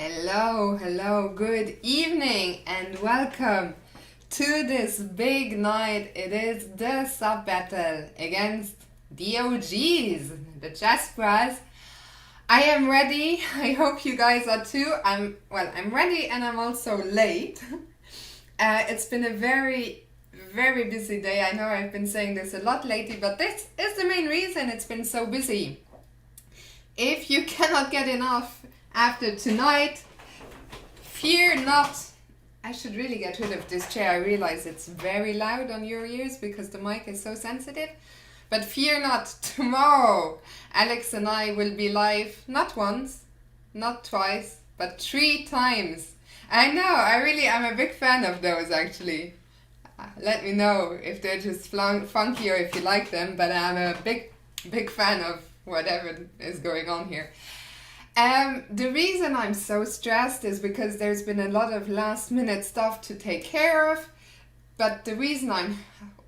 Hello, good evening and welcome to this big night. It is the sub battle against the OGs, the Chessbrahs. I am ready. I hope you guys are too. I'm ready and I'm also late. It's been a very busy day. I know I've been saying this a lot lately, but this is the main reason it's been so busy. If you cannot get enough after tonight, fear not. I should really get rid of this chair. I realize it's very loud on your ears because the mic is so sensitive. But fear not, tomorrow Alex and I will be live, not once, not twice, but 3 times. I know, I'm a big fan of those actually. Let me know if they're just funky or if you like them, but I'm a big fan of whatever is going on here. The reason I'm so stressed is because there's been a lot of last minute stuff to take care of, but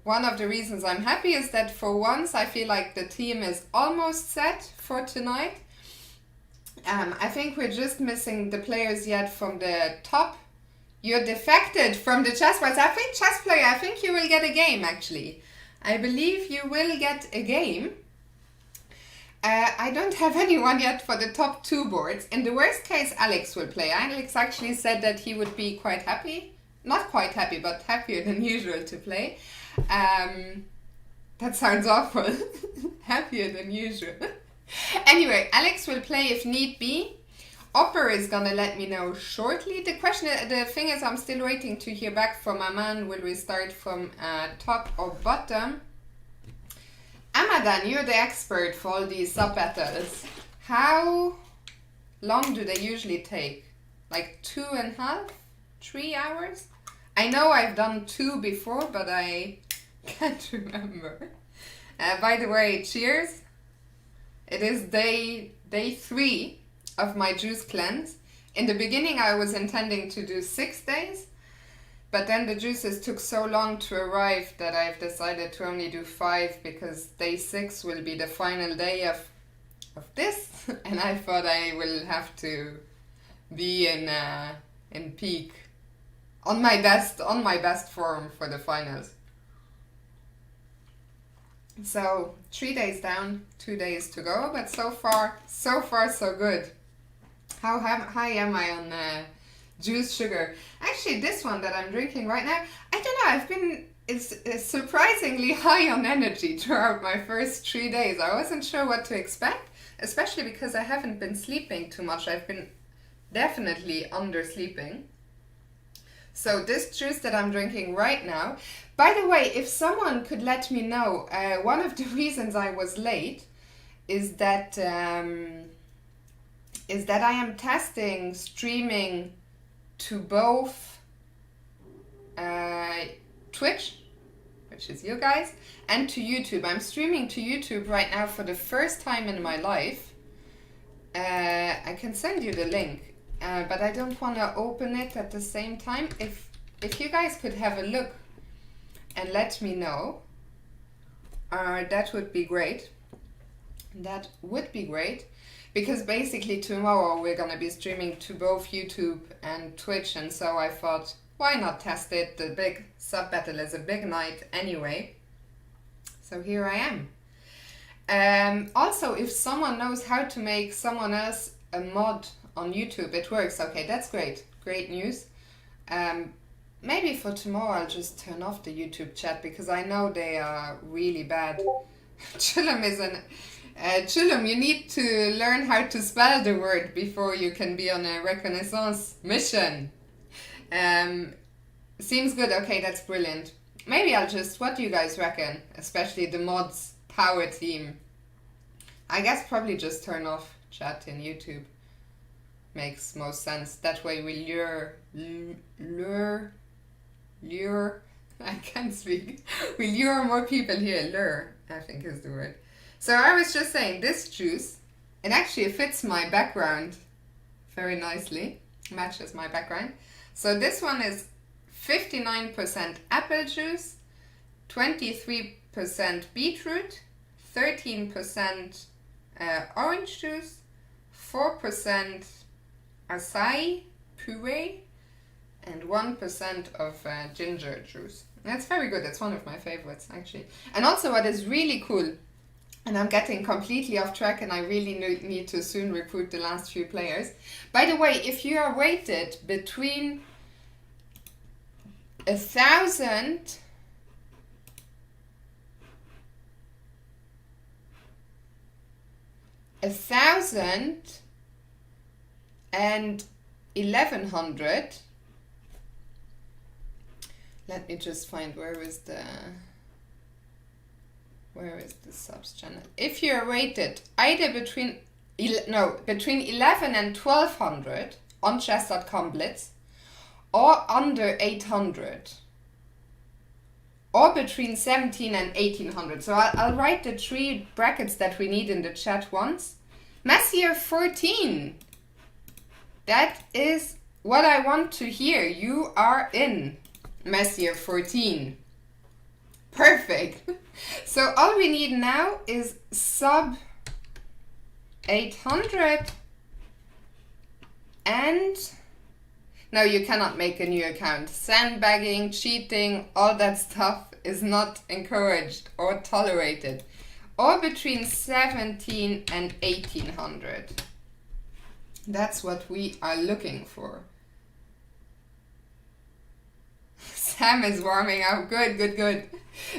one of the reasons I'm happy is that for once I feel like the team is almost set for tonight. I think we're just missing the players yet from the top. You're defected from the Chessbrahs. I think you will get a game actually. I believe you will get a game. I don't have anyone yet for the top 2 boards. In the worst case, Alex will play. Alex actually said that he would be quite happy. Not quite happy, but happier than usual to play. That sounds awful. Happier than usual. Anyway, Alex will play if need be. Opper is gonna let me know shortly. The thing is, I'm still waiting to hear back from my man. Will we start from top or bottom? Amadan, you're the expert for all these sub battles. How long do they usually take? Like 2.5, 3 hours? I know I've done 2 before, but I can't remember. By the way, cheers. It is day 3 of my juice cleanse. In the beginning, I was intending to do 6 days. But then the juices took so long to arrive that I've decided to only do 5 because day 6 will be the final day of this, and I thought I will have to be in peak, on my best form for the finals. So 3 days down, 2 days to go, but so far so good. How high am I on juice sugar? Actually, this one that I'm drinking right now, I don't know, it's surprisingly high on energy throughout my first 3 days. I wasn't sure what to expect, especially because I haven't been sleeping too much. I've been definitely undersleeping. So this juice that I'm drinking right now, by the way, if someone could let me know, one of the reasons I was late is that I am testing streaming to both Twitch, which is you guys, and to YouTube. I'm streaming to YouTube right now for the first time in my life. I can send you the link, but I don't want to open it at the same time. If you guys could have a look and let me know, that would be great. That would be great. Because basically tomorrow we're going to be streaming to both YouTube and Twitch, and so I thought, why not test it? The big sub battle is a big night anyway. So here I am. Also, if someone knows how to make someone else a mod on YouTube, it works. Okay, that's great. Great news. Maybe for tomorrow I'll just turn off the YouTube chat because I know they are really bad. Chillum, you need to learn how to spell the word before you can be on a reconnaissance mission. Seems good. Okay, that's brilliant. Maybe what do you guys reckon? Especially the mods power team. I guess probably just turn off chat in YouTube. Makes most sense. That way we lure, I can't speak. We lure more people here. Lure, I think is the word. So I was just saying, this juice, it actually fits my background very nicely, matches my background. So this one is 59% apple juice, 23% beetroot, 13% orange juice, 4% acai puree and 1% of ginger juice. That's very good. That's one of my favorites, actually. And also what is really cool, and I'm getting completely off track and I really need to soon recruit the last few players. By the way, if you are rated between 1,000 and 1,100, let me just find where is the subs channel. If you're rated either between 11 and 1,200 on chess.com Blitz, or under 800, or between 17 and 1,800. So I'll write the 3 brackets that we need in the chat once. Messier 14. That is what I want to hear. You are in Messier 14. Perfect. So all we need now is sub 800 and no, you cannot make a new account. Sandbagging, cheating, all that stuff is not encouraged or tolerated. Or between 17 and 1,800. That's what we are looking for. Sam is warming up. Good, good, good.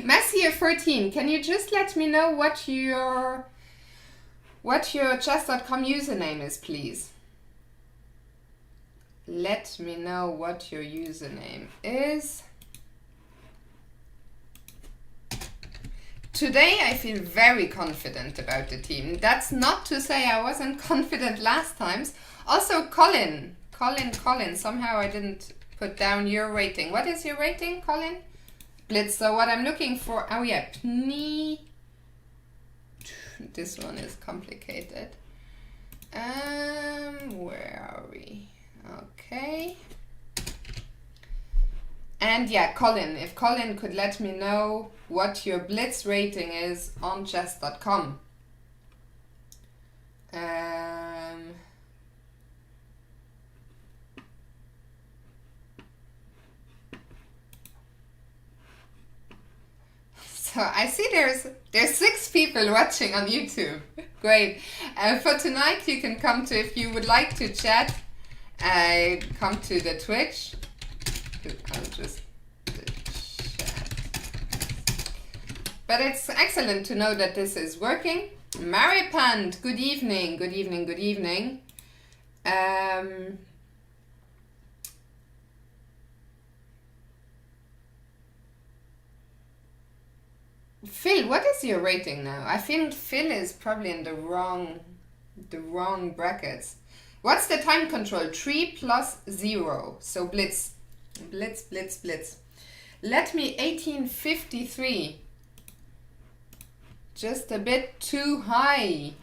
Messier 14, can you just let me know what your chess.com username is, please? Let me know what your username is. Today I feel very confident about the team. That's not to say I wasn't confident last times. Also Colin, somehow I didn't put down your rating. What is your rating, Colin? Blitz. So what I'm looking for, oh yeah, this one is complicated. Where are we? Okay. And yeah, Colin, if Colin could let me know what your Blitz rating is on chess.com. So I see there's 6 people watching on YouTube. Great. For tonight you can come to, if you would like to chat, come to the Twitch. I'll just chat. But it's excellent to know that this is working. Maripand, good evening, good evening, good evening. Phil, what is your rating now? I think Phil is probably in the wrong brackets. What's the time control? 3 plus 0. So Blitz. Blitz, Blitz, Blitz. Let me 1853. Just a bit too high.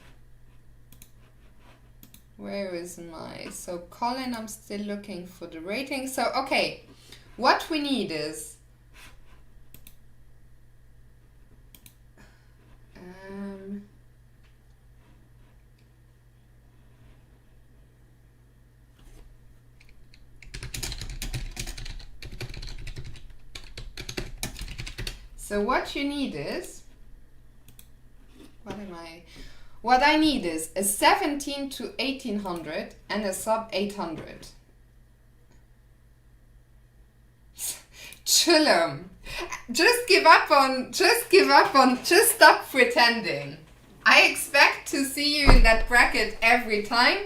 Where is my... So Colin, I'm still looking for the rating. So, okay. What we need is... So what you need is, what I need is a 17 to 1800 and a sub 800. Chillum. Just stop pretending. I expect to see you in that bracket every time.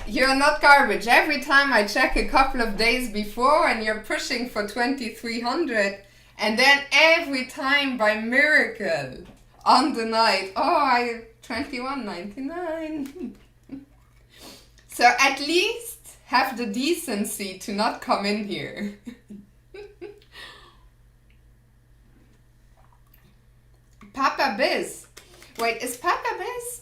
You're not garbage. Every time I check a couple of days before and you're pushing for 2300. And then every time by miracle on the night, 21.99. So at least have the decency to not come in here. Papa Biz. Wait, is Papa Biz?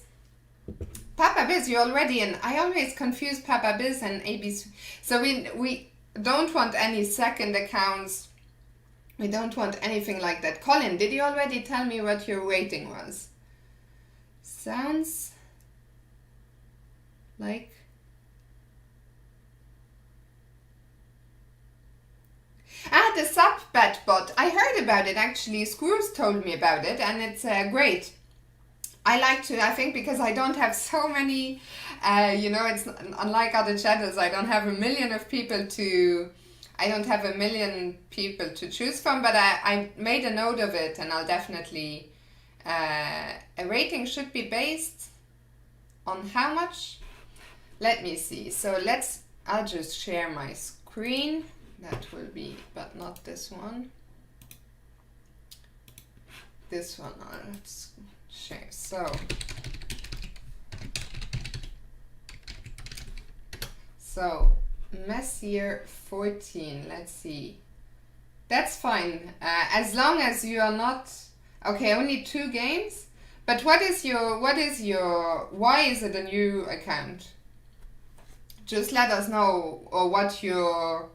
Papa Biz, you're already in. I always confuse Papa Biz and ABC. So we don't want any second accounts. We don't want anything like that. Colin, did you already tell me what your rating was? Sounds like Ah, the sub-bet bot. I heard about it actually. Screws told me about it, and it's great. I like to, I think, because I don't have so many, it's unlike other channels, I don't have a million people to choose from, but I made a note of it, and I'll definitely, a rating should be based on how much? Let me see. So I'll just share my screen. That will be, but not this one. This one, let's share. So Messier 14, let's see. That's fine, as long as you are not, okay, only 2 games. But why is it a new account? Just let us know, or what your,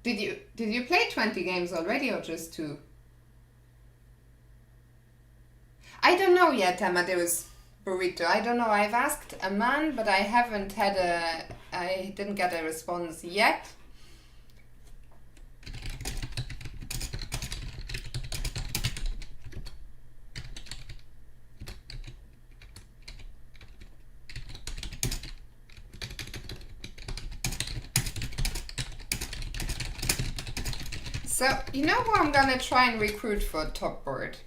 did you play 20 games already, or just 2? I don't know yet, Amadeus Burrito. I don't know. I've asked a man, but I didn't get a response yet. So, you know who I'm gonna try and recruit for top board?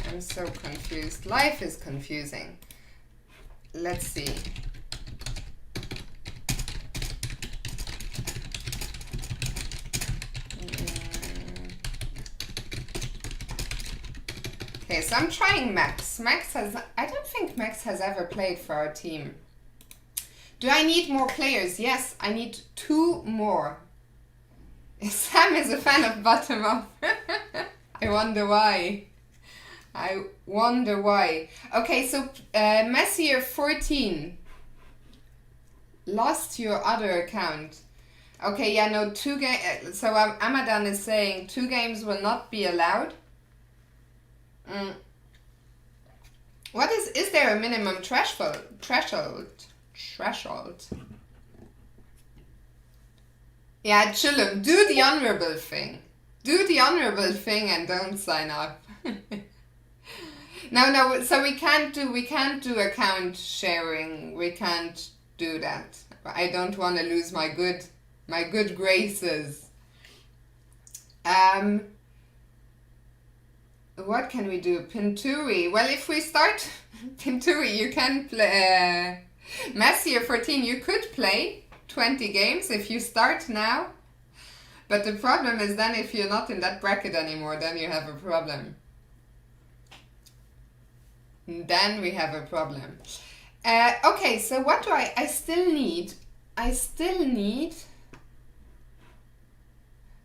I'm so confused. Life is confusing. Let's see. Okay, so I'm trying Max. I don't think Max has ever played for our team. Do I need more players? Yes, I need 2 more. Sam is a fan of bottom up. I wonder why. Okay, so Messier 14 lost your other account. Okay, yeah, no, 2 games. So Amadan is saying 2 games will not be allowed. What is there a minimum threshold? Yeah, Chillum, do the honorable thing. Do the honorable thing and don't sign up. No, so we can't do account sharing. We can't do that. I don't want to lose my good graces. What can we do? Pinturi. Well, if we start Pinturi, you can play Messier 14. You could play 20 games if you start now. But the problem is then if you're not in that bracket anymore, then you have a problem. Then we have a problem. Okay, so what do I still need? I still need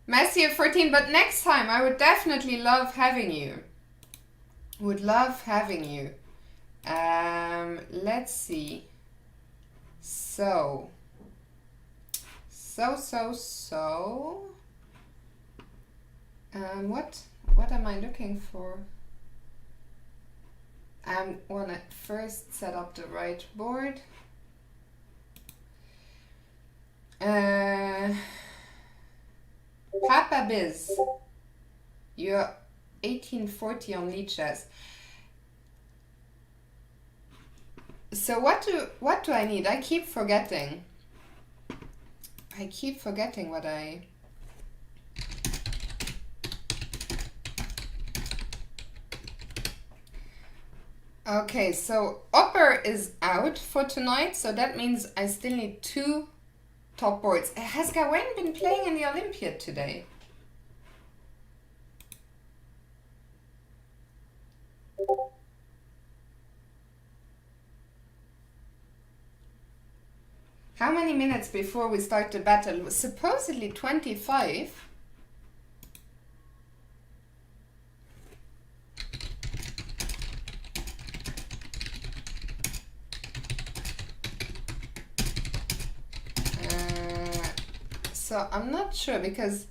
Messier 14, but next time I would definitely love having you. Would love having you. Let's see. So. What am I looking for? I want to first set up the right board. Papa Biz, you're 1840 on lead chess. So what do I need? I keep forgetting what I... Okay, so Upper is out for tonight, so that means I still need 2 top boards. Has Gawain been playing in the Olympiad today? How many minutes before we start the battle? Supposedly 25. So I'm not sure because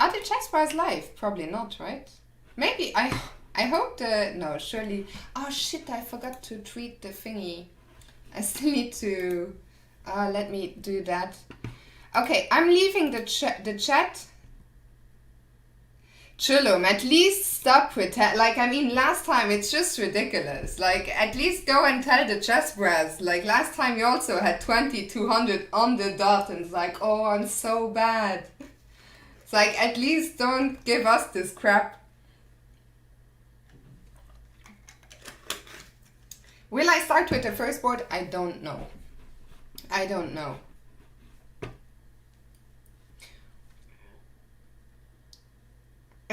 are the Chessbrahs live? Probably not, right? Maybe I hope the no surely. Oh shit! I forgot to tweet the thingy. I still need to. Let me do that. Okay, I'm leaving the chat. Chillum, at least stop pretend. Like, I mean, last time it's just ridiculous. Like, at least go and tell the Chessbrahs. Like, last time you also had 2,200 on the dot, and it's like, oh, I'm so bad. It's like, at least don't give us this crap. Will I start with the first board? I don't know. I don't know.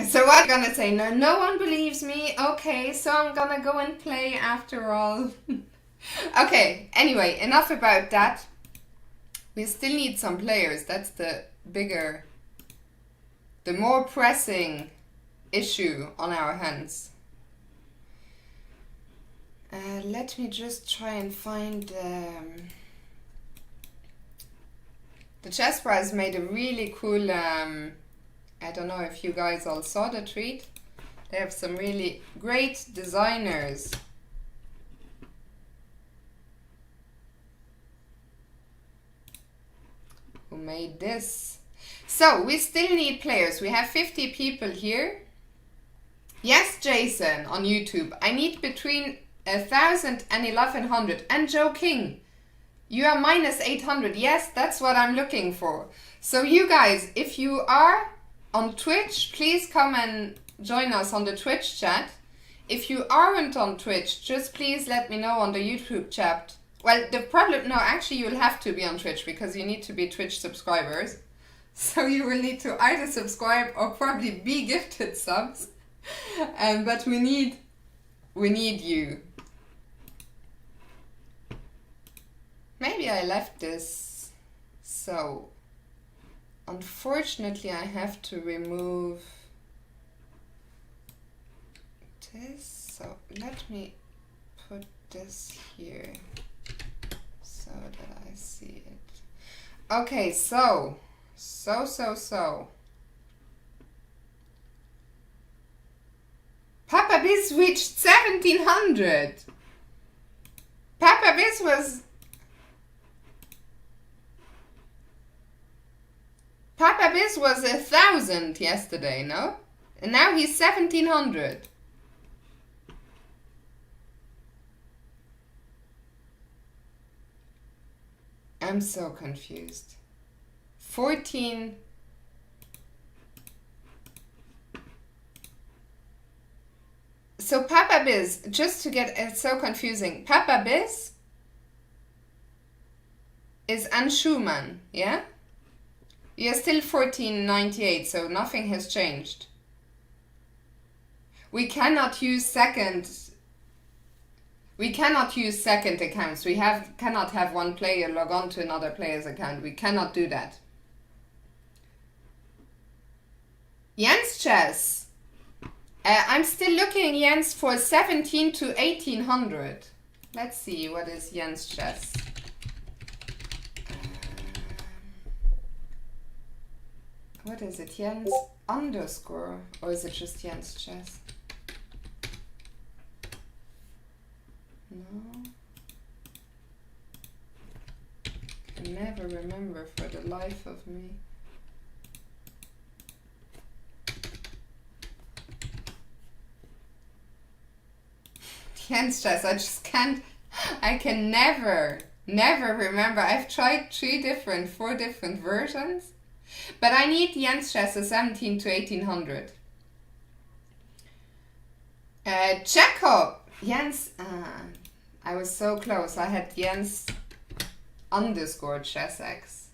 So what I'm gonna say? No, no one believes me. Okay, so I'm gonna go and play after all. Okay, anyway, enough about that. We still need some players. That's the more pressing issue on our hands. Let me just try and find... the Chessbrahs made a really cool... I don't know if you guys all saw the tweet. They have some really great designers. Who made this. So, we still need players. We have 50 people here. Yes, Jason, on YouTube. I need between 1,000 and 1,100. And Joe King, you are minus 800. Yes, that's what I'm looking for. So you guys, if you are on Twitch, please come and join us on the Twitch chat. If you aren't on Twitch, just please let me know on the YouTube chat. Well, the problem, no, actually you'll have to be on Twitch because you need to be Twitch subscribers. So you will need to either subscribe or probably be gifted subs. But we need you. Maybe I left this. So, unfortunately I have to remove this. So let me put this here so that I see it. Okay, so. Papa Biz reached 1,700. Papa Biz was... Papa Biz was 1,000 yesterday, no? And now he's 1,700. I'm so confused. 14. So Papa Biz, just to get it so confusing, Papa Biz is Anshuman, yeah? You're still 1498, so nothing has changed. We cannot use second accounts. We cannot have one player log on to another player's account. We cannot do that. Jens Chess. I'm still looking, Jens, for 17 to 1,800. Let's see, what is Jens Chess? What is it, Jens underscore? Or is it just Jens Chess? No. Can never remember for the life of me. Jens Chess, I just can't, I can never remember. I've tried 4 different versions. But I need Jens Chess 17 to 1,800. Chekhov. Jens. I was so close. I had Jens underscore ChessX.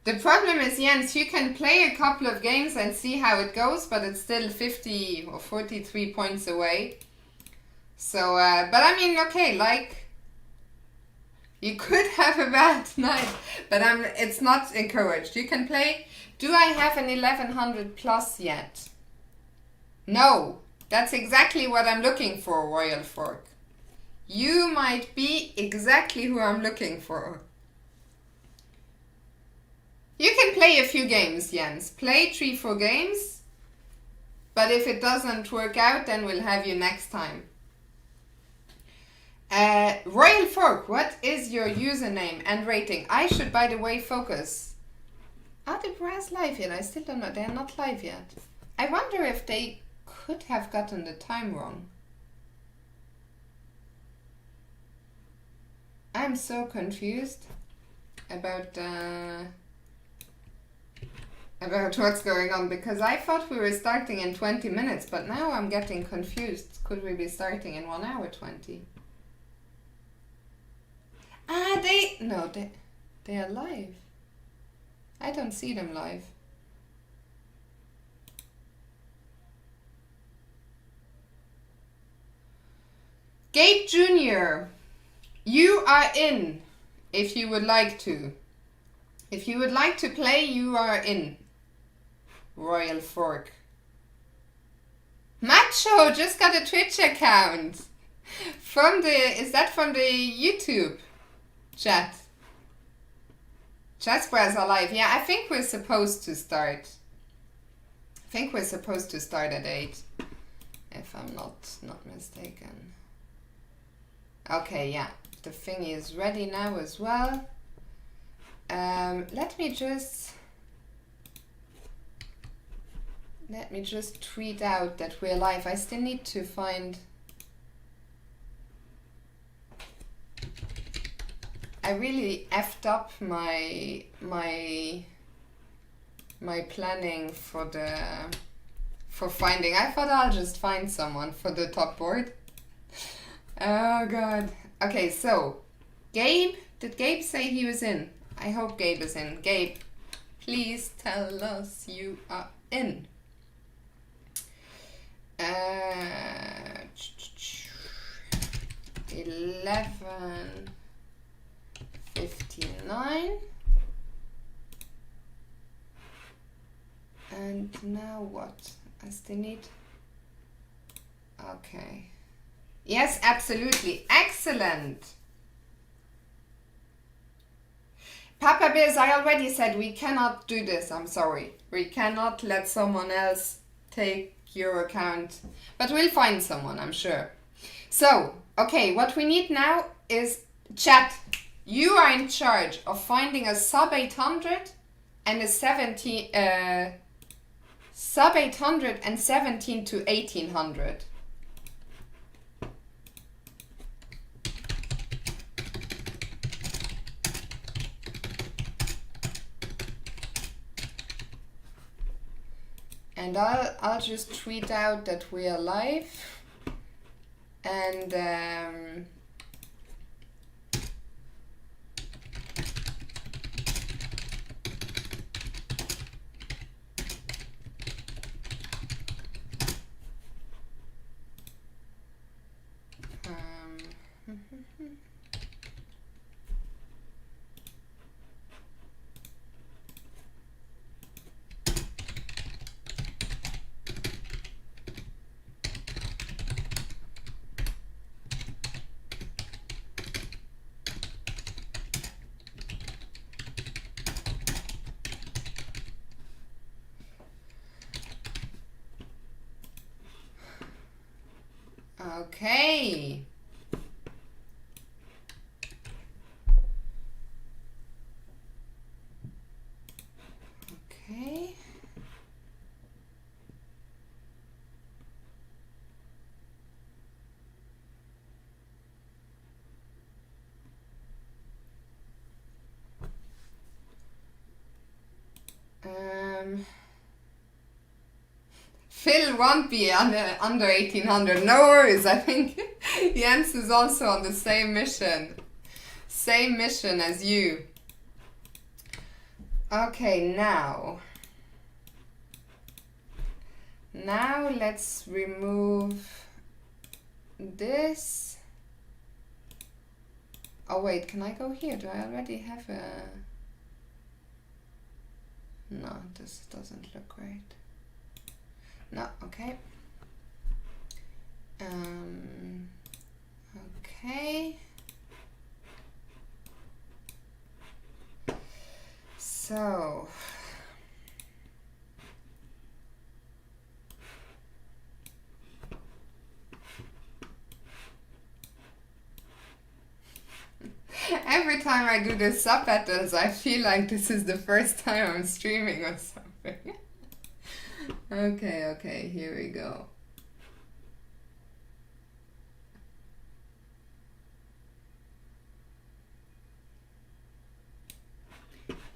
The problem is, Jens, you can play a couple of games and see how it goes, but it's still 50 or 43 points away. So, but I mean, okay, like, you could have a bad night, but it's not encouraged. You can play. Do I have an 1,100 plus yet? No. That's exactly what I'm looking for, Royal Fork. You might be exactly who I'm looking for. You can play a few games, Jens. Play 3-4 games. But if it doesn't work out, then we'll have you next time. Royal Fork, what is your username and rating? I should, by the way, focus. Are the brass live yet? I still don't know. They're not live yet. I wonder if they could have gotten the time wrong. I'm so confused about what's going on, because I thought we were starting in 20 minutes, but now I'm getting confused. Could we be starting in 1 hour 20? Ah, they are live. I don't see them live. Gabe Jr., you are in if you would like to. If you would like to play, you are in. Royal Fork. Macho just got a Twitch account. Is that from the YouTube chat? Chessbrah are live. Yeah, I think we're supposed to start. I think we're supposed to start at 8. If I'm not mistaken. Okay, yeah. The thingy is ready now as well. Let me just tweet out that we're live. I still need to find. I really effed up my planning for finding. I thought I'll just find someone for the top board. Oh god. Okay, so Gabe, did Gabe say he was in? I hope Gabe is in. Gabe, please tell us you are in. 11:59. And now what? I still need. Okay. Yes, absolutely. Excellent. Papa Bears, I already said we cannot do this. I'm sorry. We cannot let someone else take your account. But we'll find someone, I'm sure. So, okay, what we need now is chat. You are in charge of finding a sub 800 and a sub 800 and 17 to 1800. And I'll just tweet out that we are live, and okay. Okay. Phil won't be under 1800. No worries. I think Jens is also on the same mission. Same mission as you. Okay, now let's remove this. Oh wait, can I go here? Do I already have a... No, this doesn't look great. No, okay. Okay. So every time I do the sub battles, I feel like this is the first time I'm streaming or something. Okay, here we go.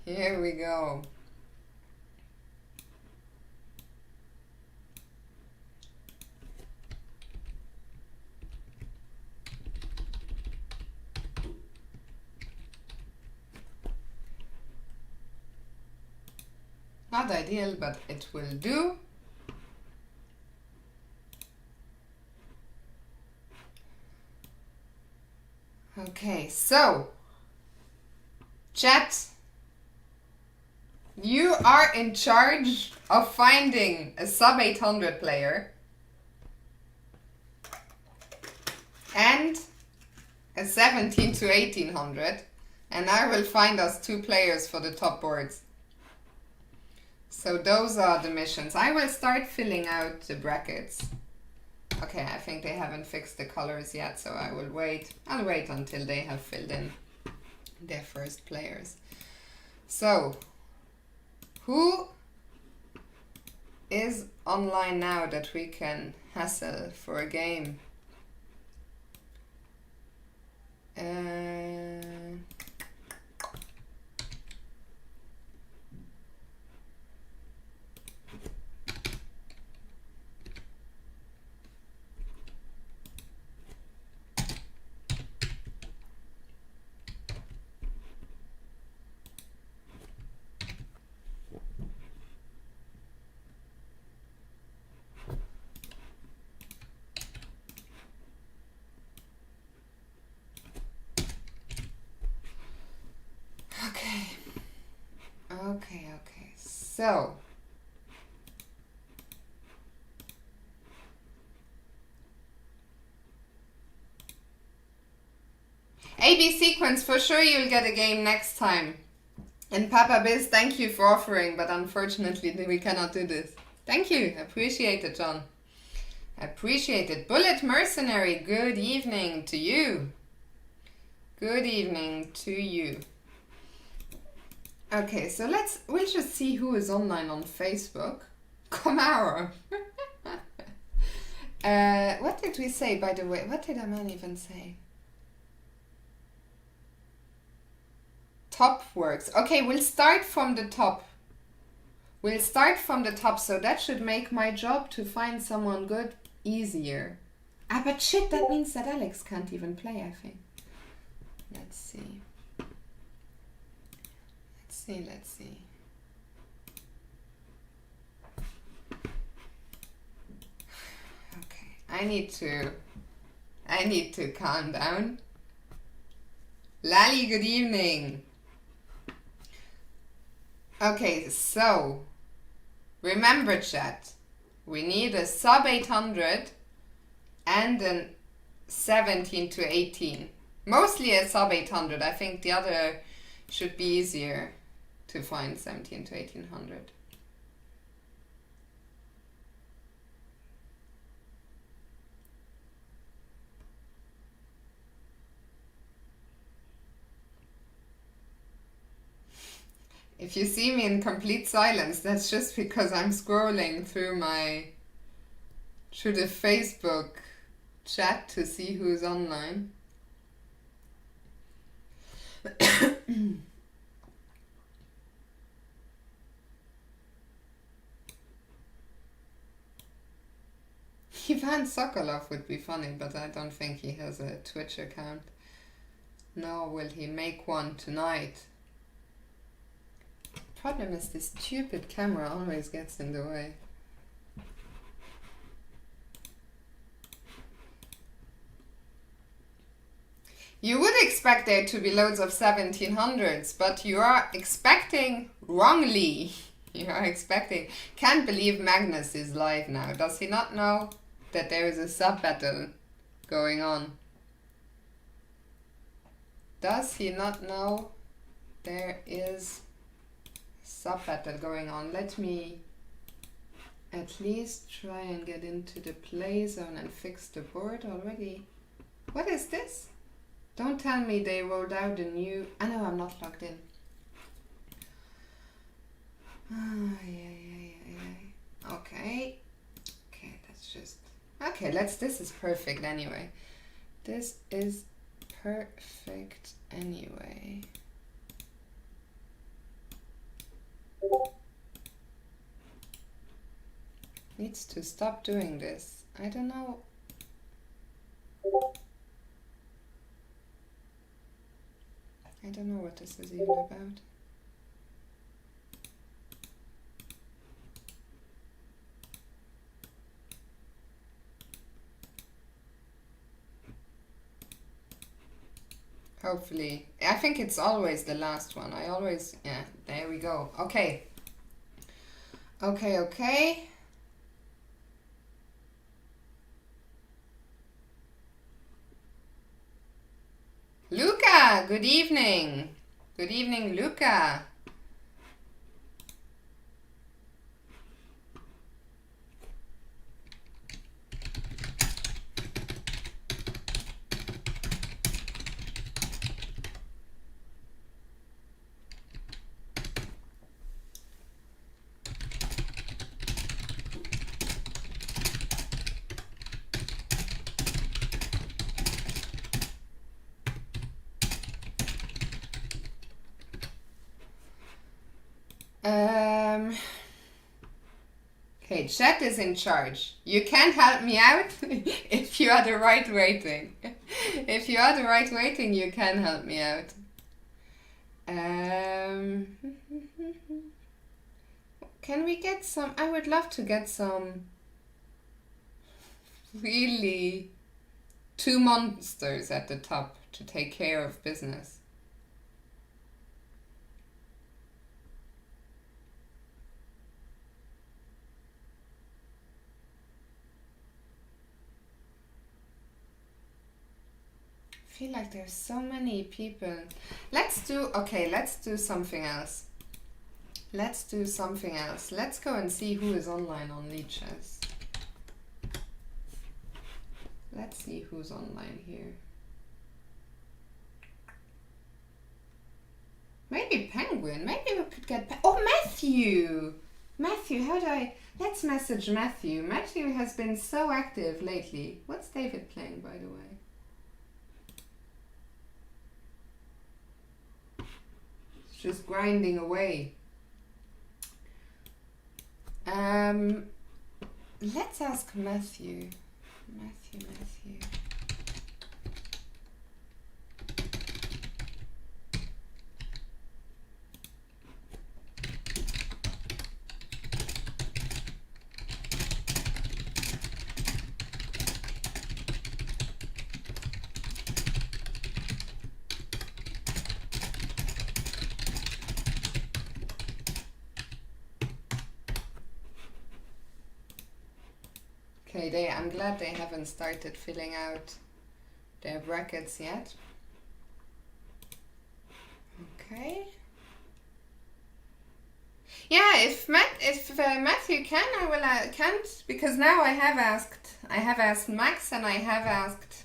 Here we go. Not ideal, but it will do. Okay, so chat, you are in charge of finding a sub 800 player and a 17 to 1800, and I will find us 2 players for the top boards. So those are the missions. I will start filling out the brackets. Okay, I think they haven't fixed the colors yet, so I will wait. I'll wait until they have filled in their first players. So, who is online now that we can hassle for a game? Okay. So, AB sequence, for sure you'll get a game next time. And Papa Biz, thank you for offering, but unfortunately we cannot do this. Thank you, appreciate it, John. Appreciate it. Bullet Mercenary, good evening to you. Good evening to you. Okay, so we'll just see who is online on Facebook. Komaro. What did we say, by the way? What did a man even say? Top works. Okay, we'll start from the top. We'll start from the top, so that should make my job to find someone good easier. Ah, but shit, that means that Alex can't even play, I think. Let's see. Let's see. Okay, I need to calm down. Lally, good evening. Okay, so remember, chat, we need a sub 800 and a 17 to 18. Mostly a sub 800. I think the other should be easier to find, 17 to 1800. If you see me in complete silence, that's just because I'm scrolling through the Facebook chat to see who's online. Ivan Sokolov would be funny, but I don't think he has a Twitch account. Nor will he make one tonight. Problem is, this stupid camera always gets in the way. You would expect there to be loads of 1700s, but you are expecting wrongly. You are expecting. Can't believe Magnus is live now. Does he not know that there is a sub battle going on? Does he not know there is sub battle going on. Let me at least try and get into the play zone and fix the board already. What is this? Don't tell me they rolled out a new... I know I'm not logged in. Okay. Okay, that's just... Okay, this is perfect anyway. This is perfect anyway. Needs to stop doing this. I don't know. I don't know what this is even about. Hopefully. I think it's always the last one. I always... Yeah, there we go. Okay. Okay. Luca, good evening. Good evening, Luca. Okay, chat is in charge. You can help me out if you are the right rating. If you are the right rating, you can help me out. Can we get some... I would love to get some really 2 monsters at the top to take care of business. I feel like there's so many people. Let's do something else. Let's go and see who is online on Leeches. Let's see who's online here. Maybe Penguin. Maybe we could get... Oh, Matthew! Matthew, how do I... Let's message Matthew. Matthew has been so active lately. What's David playing, by the way? Just grinding away. Let's ask Matthew. Matthew. Okay, I'm glad they haven't started filling out their brackets yet. Okay. Yeah, if Matthew can, I will. Can't, because now I have asked Max and I have asked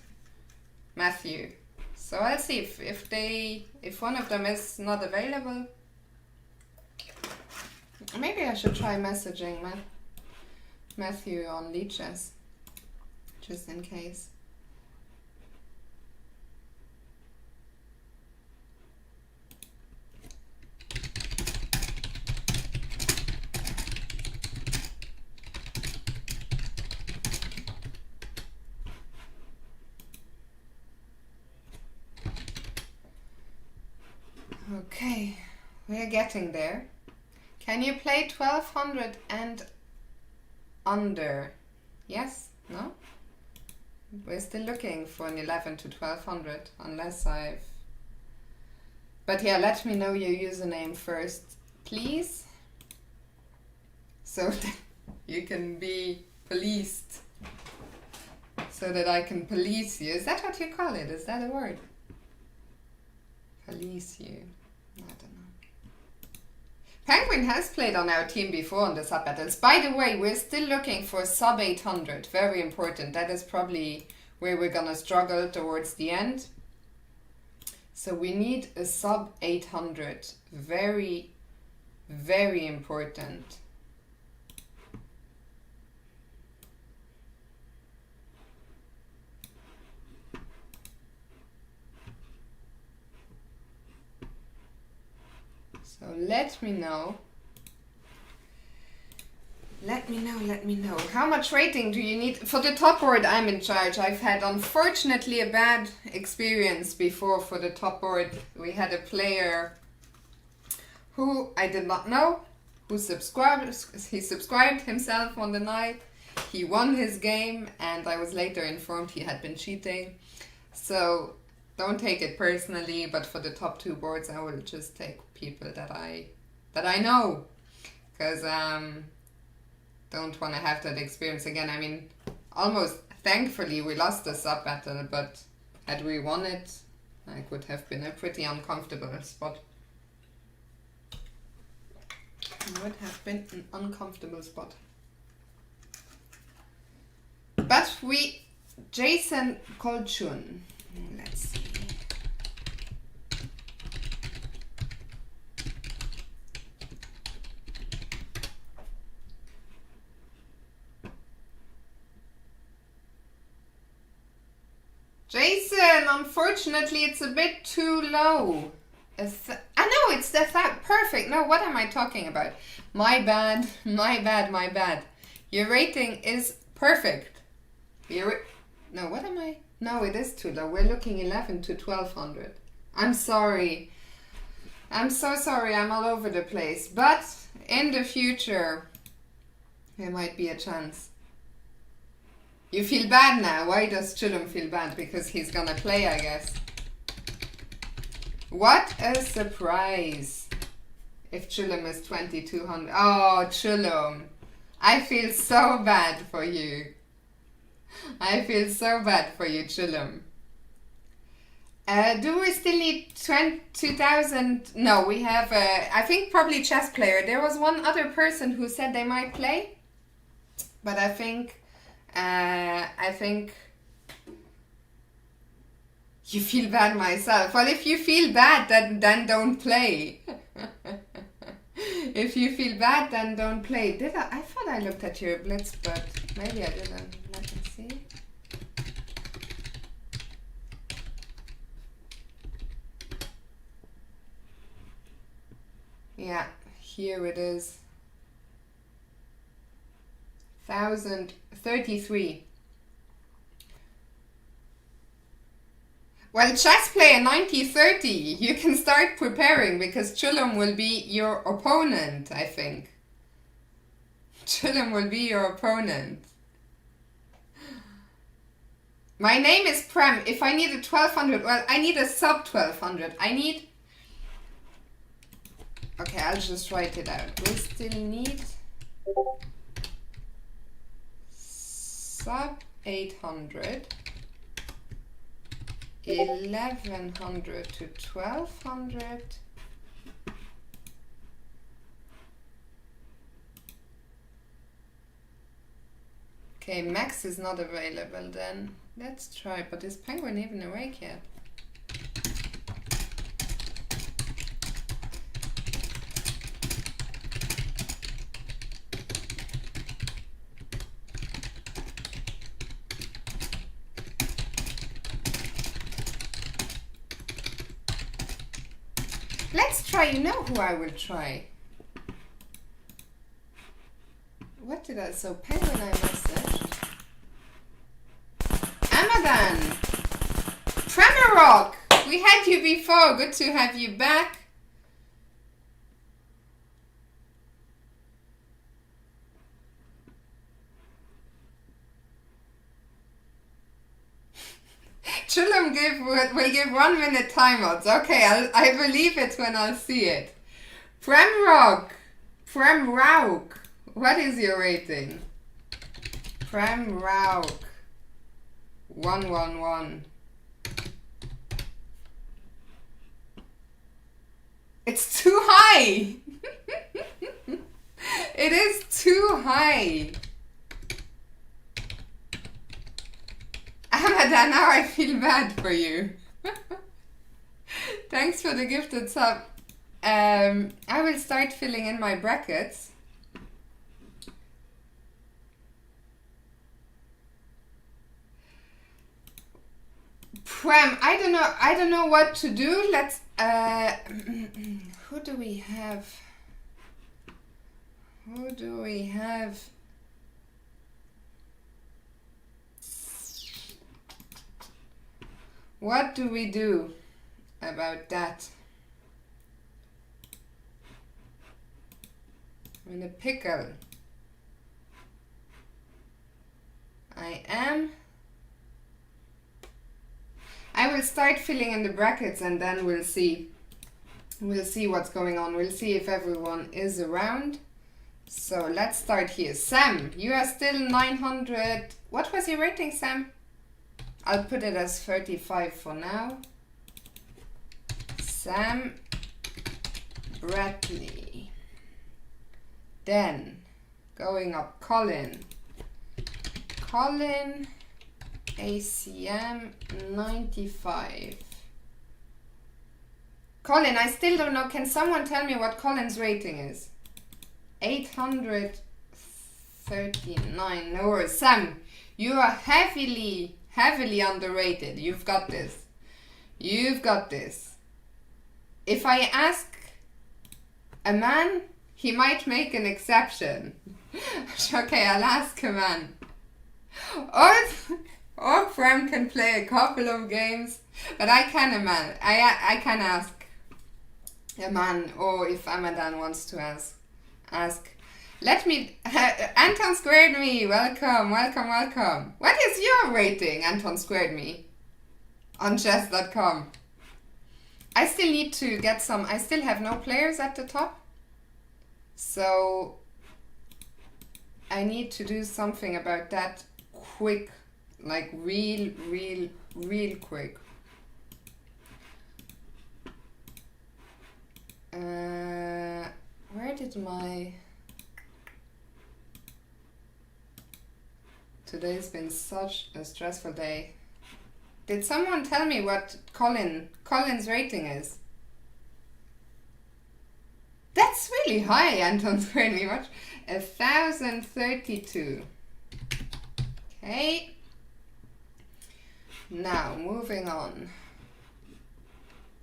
Matthew. So I'll see if one of them is not available. Maybe I should try messaging Matthew on Leeches, just in case. Okay, we're getting there. Can you play 1200 and under? Yes? No? We're still looking for an 11 to 1200, unless I've... But yeah, let me know your username first, please. So that you can be policed. So that I can police you. Is that what you call it? Is that a word? Police you. I don't know. Penguin has played on our team before on the sub battles. By the way, we're still looking for sub 800. Very important. That is probably where we're gonna struggle towards the end. So we need a sub 800. Very, very important. So let me know. Let me know. How much rating do you need? For the top board, I'm in charge. I've had, unfortunately, a bad experience before for the top board. We had a player who I did not know, who subscribed. He subscribed himself on the night. He won his game, and I was later informed he had been cheating. So don't take it personally, but for the top two boards, I will just take people that I know. Because don't want to have that experience again. I mean, almost thankfully we lost the sub battle, but had we won it, it would have been a pretty uncomfortable spot. It would have been an uncomfortable spot. But we, Jason Kolchun, let's see. Jason, unfortunately, it's a bit too low. I know, it's the perfect. No, what am I talking about? My bad. Your rating is perfect. No, what am I? No, it is too low. We're looking 11 to 1200. I'm sorry. I'm so sorry. I'm all over the place. But in the future, there might be a chance. You feel bad now. Why does Chulum feel bad? Because he's gonna play, I guess. What a surprise. If Chulum is 2200. Oh, Chulum. I feel so bad for you. I feel so bad for you, Chulum. Do we still need 2000? No, we have, I think probably chess player. There was one other person who said they might play. But I think you feel bad myself. Well, if you feel bad, then don't play. If you feel bad, then don't play. I thought I looked at your blitz, but maybe I didn't. Let me see. Yeah, here it is. 1033. Well, chess player 9030, you can start preparing because Chulum will be your opponent, I think. Chulum will be your opponent. My name is Prem. If I need a 1200, well, I need a sub 1200. Okay, I'll just write it out. We still need sub 800. 1100 to 1200. Okay, Max is not available then. Let's try, but is Penguin even awake yet? Let's try, you know who I will try. What did I, so Penguin I messaged. Amadan! Tremerrock! We had you before, good to have you back. Chulum will give 1 minute timeouts. Okay, I believe it when I'll see it. Premrock. What is your rating? Premrock. 111. It's too high. It is too high. Amada, now I feel bad for you. Thanks for the gifted sub. I will start filling in my brackets. Prem, I don't know what to do. Let's who do we have? Who do we have? What do we do about that? I'm in a pickle. I will start filling in the brackets and then we'll see. We'll see what's going on. We'll see if everyone is around. So let's start here. Sam, you are still 900. What was your rating, Sam? I'll put it as 35 for now. Sam Bradley. Then going up, Colin. Colin ACM 95. Colin, I still don't know. Can someone tell me what Colin's rating is? 839. No worries. Sam, you are heavily underrated. You've got this. You've got this. If I ask a man, he might make an exception. Okay, I'll ask a man. Or Prem can play a couple of games, but I can I can ask a man, or if Amadan wants to ask. Let me, Anton Squared Me, welcome. What is your rating, Anton Squared Me, on chess.com? I still need to get some, I still have no players at the top, so I need to do something about that quick, like real quick. Where did my... Today's been such a stressful day. Did someone tell me what Colin's rating is? That's really high, Anton squared me much. 1032. Okay. Now, moving on.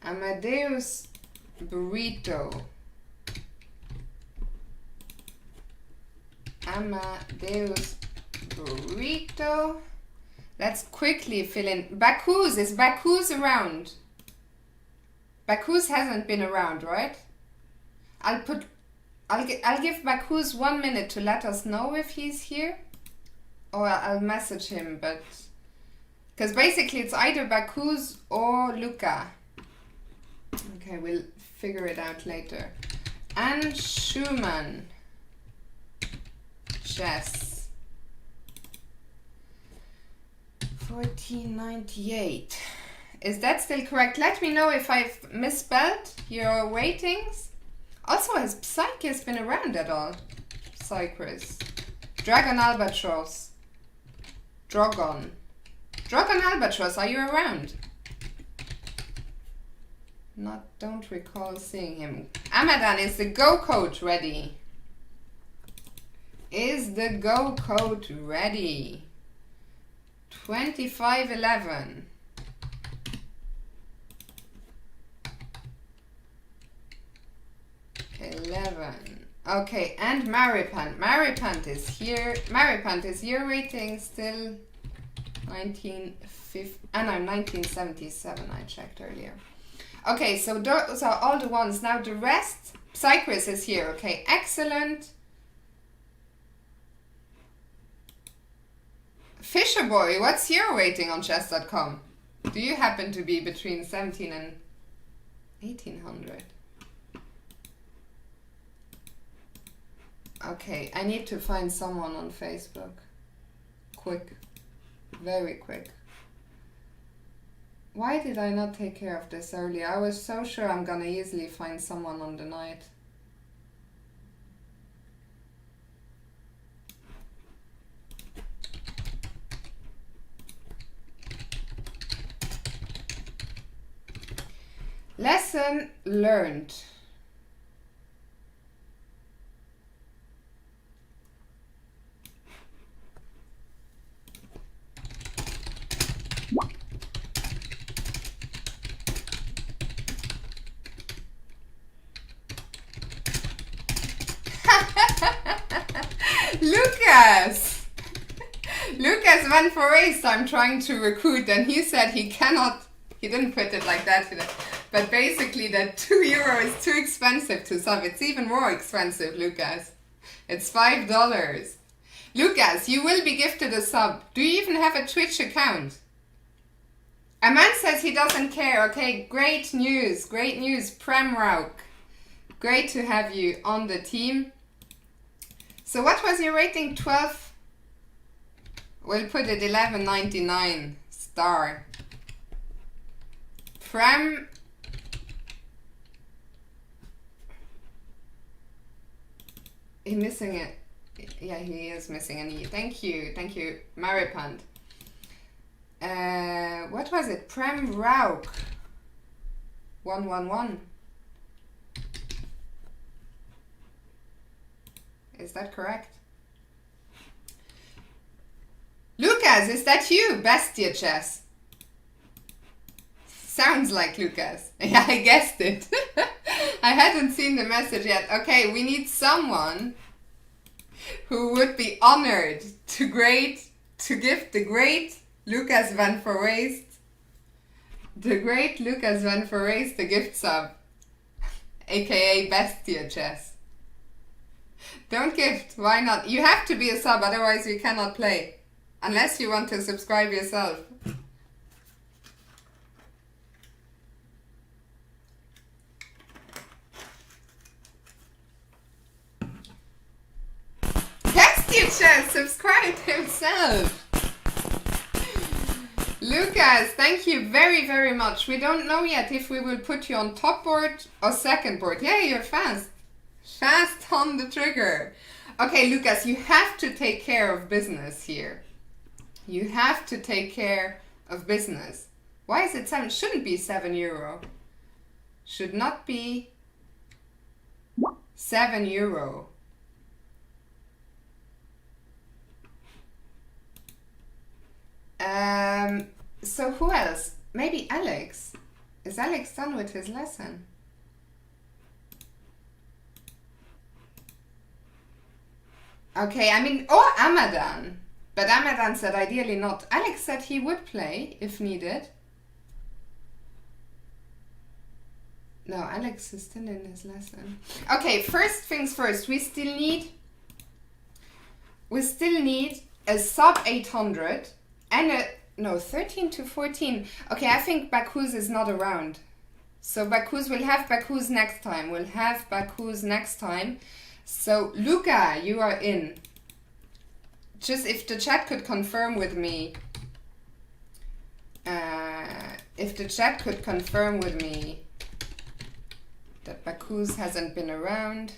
Amadeus Burrito. Amadeus Burrito. Let's quickly fill in. Bakuz, is Bakuz around? Bakuz hasn't been around, right? I'll give Bakuz 1 minute to let us know if he's here. Or I'll message him, but... Because basically it's either Bakuz or Luca. Okay, we'll figure it out later. Anne Schumann. Chess. 1498. Is that still correct? Let me know if I've misspelled your ratings. Also, has Psychis been around at all? Psychris. Dragon Albatross. Drogon. Dragon Albatross, are you around? Don't recall seeing him. Amadan, is the Go code ready? Is the Go code ready? 2511. Okay, 11. Okay, and Maripant. Maripant is here. Maripant, is your rating still 1977? I checked earlier. Okay, so those are all the ones. Now the rest, Psychris is here. Okay, excellent. Fisherboy, what's your rating on chess.com? Do you happen to be between 17 and 1800? Okay, I need to find someone on Facebook. Quick. Very quick. Why did I not take care of this earlier? I was so sure I'm gonna easily find someone on the night. Lesson learned. Lucas! Lucas went for race I'm trying to recruit, and he said he cannot, he didn't put it like that today, but basically that €2 is too expensive to sub. It's even more expensive, Lucas. It's $5. Lucas, you will be gifted a sub. Do you even have a Twitch account? Aman says he doesn't care. Okay, great news, Prem Rauk. Great to have you on the team. So what was your rating? 12? We'll put it 11.99 star. Prem. He's missing it. Yeah, he is missing an E. Thank you, Maripand. What was it? Prem Rauk. 111. Is that correct? Lucas, is that you? Bestia Chess. Sounds like Lucas. Yeah, I guessed it. I hadn't seen the message yet. Okay, we need someone who would be honored to gift the great Lucas van Verweest, the gift sub, aka Bestia Chess. Don't gift, why not? You have to be a sub, otherwise you cannot play. Unless you want to subscribe yourself. Bestia subscribe himself. Lucas, thank you very, very much. We don't know yet if we will put you on top board or second board. Yeah, you're fast. Fast on the trigger. Okay, Lucas, you have to take care of business here. You have to take care of business. Why is it 7? Shouldn't be €7. Should not be €7. So who else? Maybe Alex. Is Alex done with his lesson? Okay, I mean, or Amadan. But Amadan said ideally not. Alex said he would play if needed. No, Alex is still in his lesson. Okay, first things first. We still need a sub 800 and a 13 to 14. Okay, I think Bakuz is not around. So Bakuz, we'll have Bakuz next time. So Luca, you are in. Just if the chat could confirm with me. That Bakuz hasn't been around.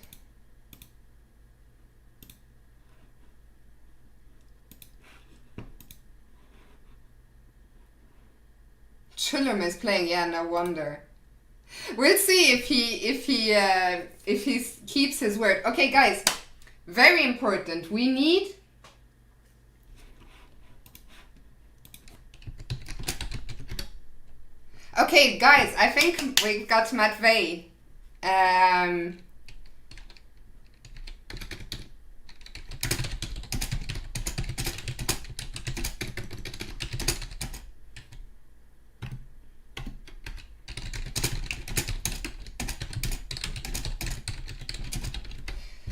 Chulum is playing, yeah, no wonder. We'll see if he keeps his word. Okay, guys, very important. We need Okay, guys, I think we got Matvey.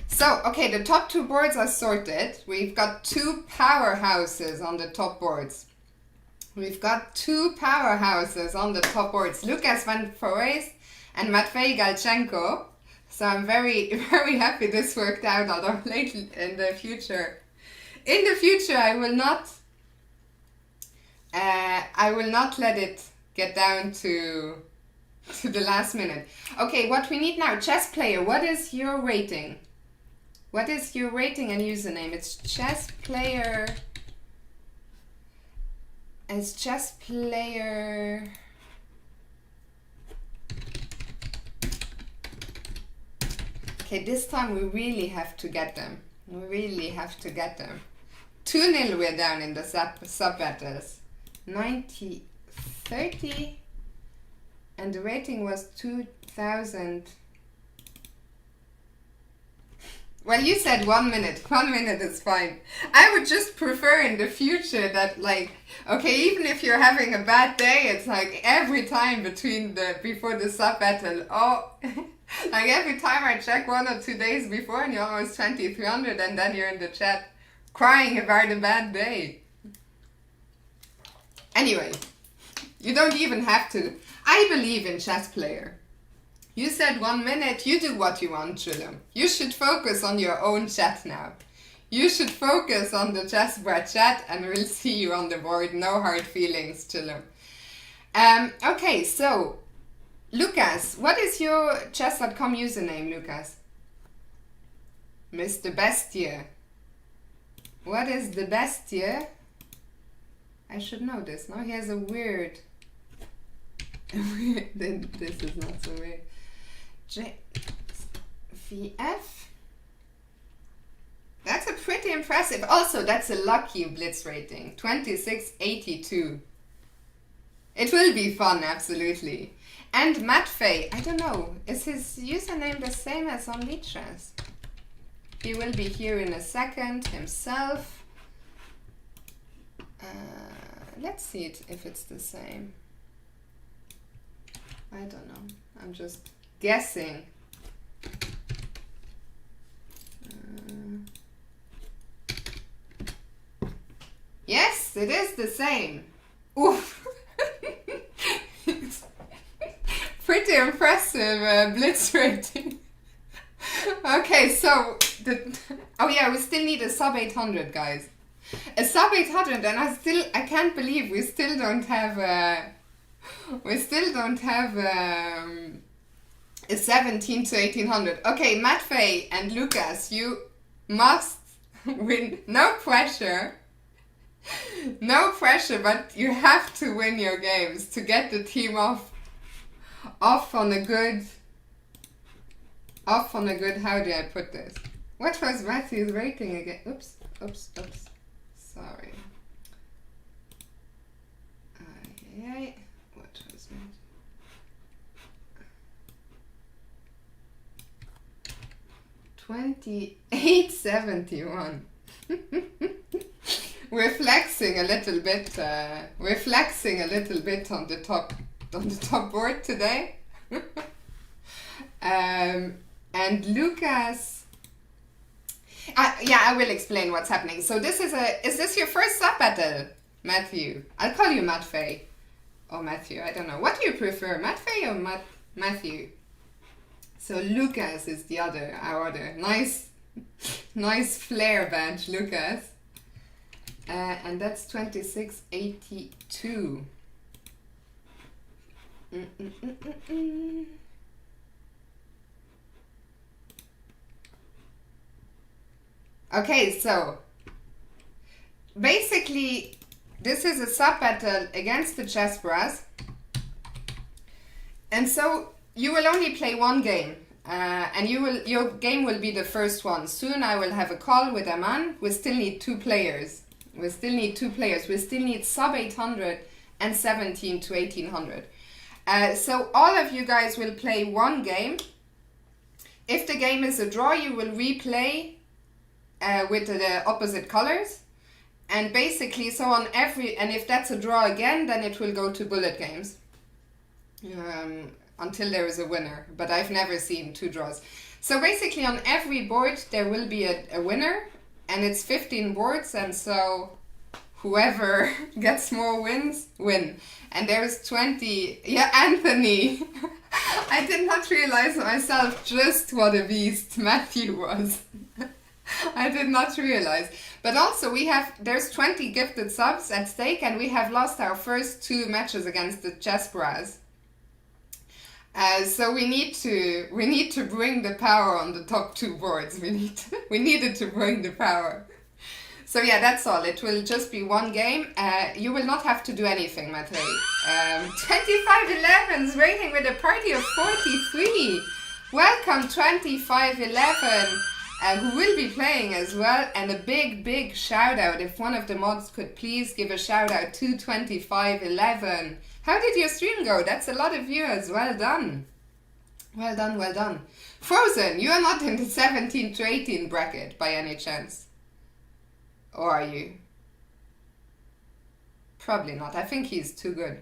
So, okay, the top 2 boards are sorted. We've got 2 powerhouses on the top boards. Lucas van Forest and Matvey Galchenko. So I'm very, very happy this worked out, although later in the future. In the future, I will not let it get down to the last minute. Okay, what we need now, chess player, what is your rating? What is your rating and username? It's chess player. It's chess player Okay, this time we really have to get them. We really have to get them. 2-0 we're down in the sub battles. 90-30. And the rating was 2000. Well, you said 1 minute. 1 minute is fine. I would just prefer in the future that, like, okay, even if you're having a bad day, it's like every time before the sub battle, oh, like every time I check 1 or 2 days before and you're almost 2300 and then you're in the chat crying about a bad day. Anyway, you don't even have to. I believe in chess player. You said 1 minute, you do what you want, Chillum. You should focus on your own chat now. You should focus on the Chessbrah chat and we'll see you on the board. No hard feelings, Chillum. Okay, so, Lucas, what is your chess.com username, Lucas? Mr. Bestie. What is the Bestie? I should know this, no? He has a weird... this is not so weird. VF. That's a pretty impressive. Also, that's a lucky blitz rating. 2682. It will be fun, absolutely. And Matt Fay, I don't know, is his username the same as on Lichess? He will be here in a second himself. Let's see if it's the same. I don't know. I'm just guessing. Yes, it is the same. Oof. Pretty impressive blitz rating. Okay, so oh yeah, we still need a sub 800, guys. A sub 800, and I can't believe we still don't have a 17 to 1800. Okay, Matt Fay and Lucas, you must win. No pressure. No pressure, but you have to win your games to get the team off on a good, how do I put this? What was Matthew's rating again? Oops. Sorry. What was Matthew? 2871. We're flexing a little bit. On the top board today. And Lucas. I will explain what's happening. So is this your first sub battle, Matthew? I'll call you Matt Fay. Or Matthew, I don't know. What do you prefer, Matt Fay or Matthew? So Lucas is our other. Nice flare badge, Lucas. And that's 2682. Okay, so basically this is a sub battle against the Chessbrahs, and so you will only play one game, and your game will be the first one. Soon I will have a call with Aman. We still need 2 players. We still need sub 800 and 17 to 1800. So all of you guys will play one game. If the game is a draw, you will replay with the opposite colors. And basically, so on and if that's a draw again, then it will go to bullet games. Until there is a winner. But I've never seen 2 draws. So basically on every board there will be a winner. And it's 15 boards, and so whoever gets more wins, win. And there's 20, yeah, Anthony. I did not realize myself just what a beast Matthew was. I did not realize. But also there's 20 gifted subs at stake, and we have lost our first 2 matches against the Chessbrahs. So we need to bring the power on the top 2 boards. We needed to bring the power. So yeah, that's all. It will just be one game. You will not have to do anything, Matej. 2511's rating with a party of 43. Welcome 2511, who will be playing as well. And a big shout out, if one of the mods could please give a shout out to 2511. How did your stream go? That's a lot of viewers. Well done. Well done. Frozen, you are not in the 17 to 18 bracket by any chance. Or are you? Probably not. I think he's too good.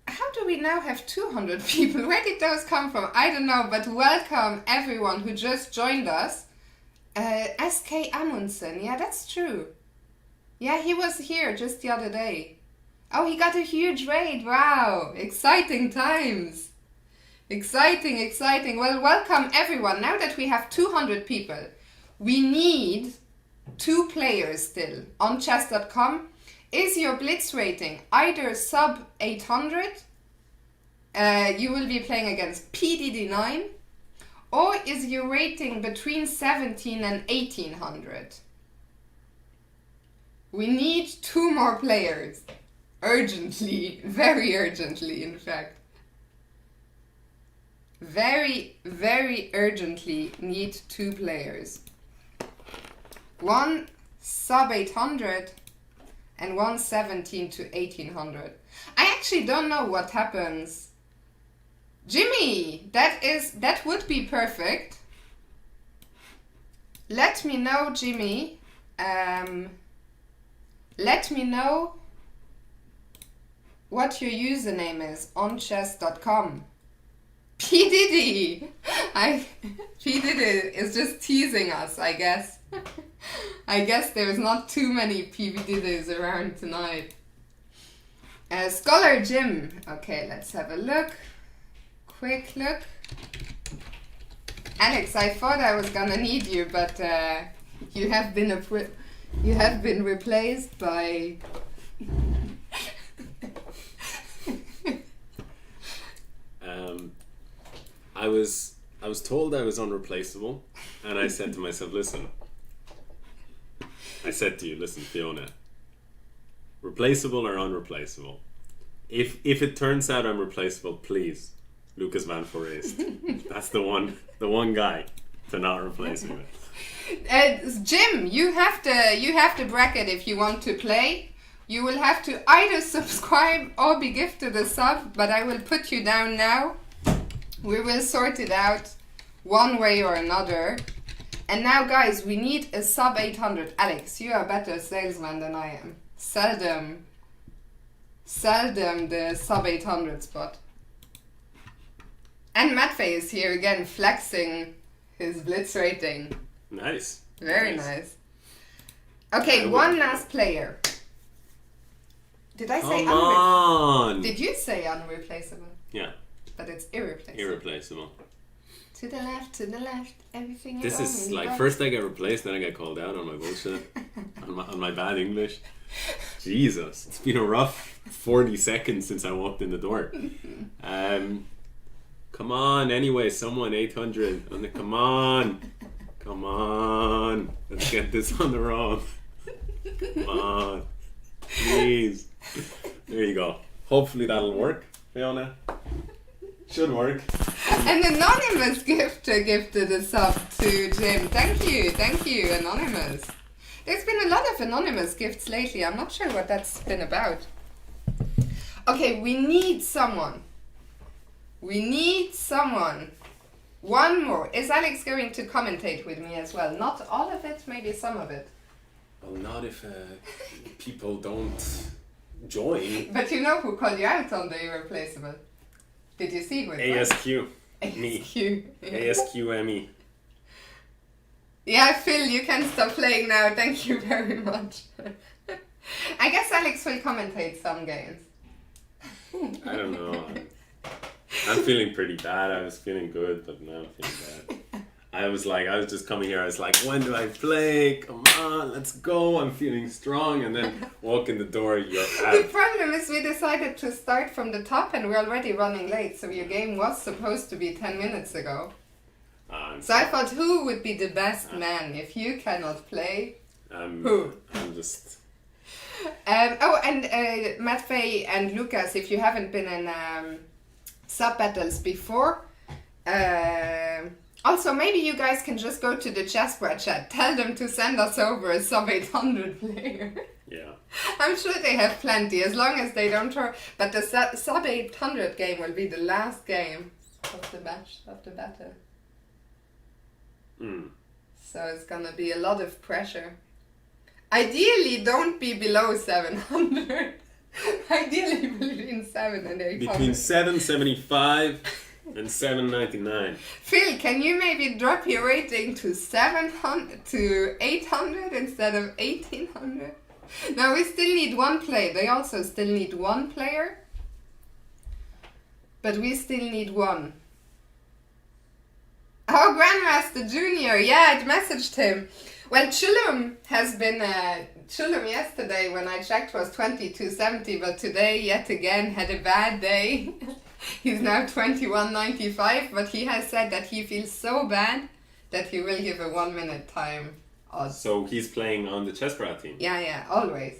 How do we now have 200 people? Where did those come from? I don't know, but welcome everyone who just joined us. SK Amundsen, yeah, that's true. Yeah, he was here just the other day. Oh, he got a huge raid. Wow, exciting times. Exciting. Well, welcome everyone. Now that we have 200 people, we need 2 players still on chess.com. Is your blitz rating either sub 800? You will be playing against PDD9. Or is your rating between 17 and 1800? We need 2 more players. Urgently. Very urgently, in fact. Very urgently need 2 players. 1 sub 800 and 1 17 to 1800. I actually don't know what happens. Jimmy, that would be perfect. Let me know, Jimmy. Let me know what your username is on chess.com. P. Diddy! P. Diddy is just teasing us, I guess. I guess there's not too many P. Diddy's around tonight. Scholar Jim. Okay, let's have a look. Quick look. Alex, I thought I was gonna need you, but you have been replaced by... I was told I was unreplaceable, and I said to myself, listen, Fiona, replaceable or unreplaceable? If it turns out I'm replaceable, please, Lucas Van Forest. That's the one guy to not replace me with. Jim, you have to bracket if you want to play. You will have to either subscribe or be gifted a sub, but I will put you down now. We will sort it out one way or another. And now, guys, we need a sub 800. Alex, you are a better salesman than I am. Seldom the sub 800 spot. And Matvey is here again, flexing his blitz rating. Nice. Very nice. Okay, one last player. Did I say unreplaceable? Did you say unreplaceable? Yeah. But it's irreplaceable. Irreplaceable. To the left, everything This is like, first I get replaced, then I get called out on my bullshit, on my bad English. Jesus, it's been a rough 40 seconds since I walked in the door. Come on, anyway, someone 800. Come on, let's get this on the road. Come on, please. There you go. Hopefully that'll work, Fiona. Should work. An anonymous gifter gifted a sub to Jim. Thank you, anonymous. There's been a lot of anonymous gifts lately. I'm not sure what that's been about. Okay, we need someone. One more. Is Alex going to commentate with me as well? Not all of it, maybe some of it. Well, not if people don't join. But you know who called you out on the irreplaceable? Did you see who it was? ASQ. Me. ASQ ME. Yeah, Phil, you can stop playing now. Thank you very much. I guess Alex will commentate some games. I don't know. I'm feeling pretty bad. I was feeling good, but now I'm feeling bad. I was just coming here. I was like, when do I play? Come on, let's go. I'm feeling strong. And then walk in the door, you're out. The problem is we decided to start from the top and we're already running late. So your game was supposed to be 10 minutes ago. So I thought, who would be the best man if you cannot play? Who? I'm just... and Matvey and Lucas, if you haven't been in sub battles before. Also, maybe you guys can just go to the Chessbrah chat. Tell them to send us over a sub 800 player. Yeah. I'm sure they have plenty, as long as they don't throw. But the sub 800 game will be the last game of the battle. So it's gonna be a lot of pressure. Ideally, don't be below 700. Ideally, between 7 and 800. Between 775 and 799. Phil, can you maybe drop your rating to 700 to 800 instead of 1800? No, we still need one player. They also still need one player. But we still need one. Oh, Grandmaster Junior. Yeah, I messaged him. Well, Chulum has been... Chulum yesterday, when I checked, was 2270, but today, yet again, had a bad day. He's now 2195, but he has said that he feels so bad that he will give a 1 minute time. So he's playing on the Chessbrah team? Yeah, always.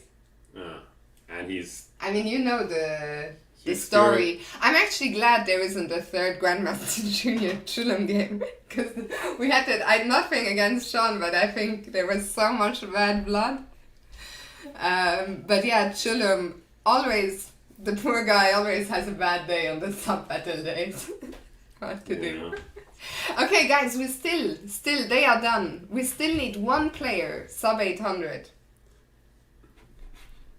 And he's... I mean, you know the story. I'm actually glad there isn't a third Grandmaster Junior Chulum game, because we had it. I had nothing against Sean, but I think there was so much bad blood. But yeah, Chulum always, the poor guy always has a bad day on the sub battle days. What to do? Okay, guys, we still, they are done. We still need one player, sub 800.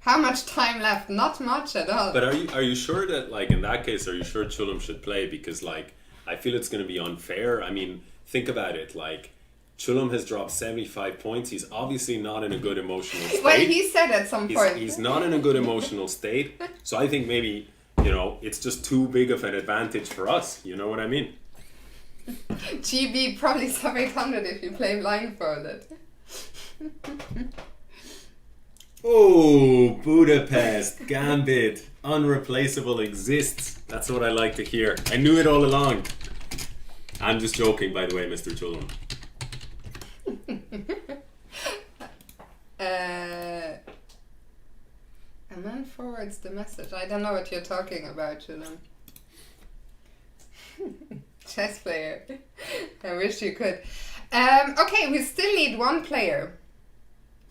How much time left? Not much at all. But are you sure that, like, in that case, are you sure Chulum should play? Because, like, I feel it's going to be unfair. I mean, think about it. Like, Chulum has dropped 75 points. He's obviously not in a good emotional state. Well, he said at some point. He's not in a good emotional state. So I think maybe, it's just too big of an advantage for us. You know what I mean? GB probably sub 800 if you play blindfolded. Oh, Budapest, Gambit, unreplaceable exists. That's what I like to hear. I knew it all along. I'm just joking, by the way, Mr. Chulum. A man forwards the message. I don't know what you're talking about, Chulum. Chess player. I wish you could. Okay, we still need one player.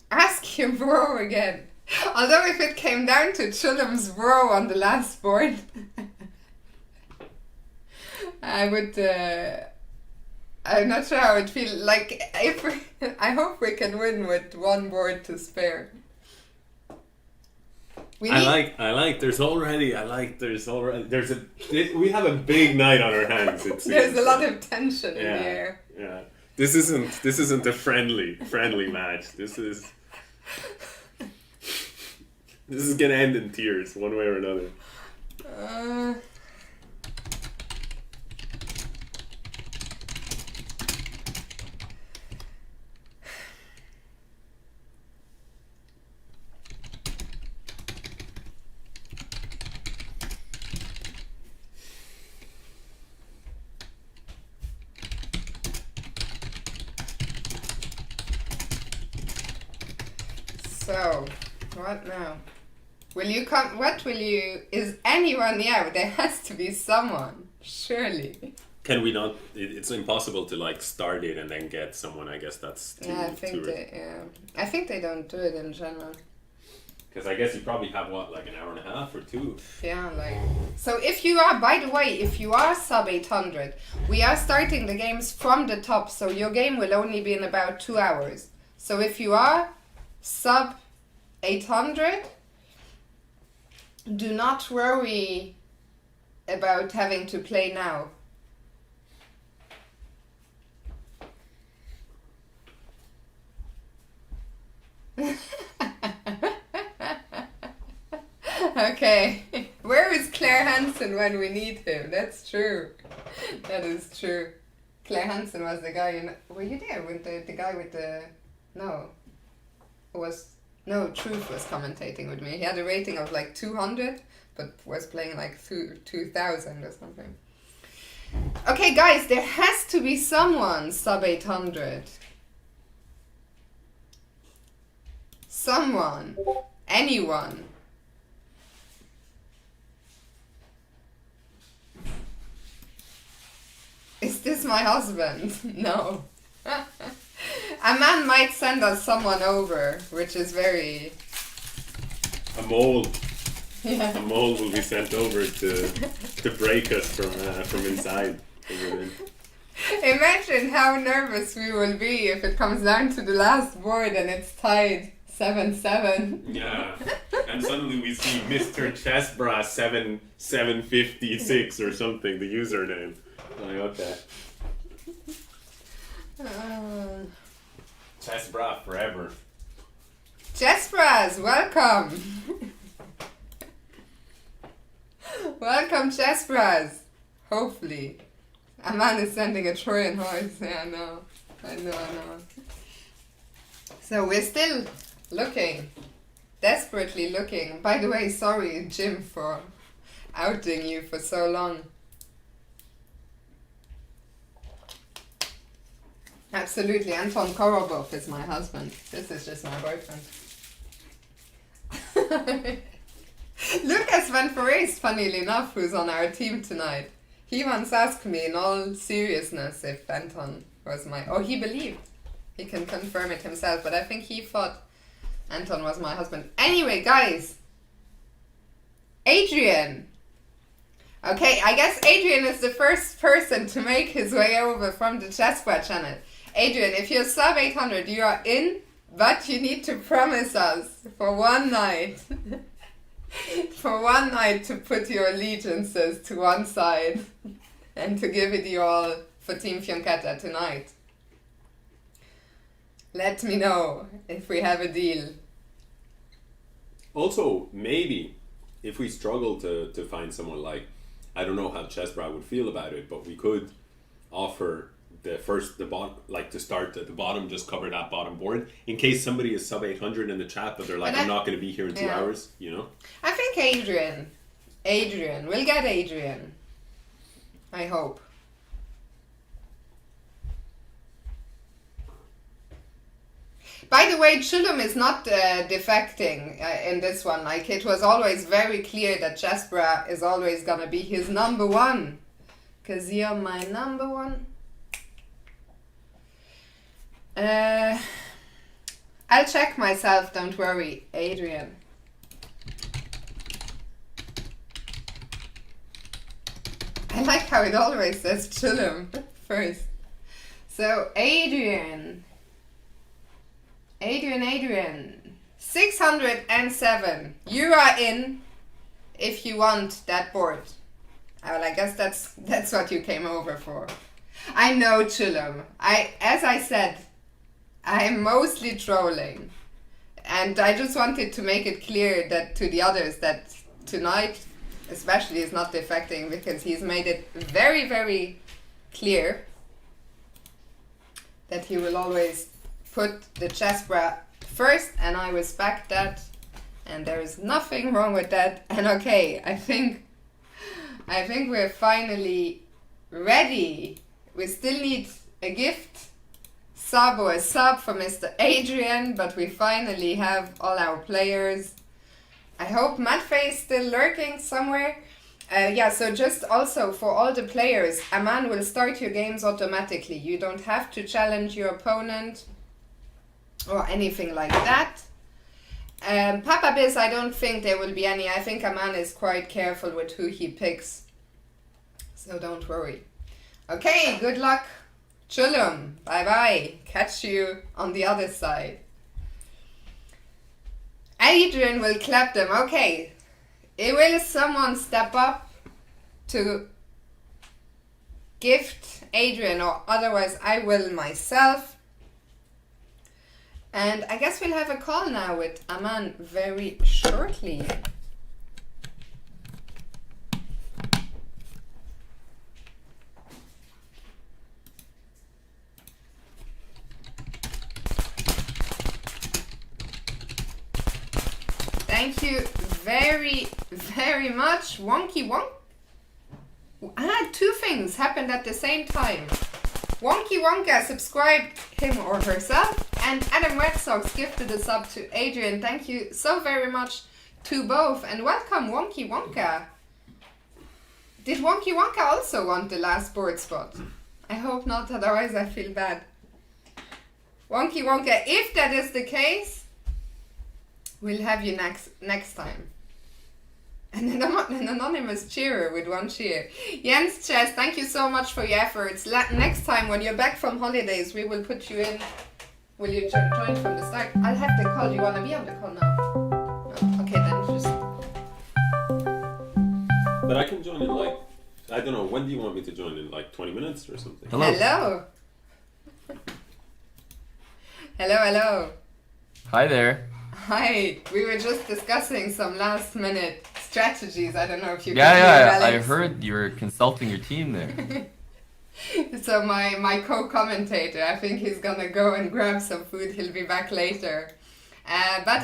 Ask your bro again. Although if it came down to Chulum's bro on the last board, I would... I'm not sure how it feels. Like, I hope we can win with one board to spare. We have a big night on our hands. It seems. There's a lot of tension in the air. Yeah. This isn't a friendly match. This is gonna end in tears one way or another. So, what now? Is anyone, there has to be someone, surely. Can we not, it's impossible to, like, start it and then get someone, I guess that's too... Yeah, I think they don't do it in general. Because I guess you probably have, like an hour and a half or two? Yeah, so if you are, by the way, if you are sub 800, we are starting the games from the top, so your game will only be in about 2 hours. So if you are sub 800, do not worry about having to play now. Okay, where is Claire Hansen when we need him? That's true. That is true. Claire Hansen was the guy were you there with the guy with the... No. Truth was commentating with me. He had a rating of like 200, but was playing like 2000 or something. Okay, guys, there has to be someone sub 800. Someone. Anyone. my husband. No. A man might send us someone over, which is very... A mole. Yeah. A mole will be sent over to break us from inside. Imagine how nervous we will be if it comes down to the last board and it's tied 7-7. Yeah. And suddenly we see Mr. Chessbrah 756 or something, the username. Like, okay. Chessbrah forever. Chessbrahs, welcome! Welcome, Chessbrahs! Hopefully. A man is sending a Trojan horse. Yeah, I know. So we're still looking. Desperately looking. By the way, sorry, Jim, for outing you for so long. Absolutely, Anton Korobov is my husband. This is just my boyfriend. Lucas Van Forest, funnily enough, who's on our team tonight, he once asked me in all seriousness if Anton was my... Oh, he believed. He can confirm it himself, but I think he thought Anton was my husband. Anyway, guys. Adrian. Okay, I guess Adrian is the first person to make his way over from the Chessbrah channel. Adrian, if you're sub 800, you are in, but you need to promise us for one night. For one night to put your allegiances to one side and to give it your all for Team Fiancetta tonight. Let me know if we have a deal. Also, maybe, if we struggle to find someone like, I don't know how Chessbrah would feel about it, but we could offer the bottom, like to start at the bottom, just cover that bottom board in case somebody is sub 800 in the chat, but they're like, I'm not going to be here in 2 hours, you know? I think Adrian, we'll get Adrian. I hope. By the way, Chulum is not defecting in this one. Like, it was always very clear that Chessbrah is always going to be his number one. Because you're my number one. I'll check myself, don't worry, Adrian. I like how it always says Chulum first. So, Adrian. 607. You are in if you want that board. Well, I guess that's what you came over for. I know, Chulum. As I said, I'm mostly trolling. And I just wanted to make it clear that to the others that tonight especially is not defecting, because he's made it very, very clear that he will always put the Chessbrah first, and I respect that, and there is nothing wrong with that. And okay, I think we're finally ready. We still need a gift sub or a sub for Mr. Adrian, but we finally have all our players. I hope Matfei is still lurking somewhere. Yeah, so just also for all the players, Aman will start your games automatically. You don't have to challenge your opponent or anything like that. Papa Biz, I don't think there will be any. I think Aman is quite careful with who he picks. So don't worry. Okay, good luck. Chulum, bye-bye. Catch you on the other side. Adrian will clap them. Okay. Will someone step up to gift Adrian, or otherwise I will myself. And I guess we'll have a call now with Aman very shortly. Thank you very, very much. Wonky Wonk. Two things happened at the same time. Wonky Wonka subscribed him or herself, and Adam Red Sox gifted a sub to Adrian. Thank you so very much to both, and welcome Wonky Wonka. Did Wonky Wonka also want the last board spot? I hope not, otherwise I feel bad. Wonky Wonka, if that is the case, we'll have you next time. And an anonymous cheerer with one cheer. Jens Chess, thank you so much for your efforts. Next time when you're back from holidays, we will put you in. Will you join from the start? I'll have the call. You want to be on the call now? No. Okay, then just... But I can join in like, I don't know, when do you want me to join in? Like 20 minutes or something? Hello. Hello. Hi there. Hi. We were just discussing some last minute strategies. I don't know if you Yeah, I heard you were consulting your team there. So my co-commentator, I think he's gonna go and grab some food. He'll be back later. But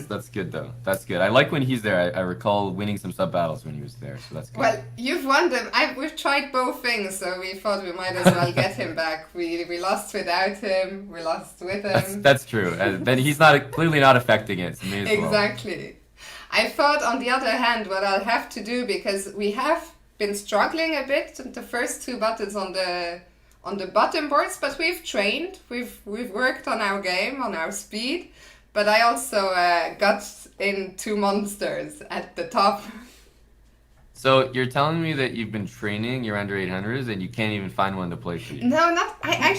that's good though. That's good. I like when he's there. I recall winning some sub battles when he was there, so that's good. Well, you've won them. We've tried both things, so we thought we might as well get him back. We lost without him. We lost with him. That's true. Then he's clearly not affecting it. So me as well. Exactly. I thought, on the other hand, what I'll have to do, because we have been struggling a bit the first two battles on the bottom boards, but we've trained. We've worked on our game, on our speed. But I also got in 2 monsters at the top. So you're telling me that you've been training your under 800s and you can't even find one to play for you? No, not. I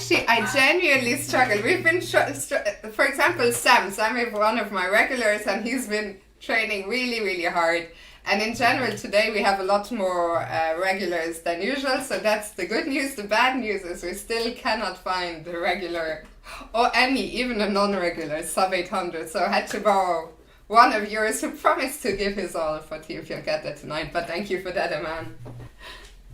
genuinely struggled. We've been, for example, Sam is one of my regulars, and he's been training really, really hard. And in general, today we have a lot more regulars than usual. So that's the good news. The bad news is we still cannot find the regular, or even a non-regular sub 800. So I had to borrow one of yours who promised to give his all for Team Fiancetta tonight. But thank you for that, man.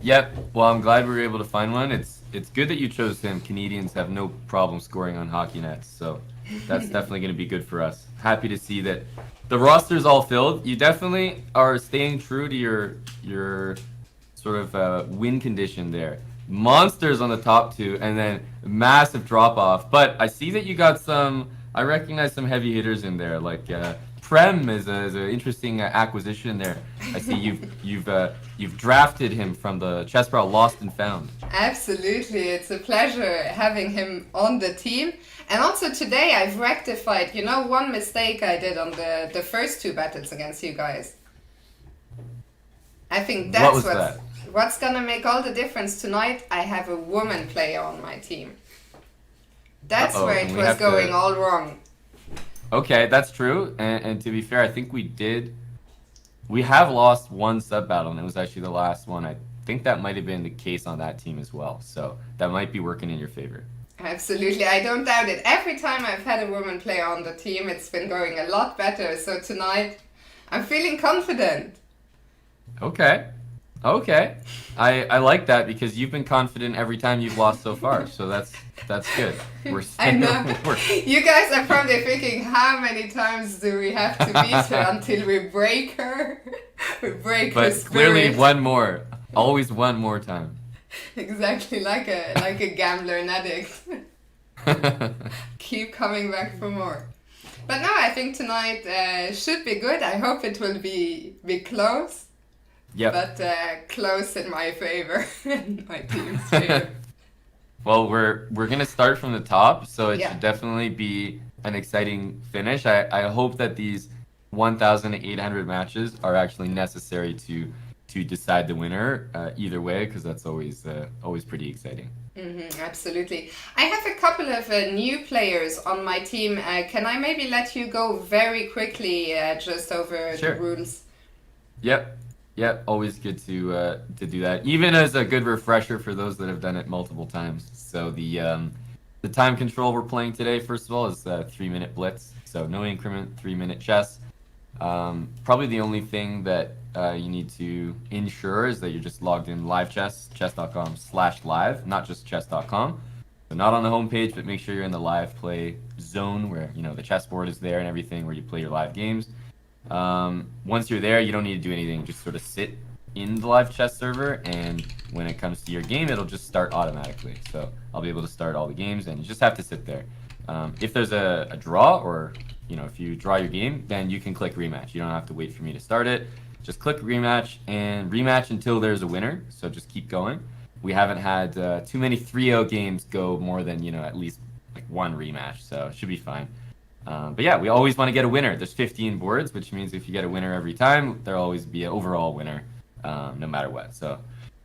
Yep. Well, I'm glad we were able to find one. It's good that you chose him. Canadians have no problem scoring on hockey nets, so that's definitely going to be good for us. Happy to see that the roster's all filled. You definitely are staying true to your sort of win condition there. Monsters on the top two, and then massive drop off. But I see that you got I recognize some heavy hitters in there, like Prem is an interesting acquisition there. I see you've drafted him from the Chessbrah Lost and Found. Absolutely, it's a pleasure having him on the team. And also today I've rectified, one mistake I did on the first two battles against you guys. I think that's what's gonna make all the difference tonight. I have a woman player on my team. That's where it was going all wrong. Okay, that's true. And to be fair, I think we have lost one sub battle, and it was actually the last one. I think that might have been the case on that team as well. So that might be working in your favor. Absolutely, I don't doubt it. Every time I've had a woman player on the team, it's been going a lot better. So tonight, I'm feeling confident. Okay. I like that because you've been confident every time you've lost so far. So that's good. I know. You guys are probably thinking, how many times do we have to beat her until we break her? We break her spirit. But clearly one more. Always one more time. Exactly, like a gambler and addict. Keep coming back for more. But no, I think tonight should be good. I hope it will be close. Yep. But close in my favor, my team's favor. Well, we're gonna start from the top, so it should definitely be an exciting finish. I hope that these 1,800 matches are actually necessary to decide the winner either way, because that's always pretty exciting. Absolutely. I have a couple of new players on my team. Can I maybe let you go very quickly just over the rules? Yep, always good to do that. Even as a good refresher for those that have done it multiple times. So the time control we're playing today, first of all, is 3-minute blitz. So no increment, 3-minute chess. Probably the only thing that you need to ensure is that you're just logged in live chess, chess.com/live, not just chess.com. So not on the homepage, but make sure you're in the live play zone where the chessboard is there and everything, where you play your live games. Once you're there, you don't need to do anything. Just sort of sit in the live chess server, and when it comes to your game, it'll just start automatically. So I'll be able to start all the games, and you just have to sit there. If there's a draw, or if you draw your game, then you can click rematch. You don't have to wait for me to start it. Just click rematch and rematch until there's a winner. So just keep going. we haven't had too many 3-0 games go more than, at least like one rematch, so it should be fine. But yeah, we always want to get a winner. There's 15 boards, which means if you get a winner every time, there'll always be an overall winner, no matter what. So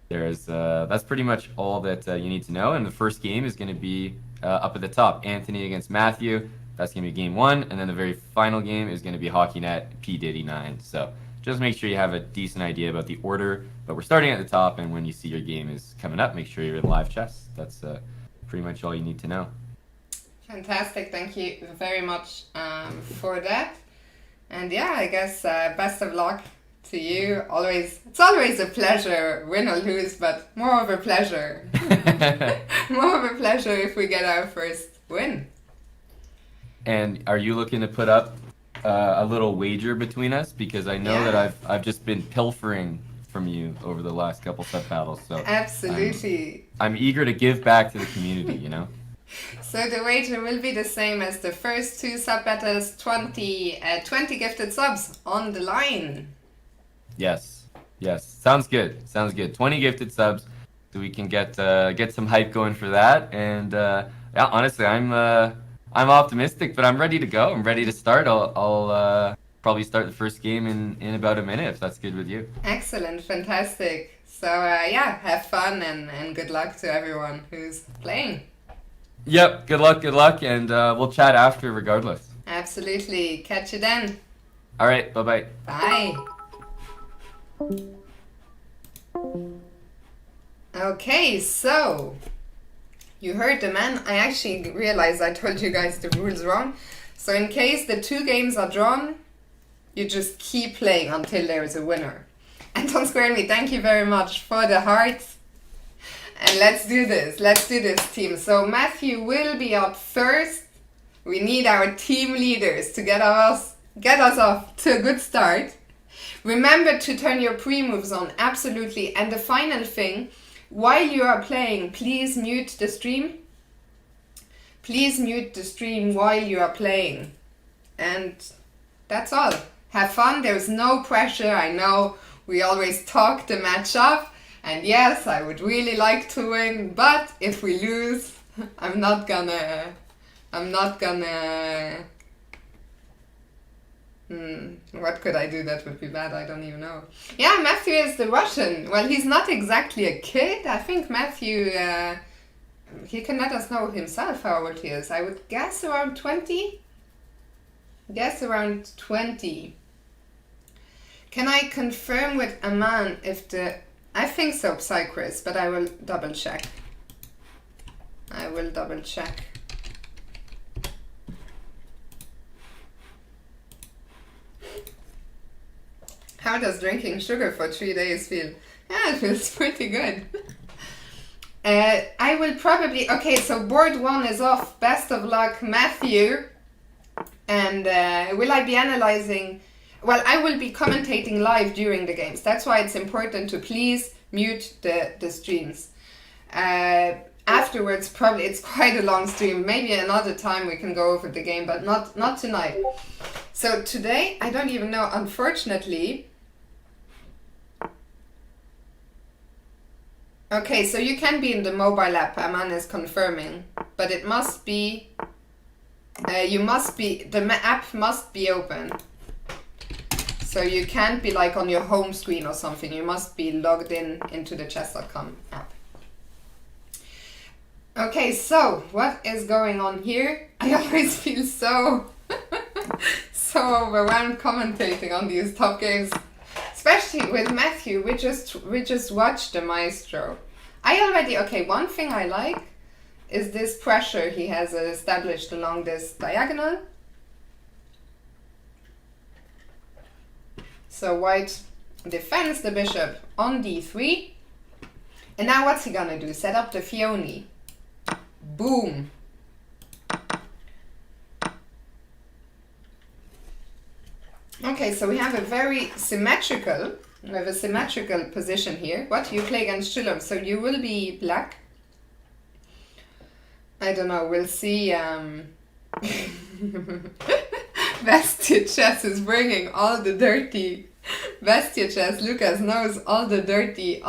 that's pretty much all that you need to know. And the first game is going to be up at the top, Anthony against Matthew. That's going to be game 1, and then the very final game is going to be HockeyNet P Diddy 9. So just make sure you have a decent idea about the order. But we're starting at the top, and when you see your game is coming up, make sure you're in live chess. That's pretty much all you need to know. Fantastic, thank you very much for that. And yeah, I guess best of luck to you. It's always a pleasure, win or lose, but more of a pleasure. More of a pleasure if we get our first win. And are you looking to put up a little wager between us? Because I know that I've just been pilfering from you over the last couple sub battles. So absolutely. I'm eager to give back to the community, So the wager will be the same as the first 2 sub battles, 20 gifted subs on the line. Yes. Sounds good. 20 gifted subs, so we can get some hype going for that. And yeah, honestly, I'm optimistic, but I'm ready to go. I'm ready to start. I'll probably start the first game in about a minute, if that's good with you. Excellent, fantastic. So yeah, have fun and good luck to everyone who's playing. Yep, good luck, and we'll chat after regardless. Absolutely. Catch you then. All right, bye-bye. Bye. Okay, so you heard the man. I actually realized I told you guys the rules wrong. So in case the 2 games are drawn, you just keep playing until there is a winner. And Don't Square Me, thank you very much for the hearts. And let's do this team. So Matthew will be up first. We need our team leaders to get us off to a good start. Remember to turn your pre-moves on, absolutely. And the final thing, while you are playing, please mute the stream. Please mute the stream while you are playing. And that's all. Have fun, there's no pressure. I know we always talk the match up. And yes, I would really like to win, but if we lose, I'm not gonna, what could I do that would be bad? I don't even know. Yeah, Matthew is the Russian. Well, he's not exactly a kid. I think Matthew, he can let us know himself how old he is. I would guess around 20? Guess around 20. Can I confirm with Aman if I think so, Psychris, but I will double check. How does drinking sugar for 3 days feel? Yeah, it feels pretty good. I will probably... Okay, so board 1 is off. Best of luck, Matthew. And will I be analyzing... Well, I will be commentating live during the games. That's why it's important to please mute the streams. Afterwards, probably it's quite a long stream. Maybe another time we can go over the game, but not tonight. So today, I don't even know, unfortunately. Okay, so you can be in the mobile app, Aman is confirming. But it must be... the app must be open. So you can't be like on your home screen or something. You must be logged into the chess.com app. Okay, so what is going on here? I always feel so overwhelmed commentating on these top games, especially with Matthew. We just watched the Maestro. One thing I like is this pressure he has established along this diagonal. So white defends the bishop on d3. And now what's he gonna do? Set up the Fioni. Boom. Okay, so we have a very symmetrical, position here. What? You play against Shulam, so you will be black. I don't know, we'll see. Bestia Chess is bringing all the dirty... Bestia Chess, Lucas knows all the dirty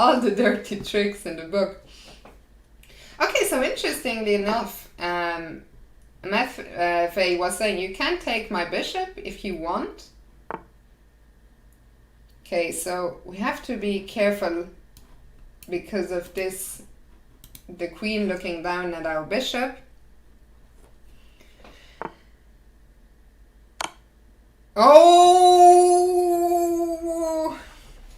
tricks in the book. Okay, so interestingly enough, Faye was saying you can take my bishop if you want. Okay, so we have to be careful because of this, the queen looking down at our bishop. Oh,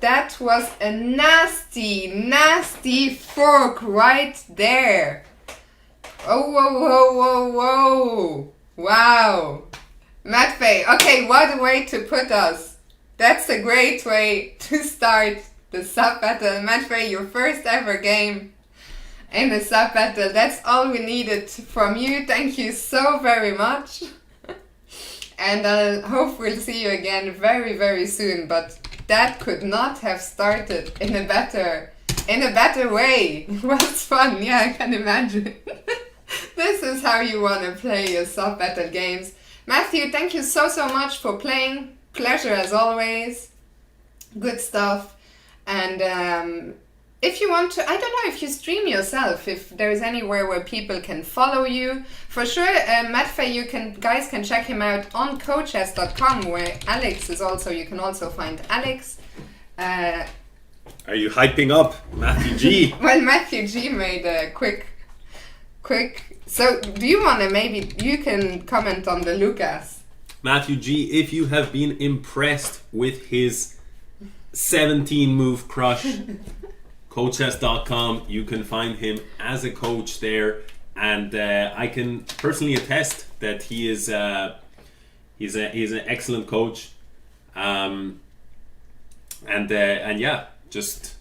that was a nasty, nasty fork right there. Oh, whoa, whoa, whoa, whoa. Wow. Matvey, okay, what a way to put us. That's a great way to start the sub battle. Matvey, your first ever game in the sub battle. That's all we needed from you. Thank you so very much. And I hope we'll see you again very, very soon. But that could not have started in a better way. It was fun, yeah, I can imagine. This is how you want to play your sub battle games. Matthew, thank you so much for playing. Pleasure as always. Good stuff. And if you want to, I don't know if you stream yourself, if there's anywhere where people can follow you. For sure, Matvey, guys can check him out on coaches.com, where Alex is also, you can also find Alex. Are you hyping up Matthew G? Well, Matthew G made a quick. So, do you want to, maybe you can comment on the Lucas? Matthew G, if you have been impressed with his 17 move crush, coaches.com, you can find him as a coach there, and I can personally attest that he is he's an excellent coach, and yeah, just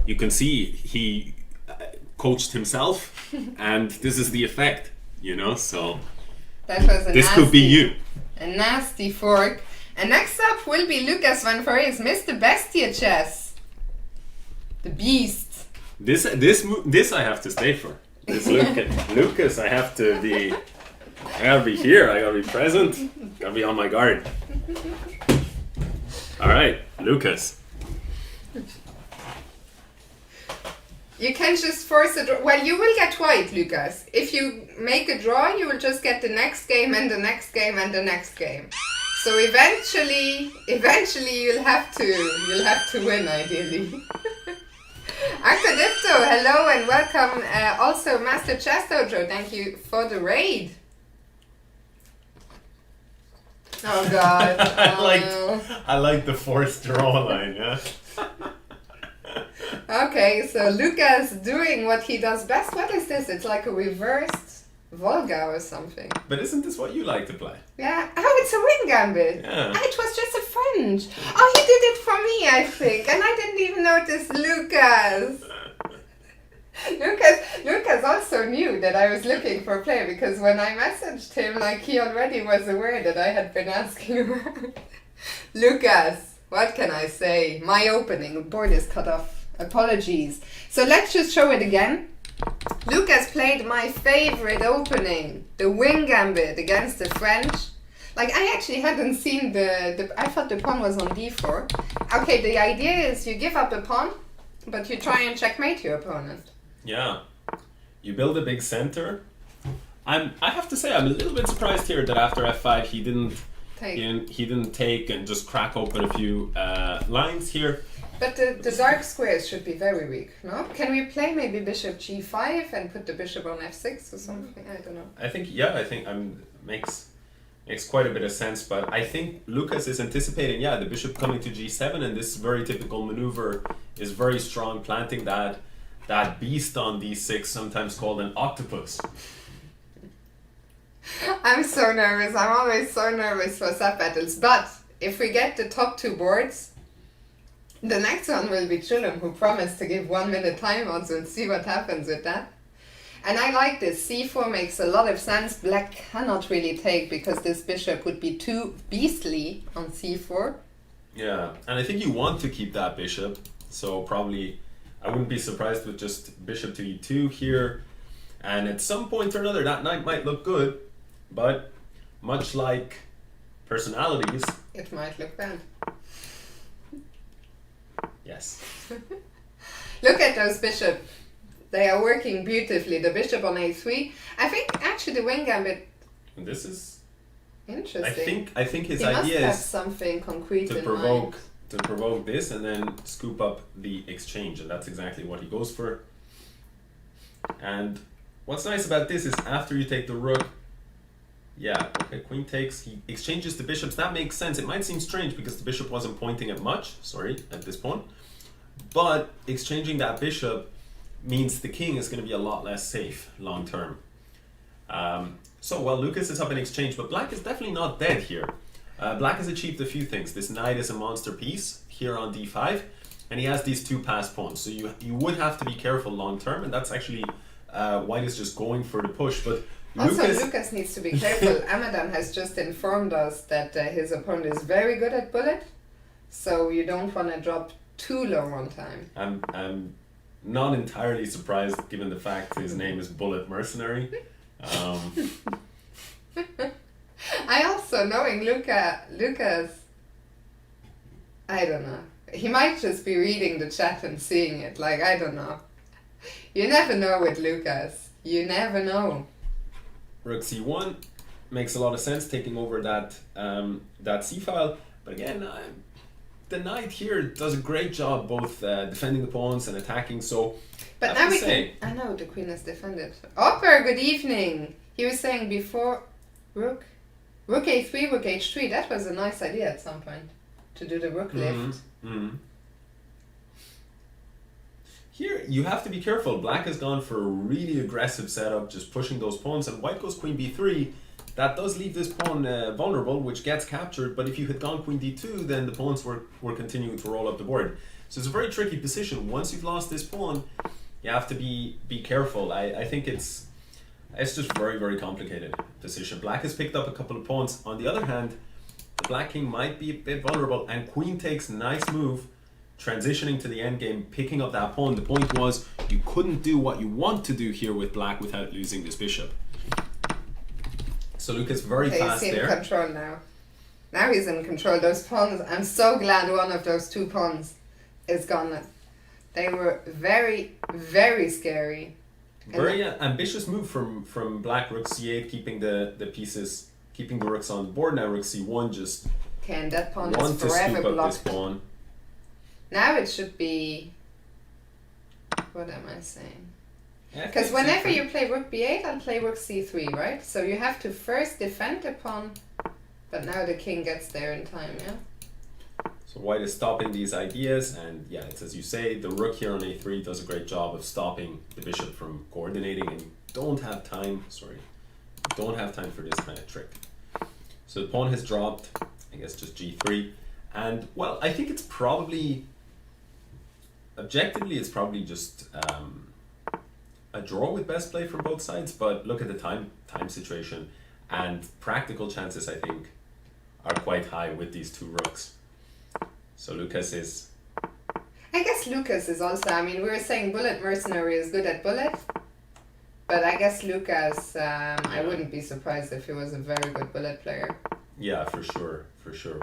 you can see he coached himself, and this is the effect, so that was this could be you. A nasty fork. And next up will be Lucas Van Voorhees, Mr. Bestia Chess. The beast. This I have to stay for. This Lucas, I gotta be here, I gotta be present, gotta be on my guard. Alright, Lucas. You can just force a draw. Well, you will get white, Lucas. If you make a draw, you will just get the next game and the next game and the next game. So eventually you'll have to win, ideally. Arcadipto, hello and welcome. Also, Master Chess Dojo, thank you for the raid. Oh God. I like the forced draw line, yeah. Okay, so Lucas doing what he does best. What is this? It's like a reversed Volga or something. But isn't this what you like to play? Yeah. Oh, it's a wing gambit. Yeah. Ah, it was just a French. Oh, he did it for me, I think. And I didn't even notice Lucas. Lucas also knew that I was looking for a player, because when I messaged him, he already was aware that I had been asking around. Lucas, what can I say? My opening, the board is cut off. Apologies. So let's just show it again. Lucas played my favorite opening, the wing gambit against the French. I actually hadn't seen the I thought the pawn was on d4. Okay, the idea is you give up a pawn, but you try and checkmate your opponent. Yeah. You build a big center. I have to say, I'm a little bit surprised here that after f5 he didn't take and just crack open a few lines here. But the dark squares should be very weak, no? Can we play maybe bishop g5 and put the bishop on f6 or something? I don't know. I think makes quite a bit of sense, but I think Lucas is anticipating, the bishop coming to g7, and this very typical maneuver is very strong, planting that beast on d6, sometimes called an octopus. I'm so nervous. I'm always so nervous for sub battles. But if we get the top two boards, the next one will be Chulum, who promised to give 1 minute timeouts. We'll see what happens with that. And I like this. c4 makes a lot of sense. Black cannot really take because this bishop would be too beastly on c4. Yeah, and I think you want to keep that bishop. So probably I wouldn't be surprised with just bishop to e2 here. And at some point or another, that knight might look good. But much like personalities, it might look bad. Yes. Look at those bishop They are working beautifully. The bishop on a3. I think actually the wing gambit. And this is Interesting. I think his he must idea have is something concrete to in provoke mind. to provoke this and then scoop up the exchange, and that's exactly what he goes for. And what's nice about this is after you take the rook, yeah, okay, queen takes, he exchanges the bishops. That makes sense. It might seem strange because the bishop wasn't pointing at much, at this pawn. But exchanging that bishop means the king is going to be a lot less safe long term. So, well, Lucas is up in exchange, but black is definitely not dead here. Black has achieved a few things. This knight is a monster piece here on d5, and he has these two passed pawns. So you would have to be careful long term, and that's actually white is just going for the push. But Also, Lucas needs to be careful. Amadan has just informed us that his opponent is very good at bullet, so you don't want to drop too low on time. I'm not entirely surprised given the fact his name is Bullet Mercenary. I also, knowing Lucas, I don't know. He might just be reading the chat and seeing it. Like, I don't know. You never know with Lucas. You never know. Rook c1 makes a lot of sense, taking over that c-file. But again, the knight here does a great job both defending the pawns and attacking. So, but now we can. I know the queen is defended. Opera, good evening. He was saying before, rook a3, rook h3. That was a nice idea at some point to do the rook lift. Mm-hmm. Here, you have to be careful. Black has gone for a really aggressive setup, just pushing those pawns, and white goes queen b3. That does leave this pawn vulnerable, which gets captured, but if you had gone queen d2, then the pawns were continuing to roll up the board. So it's a very tricky position. Once you've lost this pawn, you have to be careful. I think it's just very, very complicated position. Black has picked up a couple of pawns. On the other hand, the black king might be a bit vulnerable, and queen takes, nice move, transitioning to the endgame, picking up that pawn. The point was you couldn't do what you want to do here with black without losing this bishop. So Lucas very fast there. He's in control now. Now he's in control. Those pawns, I'm so glad one of those two pawns is gone. They were very, very scary. Very ambitious move from black. Rook c8, keeping the pieces, keeping the rooks on the board. Now rook c1, just okay, and that pawn want is to forever scoop up blocked. this pawn. Now it should be. What am I saying? Because F8, whenever c3. you play rook b8, I'll play rook c3, right? So you have to first defend the pawn, but now the king gets there in time, yeah? So white is stopping these ideas, and yeah, it's as you say, the rook here on a3 does a great job of stopping the bishop from coordinating, and don't have time for this kind of trick. So the pawn has dropped, I guess just g3, and well, I think it's probably, objectively, it's probably just a draw with best play from both sides, but look at the time situation, and practical chances, I think, are quite high with these two rooks. So Lucas is... I guess Lucas is also, I mean, we were saying Bullet Mercenary is good at bullet, but I guess Lucas, I wouldn't be surprised if he was a very good bullet player. Yeah, for sure,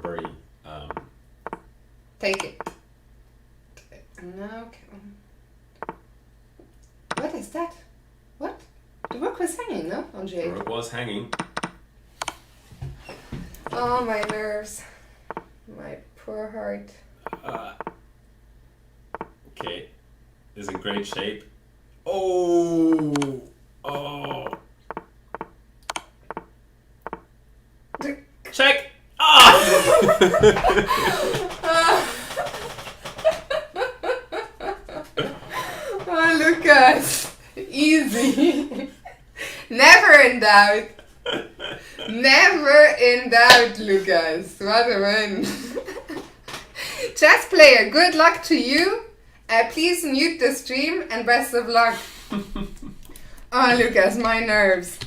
very... Take it. No, what is that? What? The rook was hanging, no? On G8. The rook was hanging. Oh, my nerves. My poor heart. Okay, is in great shape. Oh! Check! Oh, Lucas. Easy. Never in doubt. Never in doubt, Lucas. What a win. Chess player, good luck to you. Please mute the stream and best of luck. Oh, Lucas, my nerves.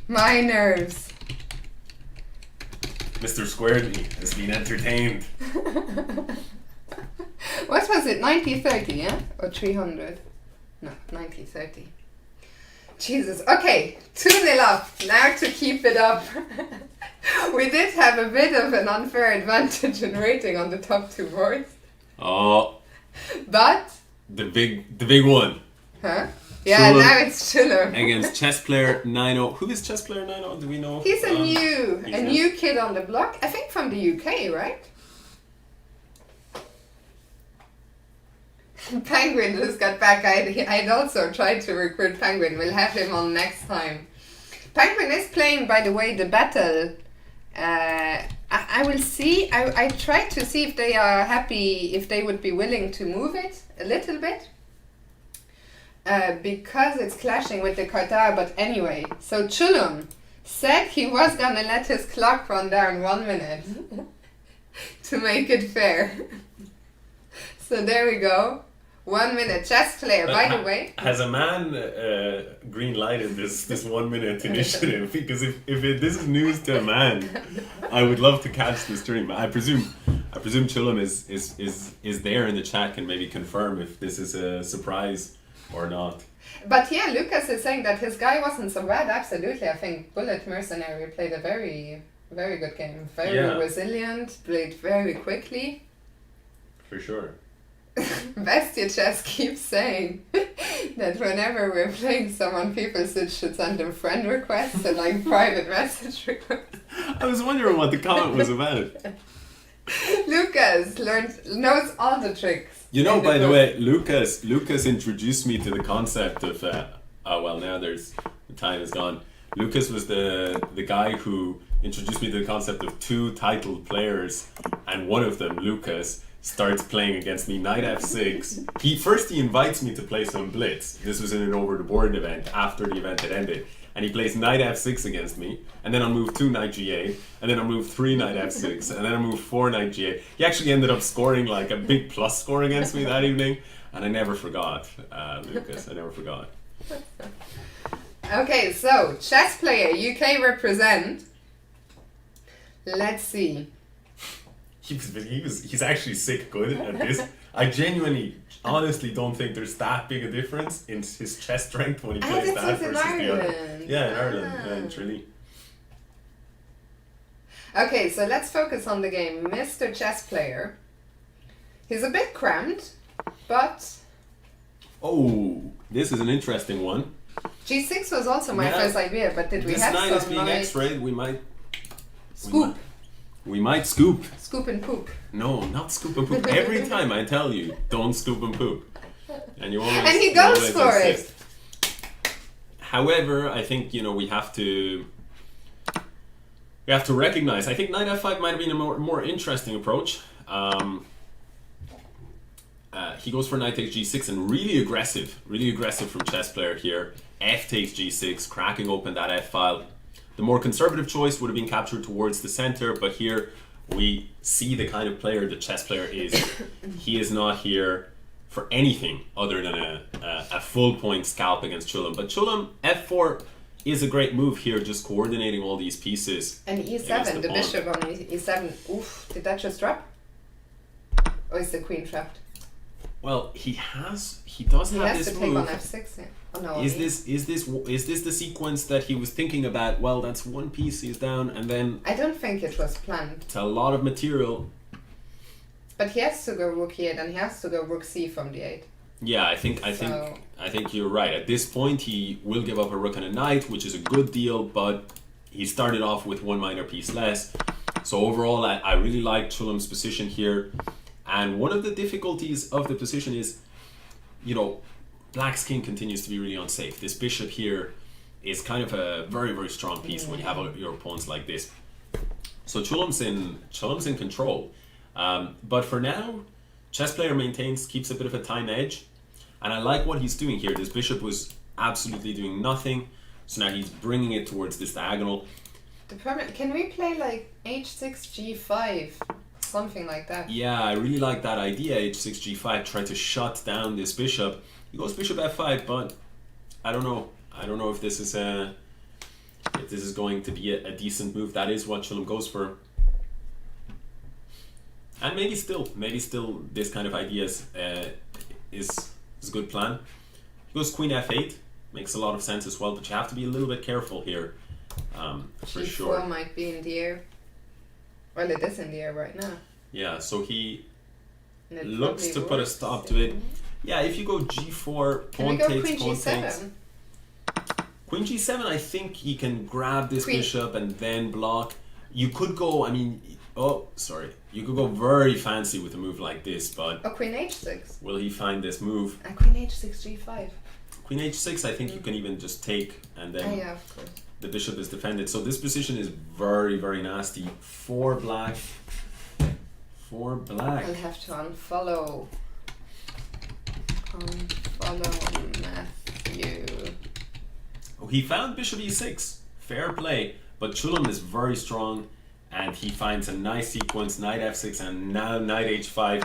My nerves. Mr. Squaredy has been entertained. What was it? 90-30, yeah? Or 300? No, 90-30. Jesus. Okay, 2-0 up. Now to keep it up. We did have a bit of an unfair advantage in rating on the top two boards. Oh, But the big one. Huh? Yeah, Chulum now it's Chulum. against chess player 90. Who is chess player 90? Do we know? He's a he's new kid on the block. I think from the UK, right? Penguin just got back. I'd also tried to recruit Penguin. We'll have him on next time. Penguin is playing, by the way, the battle. I will see. I tried to see if they are happy, if they would be willing to move it a little bit. Because it's clashing with the Qatar, but anyway. So Chulum said he was gonna let his clock run down 1 minute to make it fair. So there we go. 1 minute chess player, by the way. Has a man green lighted this 1 minute initiative? Because if this is news to a man, I would love to catch the stream. I presume Chulum is there in the chat, can maybe confirm if this is a surprise or not. But yeah, Lucas is saying that his guy wasn't so bad. Absolutely, I think Bullet Mercenary played a very, very good game. Very resilient, played very quickly. For sure. Bestia Chess keeps saying that whenever we're playing someone, people should send them friend requests and like private message requests. I was wondering what the comment was about. Lucas knows all the tricks. You know, by the way, Lucas introduced me to the concept of well, now the time is gone. Lucas was the guy who introduced me to the concept of two titled players, and one of them, Lucas, starts playing against me knight f6. He invites me to play some blitz. This was in an over the board event after the event had ended. And he plays knight f6 against me, and then on move 2 knight g8, and then on move 3 knight f6, and then on move 4 knight g8. He actually ended up scoring like a big plus score against me that evening, and I never forgot, Lucas. I never forgot. Okay, so chess player UK represent. Let's see. He's actually sick good at this. I genuinely, honestly don't think there's that big a difference in his chess strength when he plays that versus the other. Yeah, in Ireland, in Tralee. Okay, so let's focus on the game. Mr. Chess Player. He's a bit cramped, but... Oh, this is an interesting one. G6 was also my first idea, but did we have some... This knight is being x-rayed, we might... Scoop. We might scoop. Scoop and poop. No, not scoop and poop. Every time I tell you, don't scoop and poop. And you always, and he goes for insist. It. However, I think, we have to recognize, I think knight f5 might have been a more interesting approach. He goes for knight takes g6 and really aggressive from chess player here. F takes g6, cracking open that f file. The more conservative choice would have been captured towards the center, but here we see the kind of player the chess player is. He is not here for anything other than a full point scalp against Chulum. But Chulum, f4 is a great move here, just coordinating all these pieces. And e7, the bishop on e7. Oof, did that just drop? Or is the queen trapped? Well, he does have has this to move. Take on f6. Yeah. Oh, no, is this the sequence that he was thinking about? Well, that's one piece he's down, and then I don't think it was planned. It's a lot of material. But he has to go rook e8, and he has to go rook c from the 8. Yeah, I think you're right. At this point, he will give up a rook and a knight, which is a good deal, but he started off with one minor piece less. So overall, I really like Chulum's position here. And one of the difficulties of the position is, Black's king continues to be really unsafe. This bishop here is kind of a very, very strong piece when you have your opponents like this. So Chulum's in control. But for now, chess player keeps a bit of a time edge. And I like what he's doing here. This bishop was absolutely doing nothing. So now he's bringing it towards this diagonal. Can we play like h6, g5? Something like that. Yeah, I really like that idea. h6, g5, try to shut down this bishop. He goes bishop f5, but I don't know. I don't know if this is going to be a decent move. That is what Chulum goes for. And maybe still this kind of idea is a good plan. He goes queen f8, makes a lot of sense as well, but you have to be a little bit careful here, for sure. G4 might be in the air. Well, it is in the air right now. Yeah, so he looks to put a stop to it. Yeah, if you go g4, Can we pawn go takes, queen pawn g7? takes. Queen g7, I think he can grab this Queen. bishop and then block. You could go, I mean, oh, sorry. You could go very fancy with a move like this, but Oh, queen h6. will he find this move? Queen h6, g5. Queen h6, I think you can even just take and Oh, then yeah, of course. the bishop is defended. So this position is very, very nasty for black. For black. I'll have to unfollow. Unfollow Matthew. Oh, he found bishop e6. Fair play. But Chulum is very strong and he finds a nice sequence, knight f6 and now knight h5.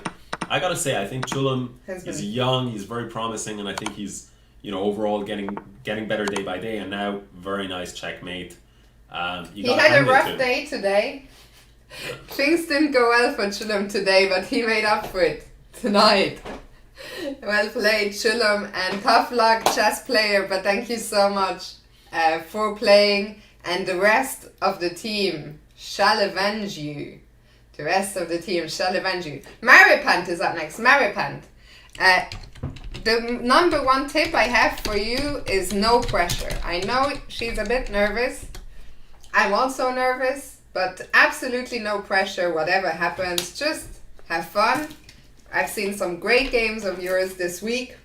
I gotta say, I think Chulum is young, he's very promising, and I think he's, you know, overall getting better day by day, and now very nice checkmate. He had a rough day today. Things didn't go well for Chulum today, but he made up for it tonight. Well played, Chulum, and tough luck, chess player, but thank you so much for playing, and the rest of the team shall avenge you. The rest of the team shall avenge you. Maripant is up next. Maripant. The number one tip I have for you is no pressure. I know she's a bit nervous. I'm also nervous, but absolutely no pressure. Whatever happens, just have fun. I've seen some great games of yours this week.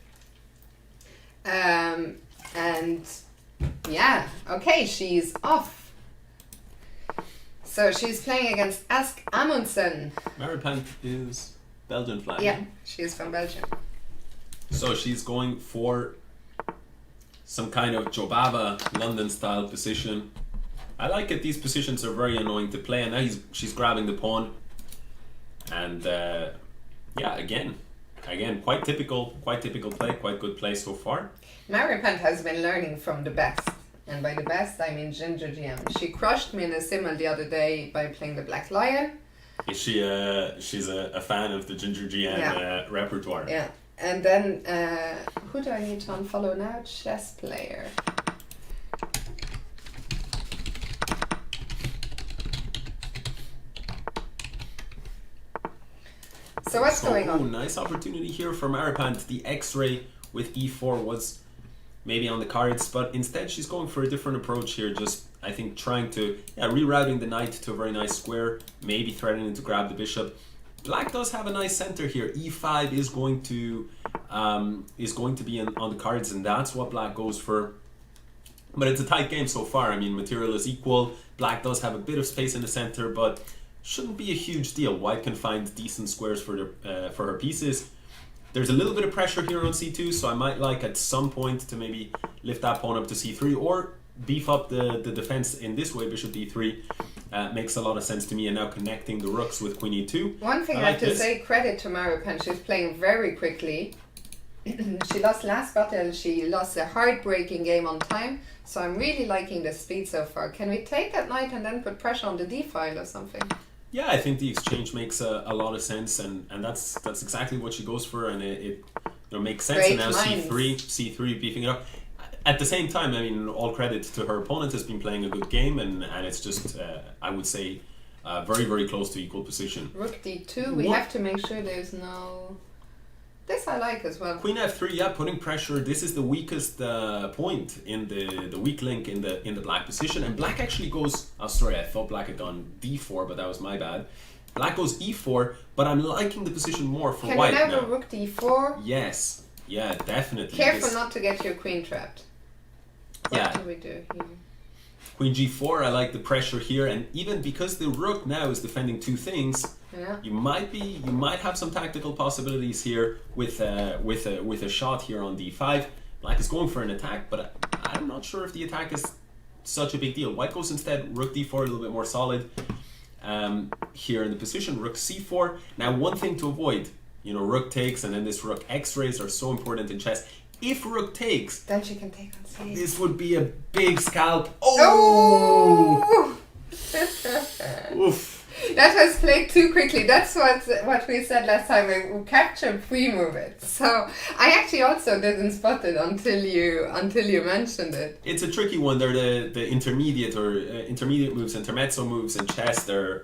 And yeah, okay, she's off. So she's playing against Ask Amundsen. Maripant is Belgian flag. Yeah, she's from Belgium. So she's going for some kind of Jobava London style position. I like it. These positions are very annoying to play, and now she's grabbing the pawn. And yeah, again, quite typical play, quite good play so far. Maripant has been learning from the best. And by the best, I mean Ginger GM. She crushed me in a simul the other day by playing the Black Lion. Is she? She's a fan of the Ginger GM repertoire. Yeah. And then, who do I need to unfollow now? Chess player. So what's going on? Nice opportunity here for Maripant. The X-ray with e4 was maybe on the cards, but instead she's going for a different approach here. Just, I think, trying to rerouting the knight to a very nice square, maybe threatening to grab the bishop. Black does have a nice center here. E5 is going to be on the cards, and that's what Black goes for. But it's a tight game so far. I mean, material is equal. Black does have a bit of space in the center, but shouldn't be a huge deal. White can find decent squares for her pieces. There's a little bit of pressure here on c2, so I might like at some point to maybe lift that pawn up to c3 or beef up the defense in this way. Bishop d3 makes a lot of sense to me, and now connecting the rooks with queen e2. One thing I have to say, credit to Maripant, she's playing very quickly. She lost last battle, she lost a heartbreaking game on time, so I'm really liking the speed so far. Can we take that knight and then put pressure on the d file or something? Yeah, I think the exchange makes a lot of sense, and that's exactly what she goes for, and it makes sense. Great and now minds. c3 beefing it up. At the same time, I mean, all credit to her opponent, has been playing a good game, and it's just I would say very, very close to equal position. Rook d2, we have to make sure there's no... This I like as well. Queen f3, yeah, putting pressure. This is the weakest point in the weak link in the black position, and black actually goes. Oh, sorry, I thought black had gone d4, but that was my bad. Black goes e4, but I'm liking the position more for white now. Can we now go rook d4? Yes, yeah, definitely. Careful not to get your queen trapped. What do we do here? Queen g4, I like the pressure here, and even because the rook now is defending two things, you might have some tactical possibilities here with a shot here on d5. Black is going for an attack, but I'm not sure if the attack is such a big deal. White goes instead rook d4, a little bit more solid here in the position. Rook c4. Now, one thing to avoid, rook takes, and then this rook x-rays are so important in chess. If rook takes, then she can take on c8. This would be a big scalp. Oh! Oof. That was played too quickly. That's what we said last time. We capture pre-move it. So I actually also didn't spot it until you mentioned it. It's a tricky one. They're the intermediate moves, intermezzo moves in chess. They're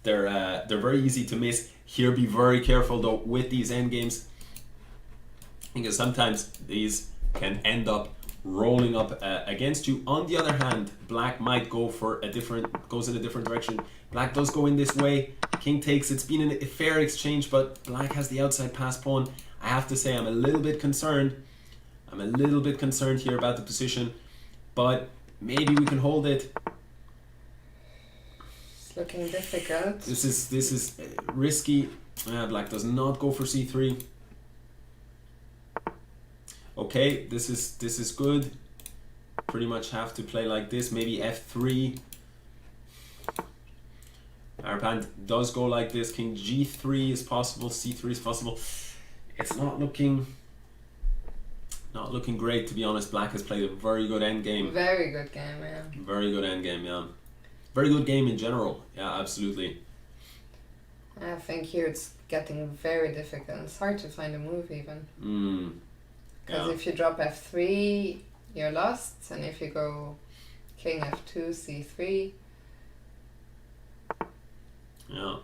very easy to miss. Here, be very careful though with these endgames. because sometimes these can end up rolling up against you. On the other hand, black might goes in a different direction. Black does go in this way. King takes. It's been a fair exchange, but black has the outside pass pawn. I have to say I'm a little bit concerned. I'm a little bit concerned here about the position, but maybe we can hold it. It's looking difficult. This is risky. Black does not go for c3. Okay, this is good. Pretty much have to play like this. Maybe f3. Our plan does go like this. King g3 is possible. c3 is possible. It's not looking great, to be honest. Black has played a very good endgame. Very good game, yeah. Very good endgame, yeah. Very good game in general. Yeah, absolutely. I think here it's getting very difficult. It's hard to find a move even. Because if you drop f3, you're lost. And if you go king f2, c3. Yeah.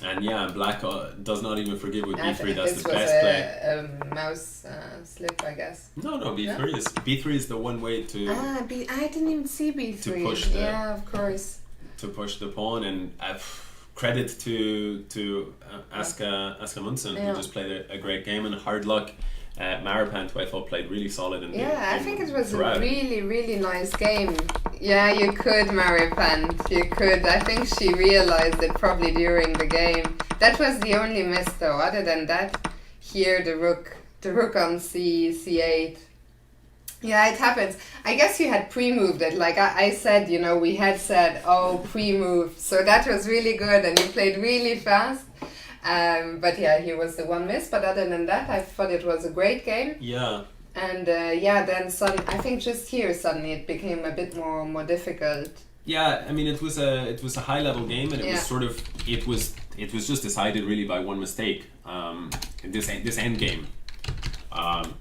And yeah, black does not even forgive with I b3. think That's this the was best play. a mouse slip, I guess. No, b3 is the one way to I didn't even see b3. To push the- yeah, of course. to push the pawn, and credit to Aska Munson, Yeah. who just played a great game, and hard luck. Maripant, who I thought played really solid in the Yeah, I think it was throughout. a really, really nice game. Yeah, you could, Maripant. You could. I think she realized it probably during the game. That was the only miss, though. Other than that, here the rook on c8. Yeah, it happens. I guess you had pre-moved it. Like I said, we had said, oh, pre-move. So that was really good, and you played really fast. But yeah, he was the one miss. But other than that, I thought it was a great game. Yeah. And then I think just here suddenly it became a bit more difficult. Yeah, I mean it was a high level game, and it Yeah. was sort of it was just decided really by one mistake. This end game,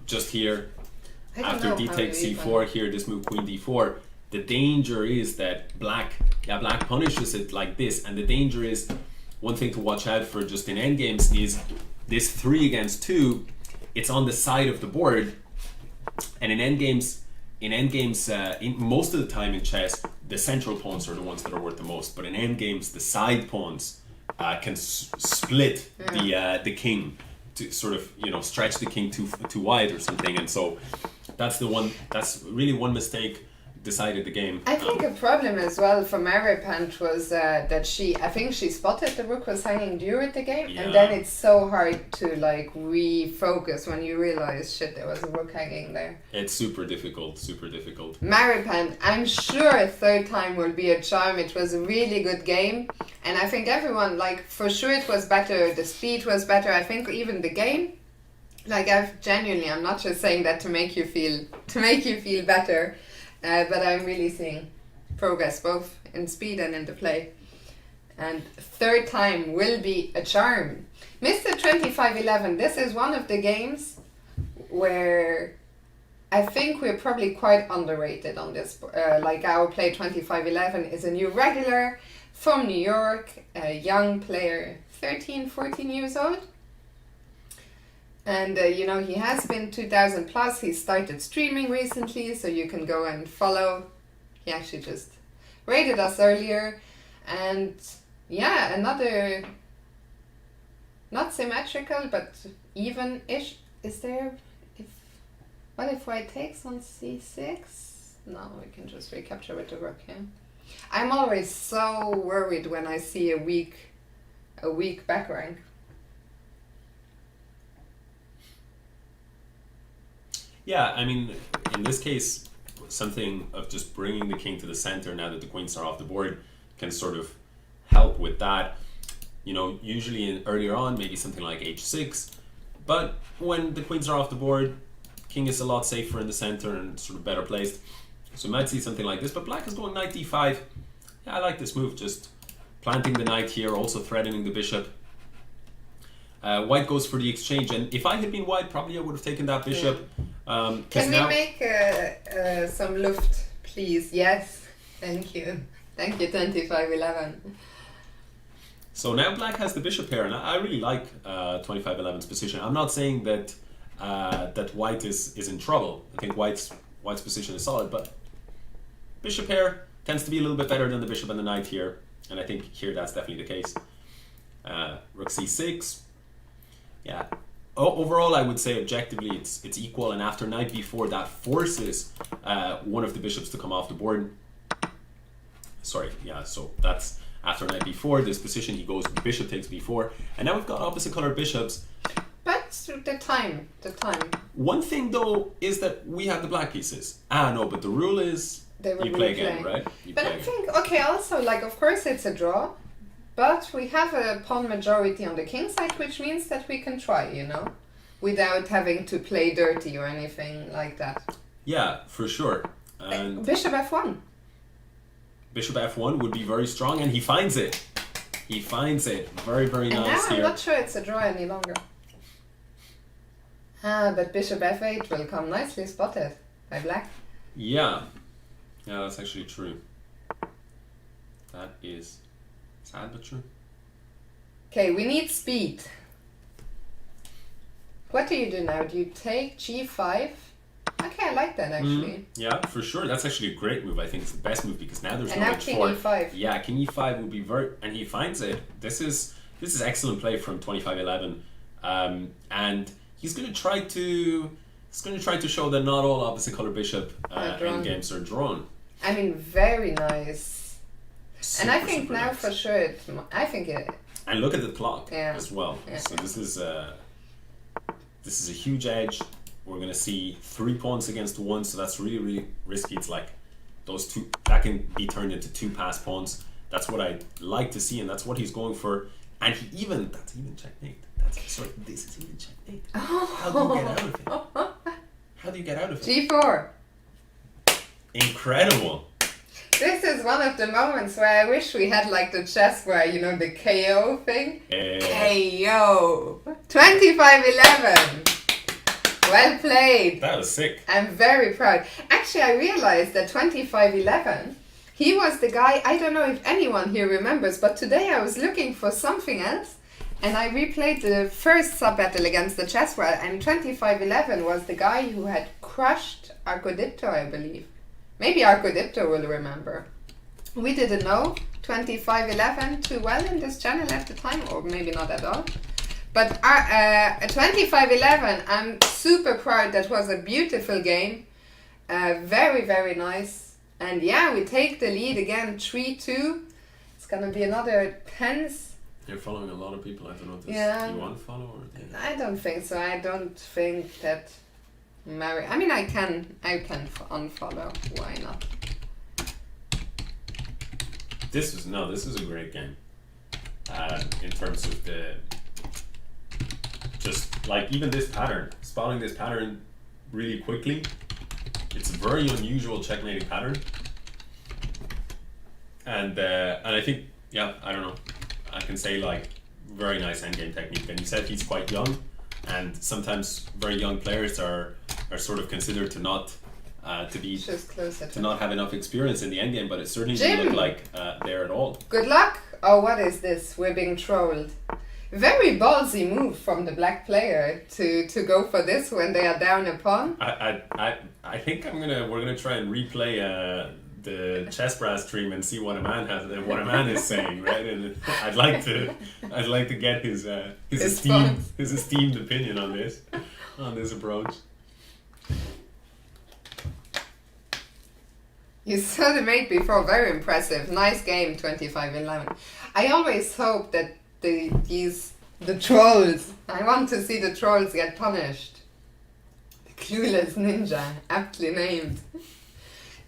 just here I don't after know d how takes you c4, here this move queen d4. The danger is that black punishes it like this, and the danger is, one thing to watch out for just in endgames is this 3 against 2. It's on the side of the board, and in endgames, in most of the time in chess, the central pawns are the ones that are worth the most. But in endgames, the side pawns can split the king to sort of stretch the king too wide or something, and so that's really one mistake decided the game. I think a problem as well for Maripant was that I think she spotted the rook was hanging during the game, and then it's so hard to refocus when you realize, shit, there was a rook hanging there. It's super difficult. Maripant, I'm sure third time will be a charm. It was a really good game, and I think everyone, for sure it was better, the speed was better, I think even the game. I'm not just saying that to make you feel better. But I'm really seeing progress both in speed and in the play. And third time will be a charm. Mr. 2511, this is one of the games where I think we're probably quite underrated on this. Our play 2511 is a new regular from New York, a young player, 13, 14 years old. And, he has been 2,000 plus. He started streaming recently, so you can go and follow. He actually just rated us earlier. And, yeah, another, not symmetrical, but even-ish. Is there, if white takes on c6? No, we can just recapture with the rook, yeah. I'm always so worried when I see a weak back rank. Yeah, I mean, in this case, something of just bringing the king to the center now that the queens are off the board can sort of help with that. Usually earlier on, maybe something like h6, but when the queens are off the board, king is a lot safer in the center and sort of better placed. So we might see something like this, but black is going knight d5. Yeah, I like this move, just planting the knight here, also threatening the bishop. White goes for the exchange, and if I had been white, probably I would have taken that bishop. Can we make some luft, please? Yes, thank you. Thank you, 2511. So now black has the bishop pair, and I really like 25-11's position. I'm not saying that that white is in trouble. I think white's position is solid, but bishop pair tends to be a little bit better than the bishop and the knight here, and I think here that's definitely the case. Rook c6. Yeah. Overall, I would say objectively it's equal, and after knight b4, that forces one of the bishops to come off the board. Sorry, yeah, so that's after knight b4, this position, he goes bishop takes b4, and now we've got opposite colored bishops. But the time. One thing though is that we have the black pieces. No, but the rule is you play again, right? But I think, okay, also, like, of course it's a draw, but we have a pawn majority on the king side, which means that we can try, you know, without having to play dirty or anything like that. Yeah, for sure. And Bishop f1. Bishop f1 would be very strong, and he finds it. He finds it. Very, very And nice now I'm here. not sure it's a draw any longer. But bishop f8 will come nicely spotted by black. Yeah. Yeah, that's actually true. That is sad but true. Okay, we need speed. What do you do now? Do you take g5? Okay, I like that actually. Yeah, for sure. That's actually a great move. I think it's the best move because now there's And no now king h4. e5. Yeah, king e5 would be very, and he finds it. This is excellent play from 25-11, and he's going to try to show that not all opposite color bishop endgames are drawn. I mean, very nice. Super, and I think super now nice. for sure it. And look at the clock Yeah. as well. Yeah. So this is a huge edge. We're gonna see 3 pawns against 1, so that's really, really risky. It's like those two that can be turned into 2 passed pawns. That's what I like to see, and that's what he's going for. And that's even checkmate. This is even checkmate. How do you get out of it? How do you get out of it? g4. Incredible. This is one of the moments where I wish we had like the Chessbrah, you know, the KO thing. KO. 25-11. Well played. That was sick. I'm very proud. Actually, I realized that 25-11, he was the guy, I don't know if anyone here remembers, but today I was looking for something else, and I replayed the first sub-battle against the Chessbrah, and 25-11 was the guy who had crushed Arcodipto, I believe. Maybe Arcodipto will remember. We didn't know 25-11 too well in this channel at the time, or maybe not at all. But 25-11, I'm super proud. That was a beautiful game. Very, very nice. And yeah, we take the lead again, 3-2. It's going to be another tense. You're following a lot of people. I don't know if this Yeah. you unfollow or I don't think so. I don't think that Mary... I mean, I can unfollow. Why not? This is a great game. In terms of the just like even this pattern, spotting this pattern really quickly. It's a very unusual checkmating pattern, and I think I don't know, I can say like very nice endgame technique. And you said he's quite young, and sometimes very young players are sort of considered to not Just closer to not have enough experience in the endgame, but it certainly Jim. didn't look like there at all. Good luck! Oh, what is this? We're being trolled. Very ballsy move from the black player to go for this when they are down a pawn. I think we're gonna try and replay the Chessbrah stream and see what a man is saying, right? And I'd like to get his esteemed opinion on this approach. You saw the mate before, very impressive. Nice game, 25-11. I always hope that the trolls, I want to see the trolls get punished. The clueless ninja, aptly named.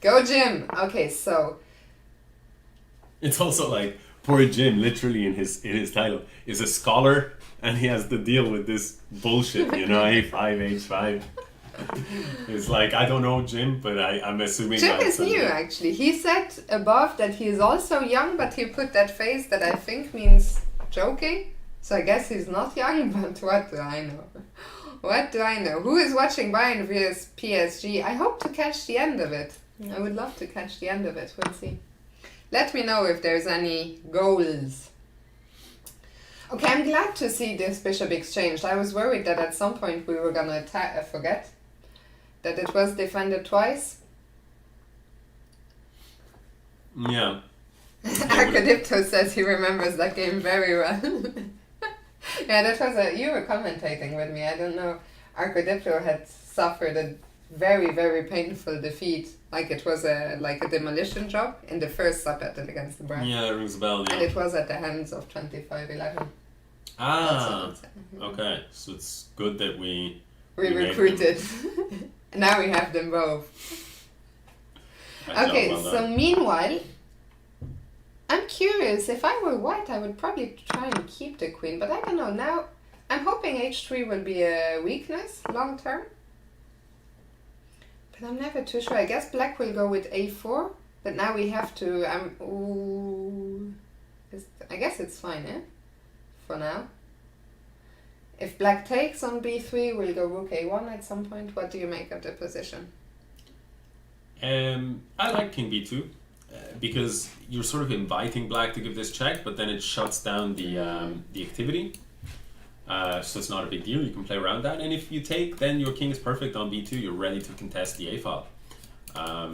Go Jim! Okay, so... It's also like, poor Jim, literally in his title, is a scholar, and he has to deal with this bullshit, you know, A5, H5. It's like, I don't know Jim, but I'm assuming Jim that's is new, actually. He said above that he is also young, but he put that face that I think means joking. So I guess he's not young, but what do I know? What do I know? Who is watching Bayern vs PSG? I hope to catch the end of it. I would love to catch the end of it. We'll see. Let me know if there's any goals. Okay, I'm glad to see this bishop exchange. I was worried that at some point we were gonna forget that it was defended twice. Yeah. Arcadipto says he remembers that game very well. Yeah, that was you were commentating with me. I don't know. Arcadipto had suffered a very, very painful defeat. Like it was a demolition job in the first sub battle against the Brand. Yeah, it rings a bell, yeah. And it was at the hands of 25-11. Ah, okay. So it's good that we recruited. Now we have them both. Okay, so meanwhile, I'm curious. If I were white, I would probably try and keep the queen. But I don't know. Now, I'm hoping h3 will be a weakness long term. But I'm never too sure. I guess black will go with a4. But now we have to... I guess it's fine, eh? For now. If black takes on b3, we'll go rook a1 at some point. What do you make of the position? I like king b2 because you're sort of inviting black to give this check, but then it shuts down the activity. So it's not a big deal. You can play around that. And if you take, then your king is perfect on b2. You're ready to contest the a file.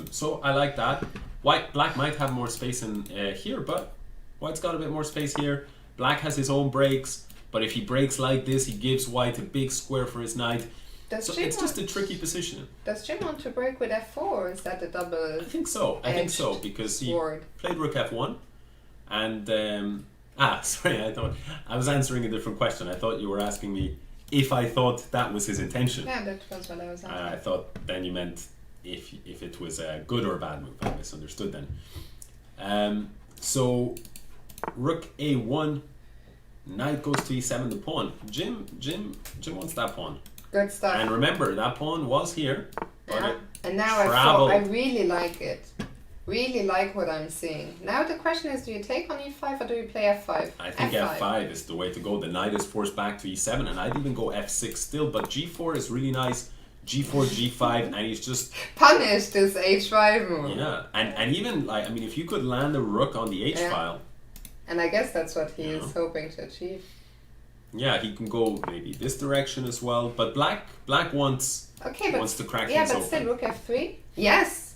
So I like that. Black might have more space in here, but white's got a bit more space here. Black has his own breaks, but if he breaks like this, he gives white a big square for his knight. So it's just a tricky position. Does Jim want to break with f4, or is that a double? I think so. Because he played rook f1, and sorry, I thought I was answering a different question. I thought you were asking me if I thought that was his intention. Yeah, that was what I was asking. I thought then you meant if it was a good or a bad move. I misunderstood then. So rook a1, knight goes to e7, the pawn. Jim wants that pawn. Good stuff. And remember, that pawn was here. Yeah. And now I really like it. Really like what I'm seeing. Now the question is, do you take on e5 or do you play f5? I think f5 is the way to go. The knight is forced back to e7, and I'd even go f6 still, but g4 is really nice. g4, g5, and he's just... Punish this h5 move. Yeah, and even, like, I mean, if you could land a rook on the h-file... And I guess that's what he is hoping to achieve. Yeah, he can go maybe this direction as well, but black wants to crack things open. But still rook f3? Yes!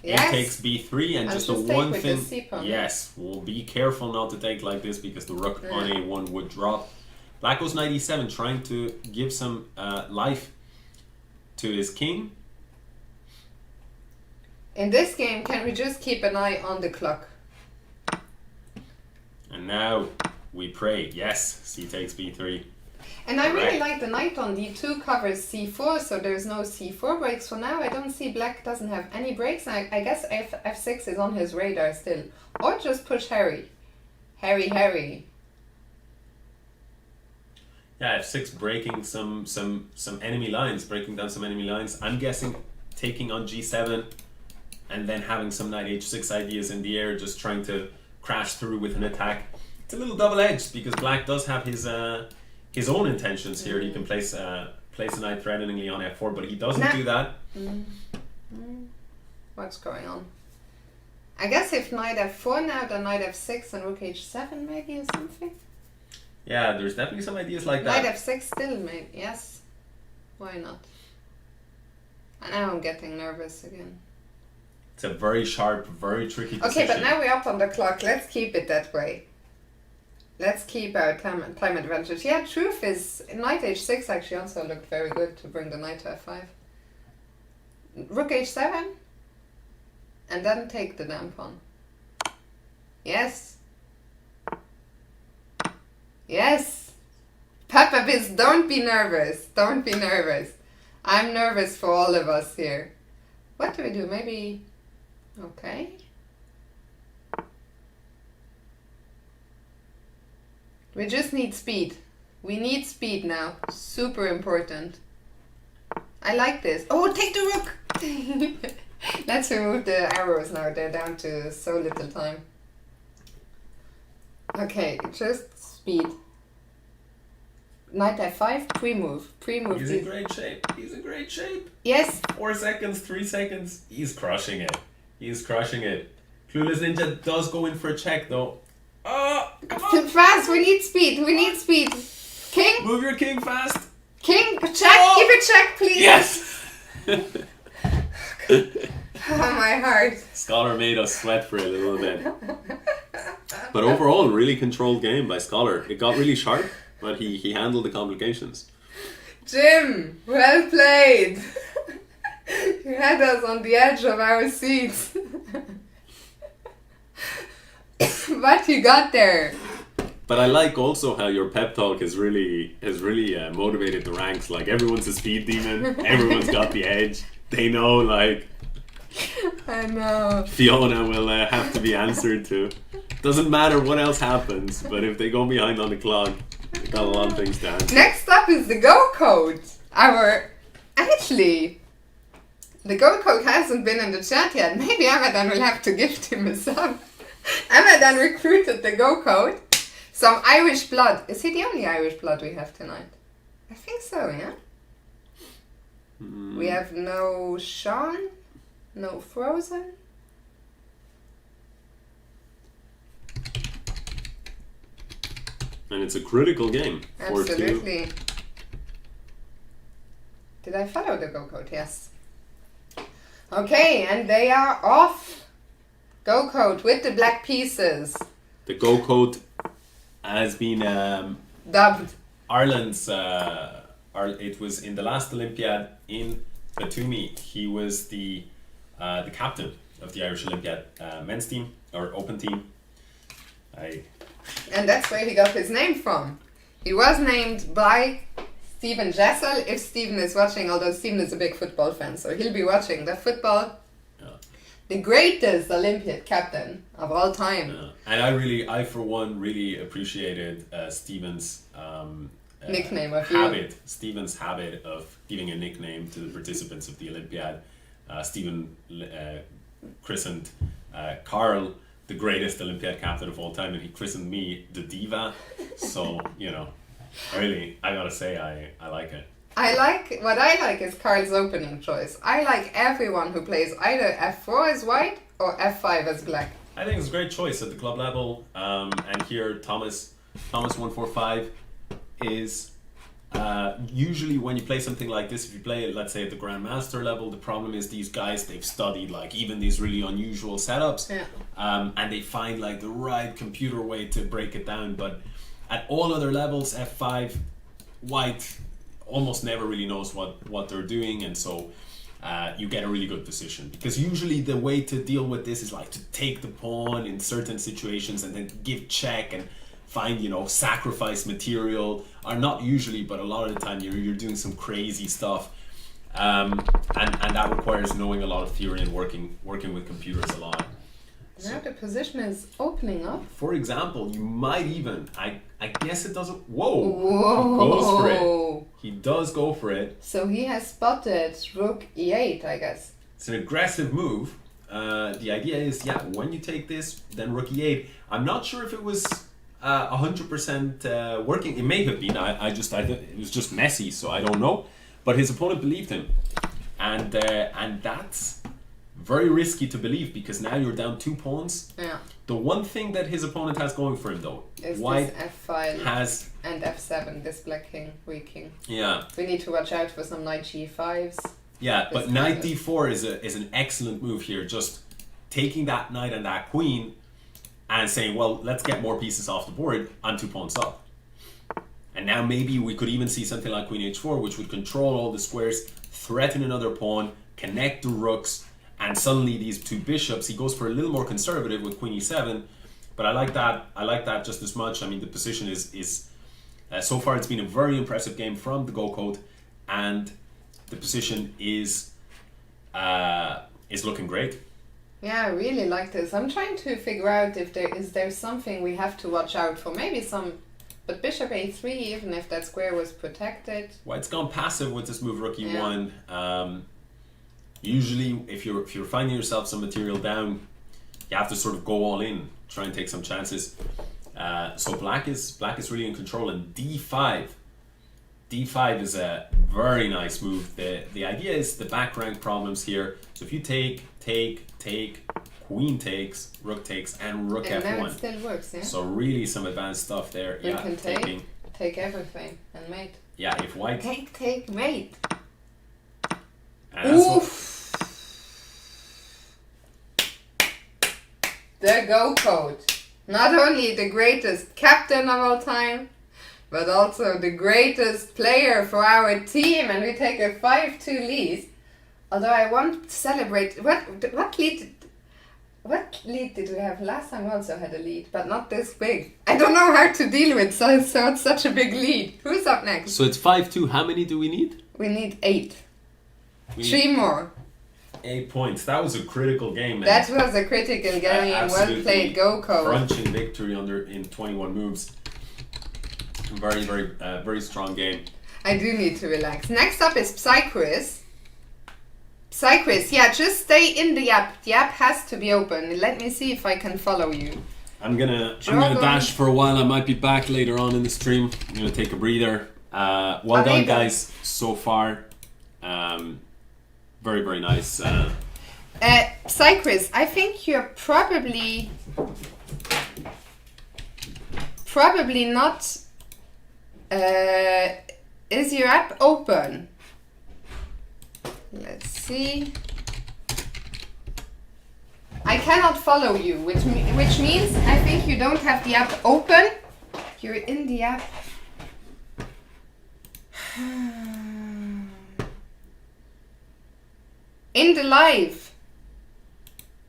A takes b3, and just the one thing... C-pawn. Yes, well, be careful not to take like this, because the rook on a1 would drop. Black goes knight e7, trying to give some life to his king. In this game, can we just keep an eye on the clock? And now we pray. Yes, c takes b3. And I really like the knight on d2 covers c4, so there's no c4 breaks for now. I don't see black doesn't have any breaks. I guess f6 is on his radar still. Or just push Harry. Harry. Yeah, f6 breaking some enemy lines, breaking down some enemy lines. I'm guessing taking on g7 and then having some knight h6 ideas in the air, just trying to crash through with an attack. It's a little double-edged because black does have his own intentions here. He can place a knight threateningly on f4, but he doesn't do that. What's going on? I guess if knight f4 now, then knight f6 and rook h7 maybe or something. Yeah, there's definitely some ideas like that. Knight f6 still maybe, yes. Why not? And now I'm getting nervous again. It's a very sharp, very tricky position. Okay, but now we're up on the clock. Let's keep it that way. Let's keep our time advantage. Yeah, truth is, knight h6 actually also looked very good to bring the knight to f5. Rook h7. And then take the damn pawn. Yes. Yes. Peppa Biz, don't be nervous. Don't be nervous. I'm nervous for all of us here. What do we do? Maybe... Okay. We just need speed. We need speed now. Super important. I like this. Oh, take the rook! Let's remove the arrows now. They're down to so little time. Okay, just speed. Knight f5, pre-move. He's in great shape. He's in great shape. Yes. 4 seconds, 3 seconds. He's crushing it. He's crushing it. Clueless Ninja does go in for a check though. Oh, come Fast, we need speed, we need speed. King? Move your king fast. King, check, give it check, please. Yes! Oh, my heart. Scholar made us sweat for a little bit. But overall, really controlled game by Scholar. It got really sharp, but he handled the complications. Jim, well played. You had us on the edge of our seats. But you got there. But I like also how your pep talk has really motivated the ranks. Like, everyone's a speed demon. Everyone's got the edge. They know, like, I know. Fiona will have to be answered to. Doesn't matter what else happens, but if they go behind on the clock, they got a lot of things to answer. Next up is the Go Code. Actually, the Go Code hasn't been in the chat yet. Maybe Amadan will have to gift him a sub. Amadan recruited the Go Code. Some Irish blood. Is he the only Irish blood we have tonight? I think so, yeah? We have no Sean, no Frozen. And it's a critical game. 4-2. Absolutely. Did I follow the Go Code? Yes. Okay, and they are off. Go Code with the black pieces. The Go Code has been Dubbed. Ireland's. It was in the last Olympiad in Batumi. He was the captain of the Irish Olympiad men's team or open team. And that's where he got his name from. He was named by Stephen Jessel, if Stephen is watching, although Stephen is a big football fan, so he'll be watching the football. Yeah. The greatest Olympiad captain of all time. Yeah. And I for one really appreciated Stephen's Nickname of you. habit. Stephen's habit of giving a nickname to the participants of the Olympiad. Stephen christened Carl the greatest Olympiad captain of all time, and he christened me the diva. So, you know, really, I gotta say, I like it. What I like is Carl's opening choice. I like everyone who plays either F4 as white or F5 as black. I think it's a great choice at the club level. And here, Thomas 145 is usually when you play something like this, if you play it, let's say at the Grandmaster level, the problem is these guys, they've studied like even these really unusual setups, and they find like the right computer way to break it down. But at all other levels, F5, white almost never really knows what they're doing, and so you get a really good position. Because usually the way to deal with this is like to take the pawn in certain situations and then give check and find, you know, sacrifice material, or not usually, but a lot of the time you're doing some crazy stuff, and that requires knowing a lot of theory and working with computers a lot. Now the position is opening up. For example, you might even, I guess it doesn't, whoa. Whoa. He goes for it. He does go for it. So he has spotted rook e8, I guess. It's an aggressive move. The idea is, yeah, when you take this, then rook e8. I'm not sure if it was 100% working. It may have been. I thought it was just messy, so I don't know. But his opponent believed him, and that's very risky to believe, because now you're down 2 pawns. Yeah. The one thing that his opponent has going for him, though, Is white this F5 has, and F7, this black king, weak king. yeah, We need to watch out for some knight g5s. yeah. But This knight kind of- d4 is an excellent move here. Just taking that knight and that queen, and saying, well, let's get more pieces off the board. I'm 2 pawns up. And now maybe we could even see something like queen h4, which would control all the squares, threaten another pawn, connect the rooks, and suddenly these 2 bishops, he goes for a little more conservative with queen e7, but I like that just as much. I mean, the position is so far it's been a very impressive game from the Go Code, and the position is looking great. Yeah, I really like this. I'm trying to figure out if there something we have to watch out for. Maybe some, but bishop a3, even if that square was protected. White's gone passive with this move, rook e1. Usually, if you're finding yourself some material down, you have to sort of go all in, try and take some chances. So black is really in control, and d5 is a very nice move. The idea is the back rank problems here. So if you take, queen takes, rook takes, and rook And now f1. it still works, yeah? So really some advanced stuff there. You Yeah, can taking. take everything and mate. Yeah, if white. Take, mate. And that's what- Oof. The Go Coach. Not only the greatest captain of all time, but also the greatest player for our team, and we take a 5-2 lead. Although I want to celebrate. What lead did we have last time? We also had a lead, but not this big. I don't know how to deal with so it's such a big lead. Who's up next? So it's 5-2. How many do we need? We need 8. We 3 more. 8 points. That was a critical game, man. That was a critical game. Well Absolutely played, Go Coach. crunching victory in 21 moves. Very, very strong game. I do need to relax. Next up is Psychris. Psychris, yeah, just stay in the app. The app has to be open. Let me see if I can follow you. I'm gonna Dragon. dash for a while. I might be back later on in the stream. I'm gonna take a breather. Well done, Unable. guys, so far. Very, very nice. Psychris, I think you're probably not. Is your app open? Let's see. I cannot follow you, which means I think you don't have the app open. You're in the app. In the live.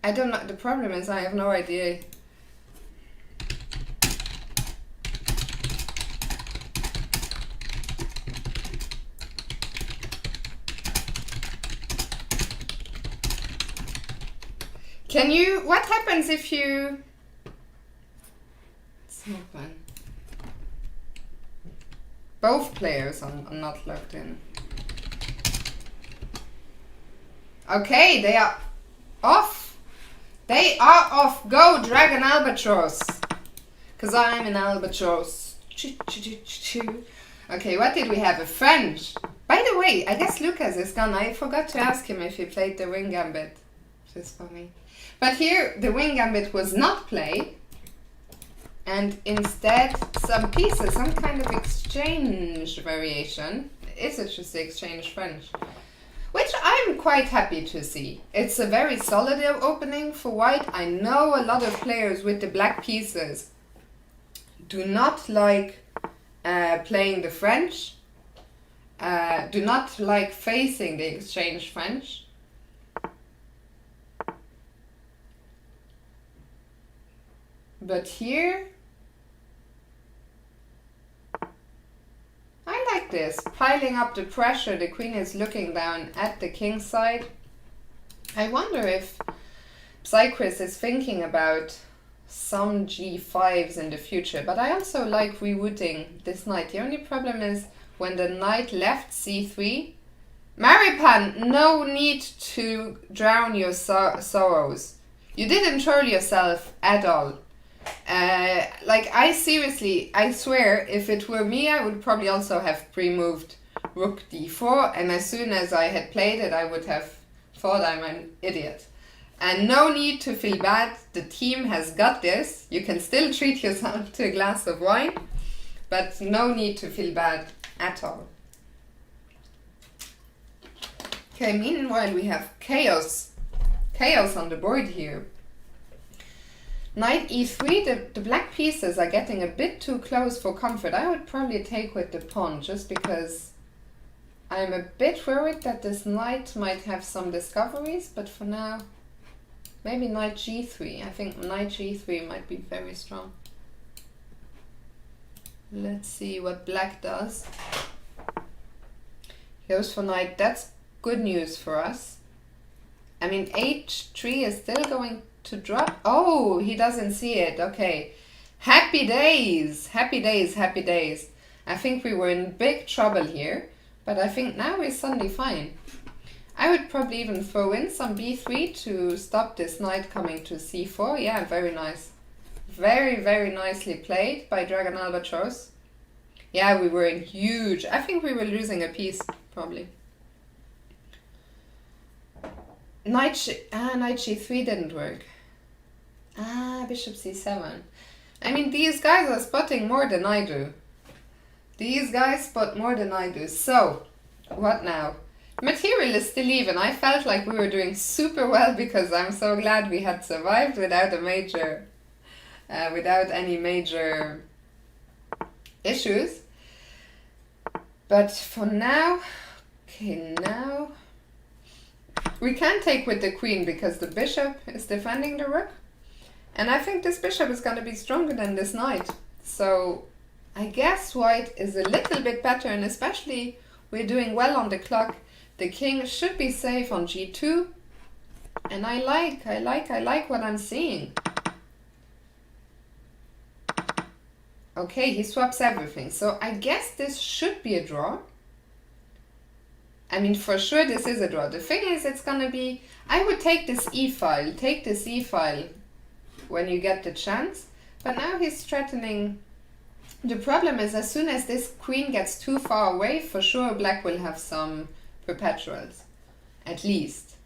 I don't know. The problem is I have no idea. Can you... What happens if you... It's not fun. Both players are not logged in. Okay, they are off. They are off. Go, Dragon Albatross. Because I'm an Albatross. Okay, what did we have? A French. By the way, I guess Lucas is gone. I forgot to ask him if he played the Wing Gambit. Which is funny. But here, the Wing Gambit was not played. And instead, some pieces, some kind of exchange variation. Is it just the exchange French? Which I'm quite happy to see. It's a very solid opening for white. I know a lot of players with the black pieces do not like playing the French, do not like facing the exchange French. But here, I like this, piling up the pressure. The queen is looking down at the king's side. I wonder if Psychris is thinking about some g5s in the future, but I also like rerouting this knight. The only problem is when the knight left c3. Maripan, no need to drown your sorrows. You didn't troll yourself at all. Like, I swear, if it were me, I would probably also have pre-moved rook d4, and as soon as I had played it, I would have thought I'm an idiot. And no need to feel bad, the team has got this. You can still treat yourself to a glass of wine, but no need to feel bad at all. Okay, meanwhile we have chaos. Chaos on the board here. Knight e3, the black pieces are getting a bit too close for comfort. I would probably take with the pawn, just because I'm a bit worried that this knight might have some discoveries, but for now, maybe knight g3. I think knight g3 might be very strong. Let's see what black does. Goes for knight. That's good news for us. I mean, h3 is still going to drop. Oh, he doesn't see it. Okay. Happy days. Happy days. Happy days. I think we were in big trouble here, but I think now we're suddenly fine. I would probably even throw in some b3 to stop this knight coming to c4. Yeah, very nice. Very, very nicely played by Dragon Albatross. Yeah, we were in huge... I think we were losing a piece, probably. Knight g3 didn't work. bishop c7. I mean, these guys are spotting more than I do. These guys spot more than I do. So, what now? Material is still even. I felt like we were doing super well because I'm so glad we had survived without without any major issues. But for now, okay, now we can't take with the queen because the bishop is defending the rook. And I think this bishop is going to be stronger than this knight. So I guess white is a little bit better, and especially we're doing well on the clock. The king should be safe on g2. And I like what I'm seeing. Okay, he swaps everything. So I guess this should be a draw. I mean, for sure this is a draw. The thing is, it's gonna be... I would take this e-file. Take this e-file when you get the chance. But now he's threatening... The problem is, as soon as this queen gets too far away, for sure black will have some perpetuals. At least.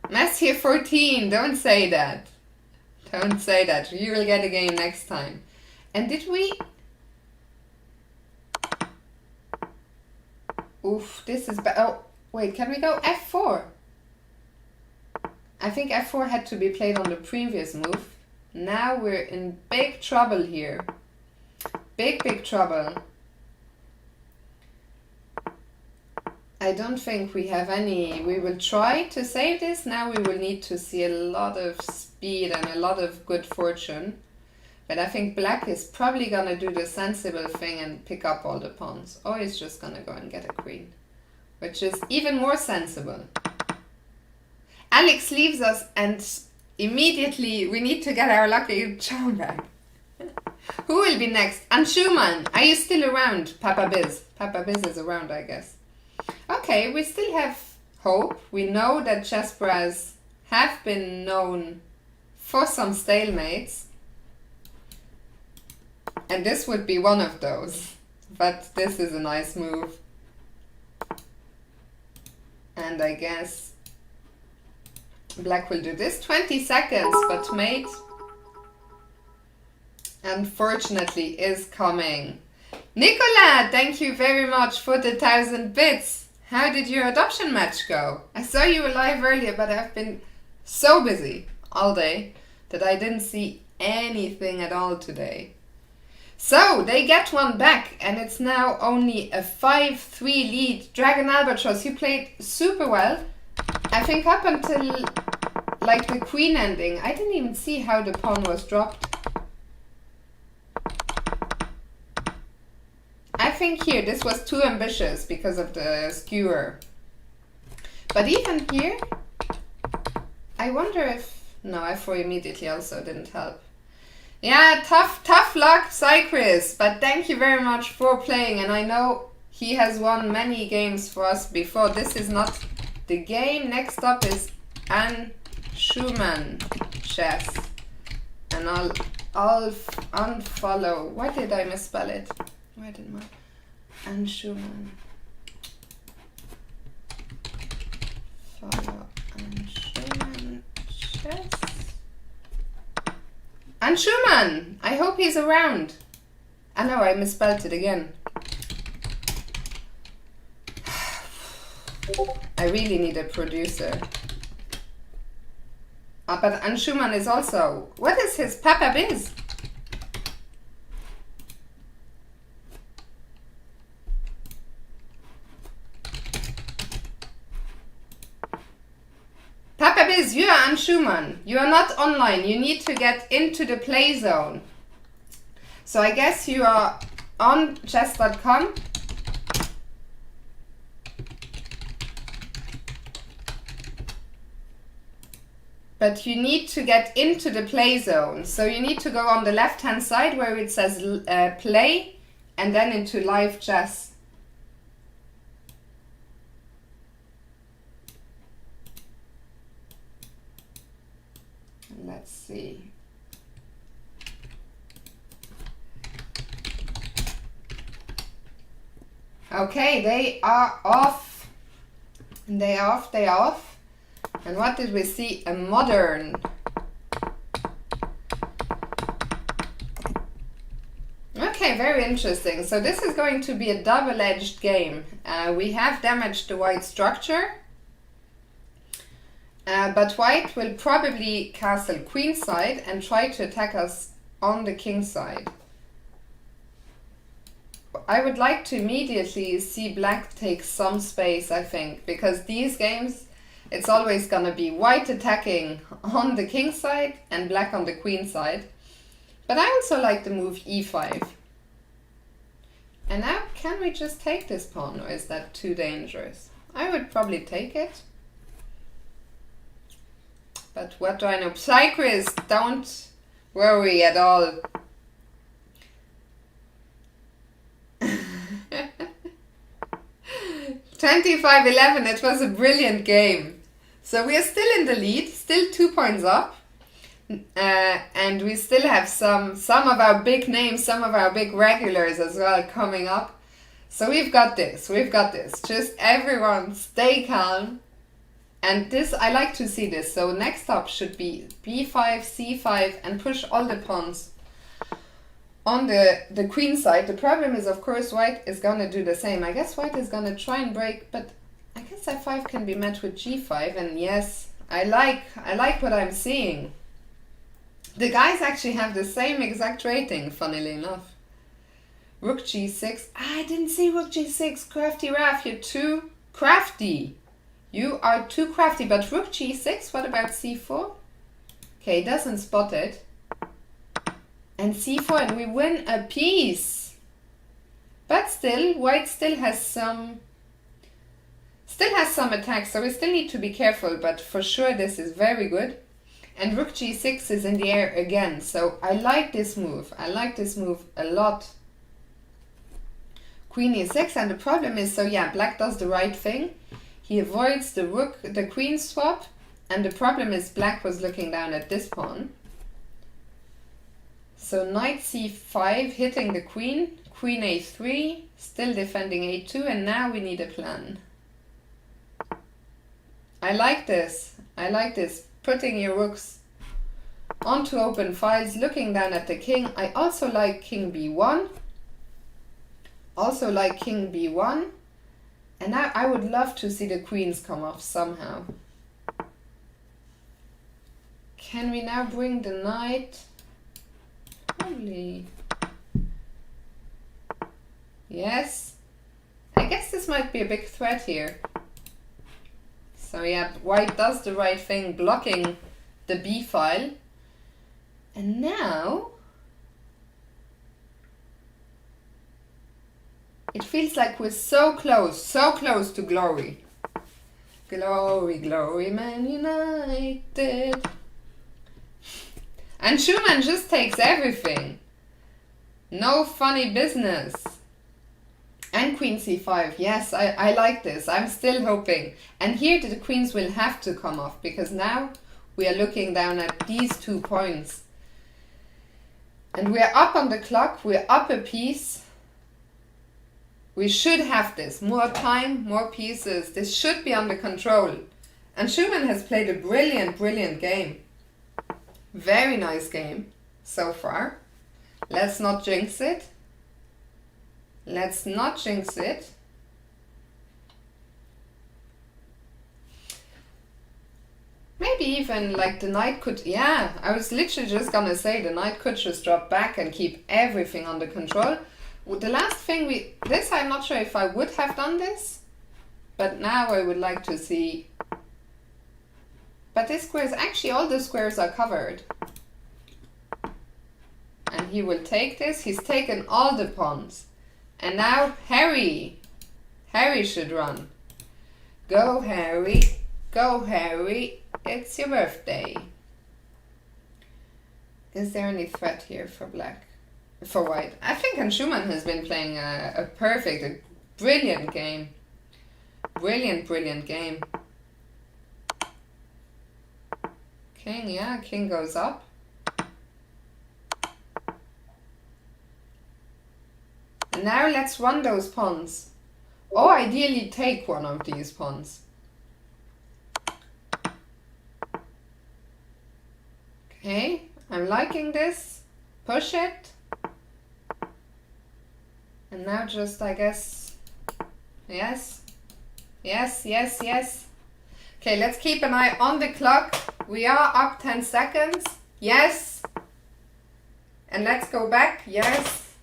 Messier 14, don't say that. Don't say that. You will get a game next time. And did we... Oof, this is bad. Oh, wait, can we go f4? I think f4 had to be played on the previous move. Now we're in big trouble here. Big trouble. I don't think we have any... We will try to save this. Now we will need to see a lot of speed and a lot of good fortune. But I think black is probably going to do the sensible thing and pick up all the pawns. Or he's just going to go and get a queen. Which is even more sensible. Alex leaves us and immediately we need to get our lucky charm back. Who will be next? Anshuman, are you still around? Papa Biz. Papa Biz is around, I guess. Okay, we still have hope. We know that Chessbrahs have been known for some stalemates. And this would be one of those. But this is a nice move. And I guess black will do this. 20 seconds, but mate, unfortunately, is coming. Nicola, thank you very much for the 1000 bits. How did your adoption match go? I saw you were live earlier, but I've been so busy all day that I didn't see anything at all today. So, they get one back, and it's now only a 5-3 lead. Dragon Albatross, you played super well. I think up until, like, the queen ending, I didn't even see how the pawn was dropped. I think here, this was too ambitious because of the skewer. But even here, I wonder if... No, f4 immediately also didn't help. Yeah, tough luck, Cycris, but thank you very much for playing, and I know he has won many games for us before. This is not the game. Next up is Anne Schumann chess, and I'll unfollow. Why did I misspell it? Why didn't I? Anne Schumann. Follow Anne Schumann chess. Anshuman! I hope he's around. I know, I misspelled it again. I really need a producer. But Anshuman is also... What is his Papa Biz? Papa Biz, you are Anshuman. You are not online. You need to get into the play zone. So I guess you are on chess.com. But you need to get into the play zone. So you need to go on the left hand side where it says play and then into live chess. Let's see. Okay, they are off. They are off. And what did we see? A modern. Okay, very interesting. So this is going to be a double-edged game. We have damaged the white structure, but white will probably castle queenside and try to attack us on the king side. I would like to immediately see black take some space, I think, because these games, it's always gonna be white attacking on the king side and black on the queen side. But I also like the move e5. And now, can we just take this pawn, or is that too dangerous? I would probably take it. But what do I know? Psychris, don't worry at all. 25-11, it was a brilliant game. So we are still in the lead, still 2 points up. And we still have some of our big names, some of our big regulars as well coming up. So we've got this. Just everyone stay calm. And this, I like to see this. So next up should be b5, c5 and push all the pawns on the queen side. The problem is, of course, white is going to do the same. I guess white is going to try and break, but I guess f5 can be met with g5. And yes, I like what I'm seeing. The guys actually have the same exact rating, funnily enough. Rook g6. I didn't see rook g6. Crafty Raf, you're too crafty. You are too crafty. But rook g6, what about c4? Okay, doesn't spot it. And c4, and we win a piece. But still, white still has some attacks, so we still need to be careful, but for sure this is very good. And rook g6 is in the air again, so I like this move. I like this move a lot. Queen e6, and the problem is, so yeah, black does the right thing. He avoids the queen swap, and the problem is black was looking down at this pawn. So knight c5 hitting the queen, queen a3, still defending a2, and now we need a plan. I like this. Putting your rooks onto open files, looking down at the king. I also like king b1. And now I would love to see the queens come off somehow. Can we now bring the knight? Probably. Yes. I guess this might be a big threat here. So yeah, white does the right thing, blocking the b file. And now it feels like we're so close to glory. Glory, glory, Man United. And Schumann just takes everything. No funny business. And queen c5. Yes, I like this. I'm still hoping. And here the queens will have to come off, because now we are looking down at these 2 points. And we're up on the clock. We're up a piece. We should have this. More time, more pieces. This should be under control. And Schumann has played a brilliant, brilliant game. Very nice game so far. Let's not jinx it. Let's not jinx it. Maybe even like the knight could, yeah, I was literally just gonna say the knight could just drop back and keep everything under control. The last thing I'm not sure if I would have done this, but now I would like to see. But this square is actually, all the squares are covered. And he will take this. He's taken all the pawns. And now Harry should run. Go Harry, it's your birthday. Is there any threat here for black? For white? I think Schumann has been playing a brilliant game. Brilliant game. King, yeah, king goes up. Now let's run those pawns. Or ideally take one of these pawns. Okay, I'm liking this. Push it. And now just, I guess, yes. Yes, yes, yes. Okay, let's keep an eye on the clock. We are up 10 seconds. Yes. And let's go back. Yes.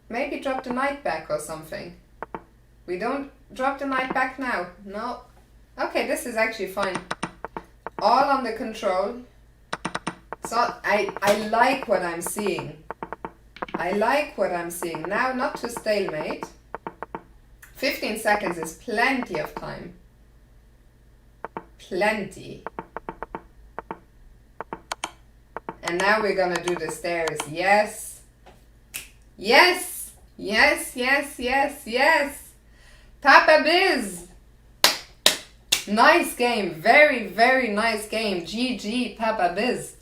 Maybe drop the knight back or something. We don't drop the knight back now. No. Okay, this is actually fine. All under control. So I like what I'm seeing. I like what I'm seeing. Now, not to stalemate. 15 seconds is plenty of time. Plenty. And now we're gonna do the stairs. Yes. Yes. Yes, yes, yes, yes. Papa Biz. Nice game. Very, very nice game. GG, Papa Biz.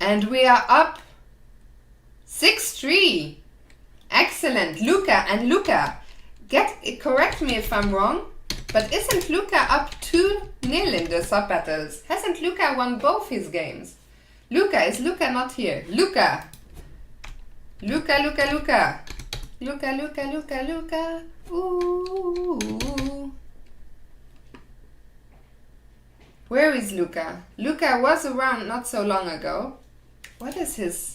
And we are up 6-3. Excellent. Luca. Correct me if I'm wrong, but isn't Luca up 2-0 in the sub battles? Hasn't Luca won both his games? Is Luca not here? Luca. Ooh. Where is Luca? Luca was around not so long ago. What is his...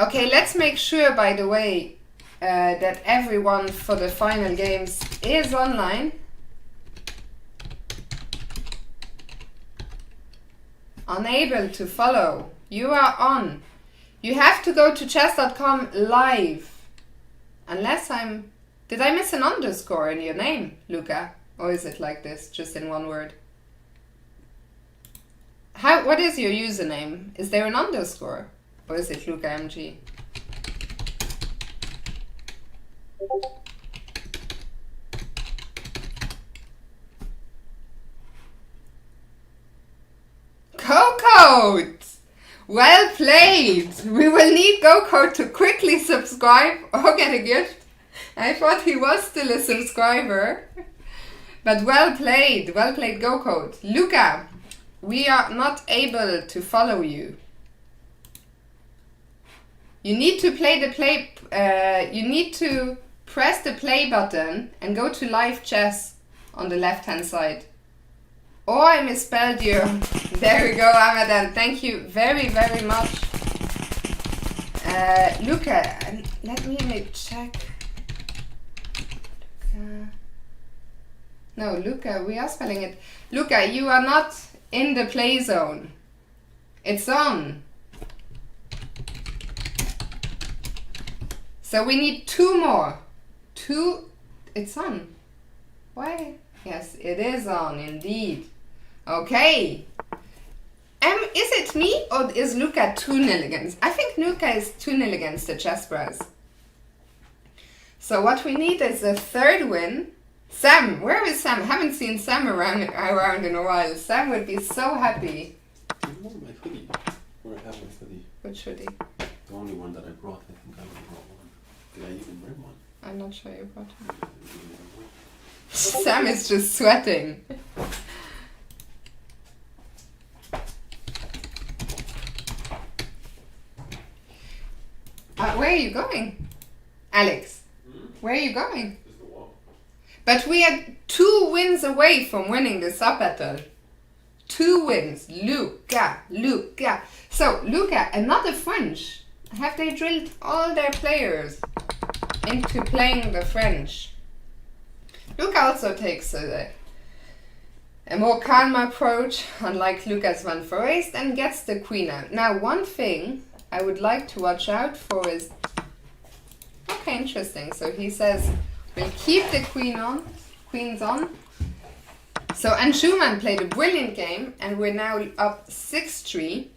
Okay, let's make sure, by the way, that everyone for the final games is online. Unable to follow. You are on. You have to go to chess.com live. Unless I'm... Did I miss an underscore in your name, Luca? Or is it like this, just in one word? What is your username? Is there an underscore? Or is it Luca MG? Go-Code! Well played! We will need Go-Code to quickly subscribe or get a gift. I thought he was still a subscriber. But well played Go-Code. Luca, we are not able to follow you. You need to you need to press the play button and go to live chess on the left hand side. Oh, I misspelled you. There we go, Amadan. Thank you very, very much. Luca, let me check. No, Luca, we are spelling it. Luca, you are not in the play zone. It's on. So we need 2 more. 2, it's on. Why? Yes, it is on, indeed. Okay. Is it me or is Luca 2-0 against? I think Luca is 2-0 against the Chessbrahs. So what we need is a 3rd win. Sam, where is Sam? I haven't seen Sam around in a while. Sam would be so happy. I want my hoodie. Where I have my hoodie. Which hoodie? The only one that I brought. I think I only brought one. Did I even bring one? I'm not sure you brought one. Sam is just sweating. Where are you going? Alex, where are you going? Just the wall. But we are 2 wins away from winning the sub battle. 2 wins. Luca. So, Luca, another French. Have they drilled all their players into playing the French? Luca also takes a more calm approach, unlike Luca's Van Forest, and gets the queen out. Now, one thing I would like to watch out for is... Okay, interesting. So he says, we'll keep the queens on. So Anshuman played a brilliant game, and we're now up 6-3.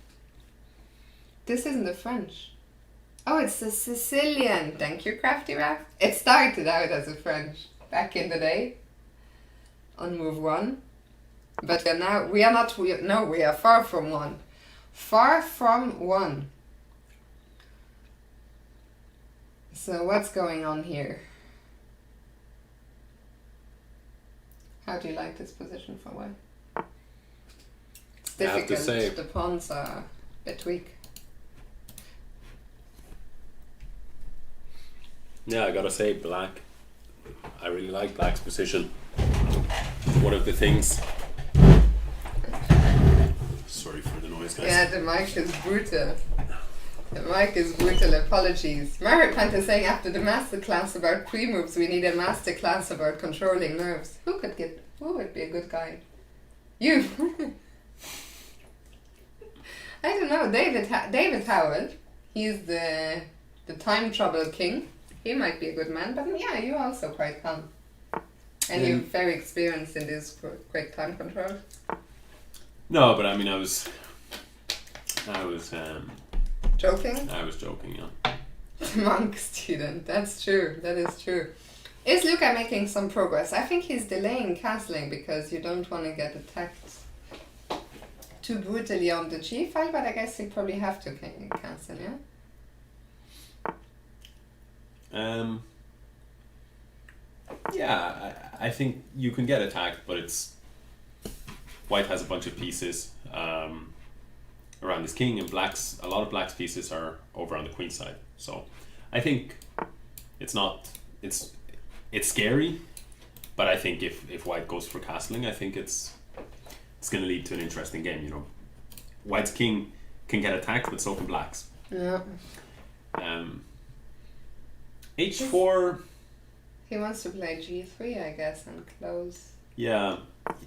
This isn't the French. Oh, it's the Sicilian. Thank you, Crafty Raft. It started out as a French back in the day on move 1. But we are far from one. Far from one. So what's going on here? How do you like this position for white? It's I have to difficult. say- The pawns are a bit weak. Yeah, I gotta say, black. I really like black's position. One of the things. Sorry for the noise, guys. Yeah, the mic is brutal. The mic is brutal. Apologies. Margaret Plant is saying after the masterclass about pre-moves, we need a masterclass about controlling nerves. Who would be a good guy? You. I don't know. David Howell. He's the time trouble king. He might be a good man, but yeah, you're also quite calm. And you're very experienced in this quick time control. No, but I mean, I was Joking? I was joking, yeah. Monk student, that's true, that is true. Is Luca making some progress? I think he's delaying castling because you don't want to get attacked too brutally on the g file, but I guess you probably have to cancel, yeah? Yeah, I think you can get attacked, but it's white has a bunch of pieces around his king, and a lot of black's pieces are over on the queen side. So I think it's scary, but I think if white goes for castling, I think it's going to lead to an interesting game. You know, white's king can get attacked, but so can black's. Yeah. H4. He wants to play g3, I guess, and close. Yeah,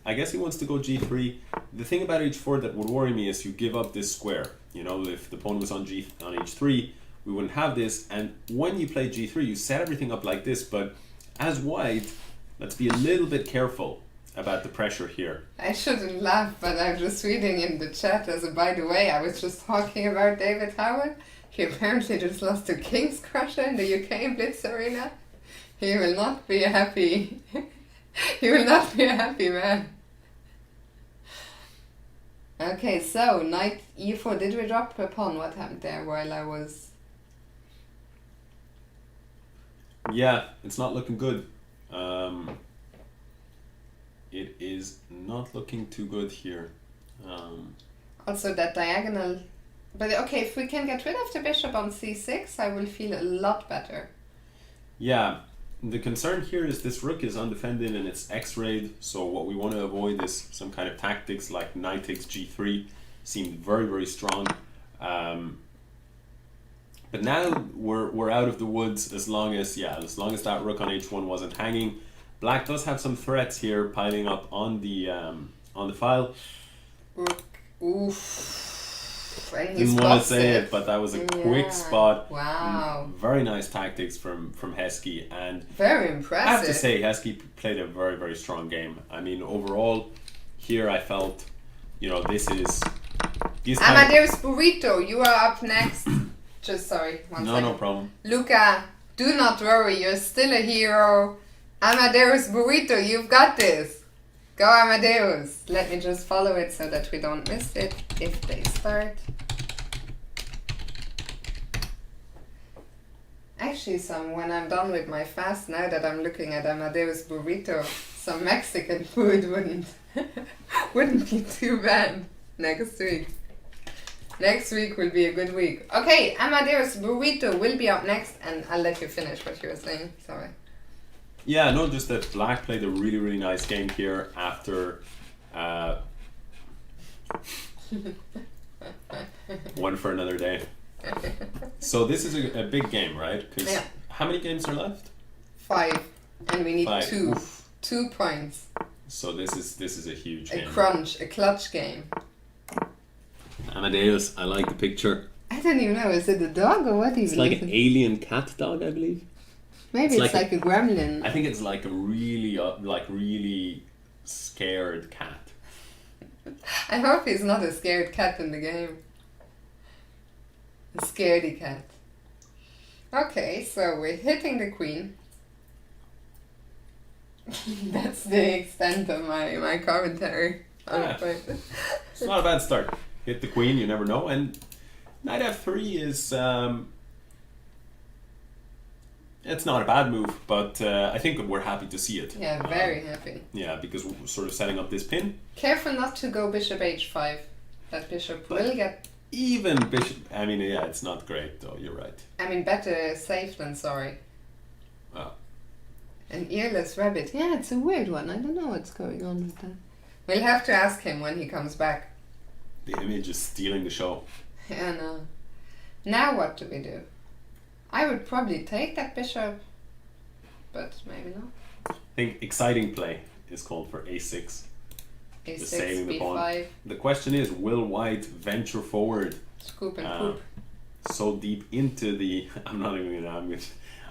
I guess he wants to go g3. The thing about h4 that would worry me is you give up this square. You know, if the pawn was on h3, we wouldn't have this. And when you play g3, you set everything up like this. But as white, let's be a little bit careful about the pressure here. I shouldn't laugh, but I'm just reading in the chat as a by the way, I was just talking about David Howard. He apparently just lost to King's Crusher in the UK Blitz Arena. He will not be a happy. He will not be a happy man. Okay, so knight e4. Did we drop a pawn? What happened there while I was... Yeah, it's not looking good. It is not looking too good here. Also that diagonal... But okay, if we can get rid of the bishop on c6, I will feel a lot better. Yeah, the concern here is this rook is undefended and it's x-rayed, so what we want to avoid is some kind of tactics like knight takes g3, seemed very, very strong. But now we're out of the woods as long as that rook on h1 wasn't hanging. Black does have some threats here piling up on the file. Rook, oof. And he Didn't want to spots say it, but that was a quick spot. Wow. Very nice tactics from Heskey, and very impressive. I have to say Heskey played a very, very strong game. I mean, overall, here I felt, this is... Amadeus Burrito, you are up next. Just sorry, one second. No problem. Luca, do not worry, you're still a hero. Amadeus Burrito, you've got this. Go Amadeus. Let me just follow it so that we don't miss it if they start. Actually, when I'm done with my fast, now that I'm looking at Amadeus Burrito, some Mexican food wouldn't be too bad next week. Next week will be a good week. Okay, Amadeus Burrito will be up next, and I'll let you finish what you were saying. Sorry. Yeah, no, just that Black played a really, really nice game here after one for another day. So this is a big game, right? Because how many games are left? 5, and we need 5. 2. Oof. 2 points. So this is a huge game. A clutch game. Amadeus, I like the picture. I don't even know, is it a dog or what? It's like an alien cat dog, I believe. Maybe it's like a gremlin. I think it's like a really scared cat. I hope he's not a scared cat in the game. A scaredy cat. Okay, so we're hitting the queen. That's the extent of my commentary. Yeah. It's not a bad start. Hit the queen, you never know. And knight f3 is... It's not a bad move, but I think we're happy to see it. Yeah, very happy. Yeah, because we're sort of setting up this pin. Careful not to go bishop h5. That bishop will get... Even bishop... I mean, yeah, it's not great, though. You're right. I mean, better safe than sorry. Oh. An earless rabbit. Yeah, it's a weird one. I don't know what's going on with that. We'll have to ask him when he comes back. The image is stealing the show. Yeah, no. Now what do we do? I would probably take that bishop, but maybe not. I think exciting play is called for a6. A6, Just saving the pawn. b5, The question is, will white venture forward scoop and poop. so deep into the...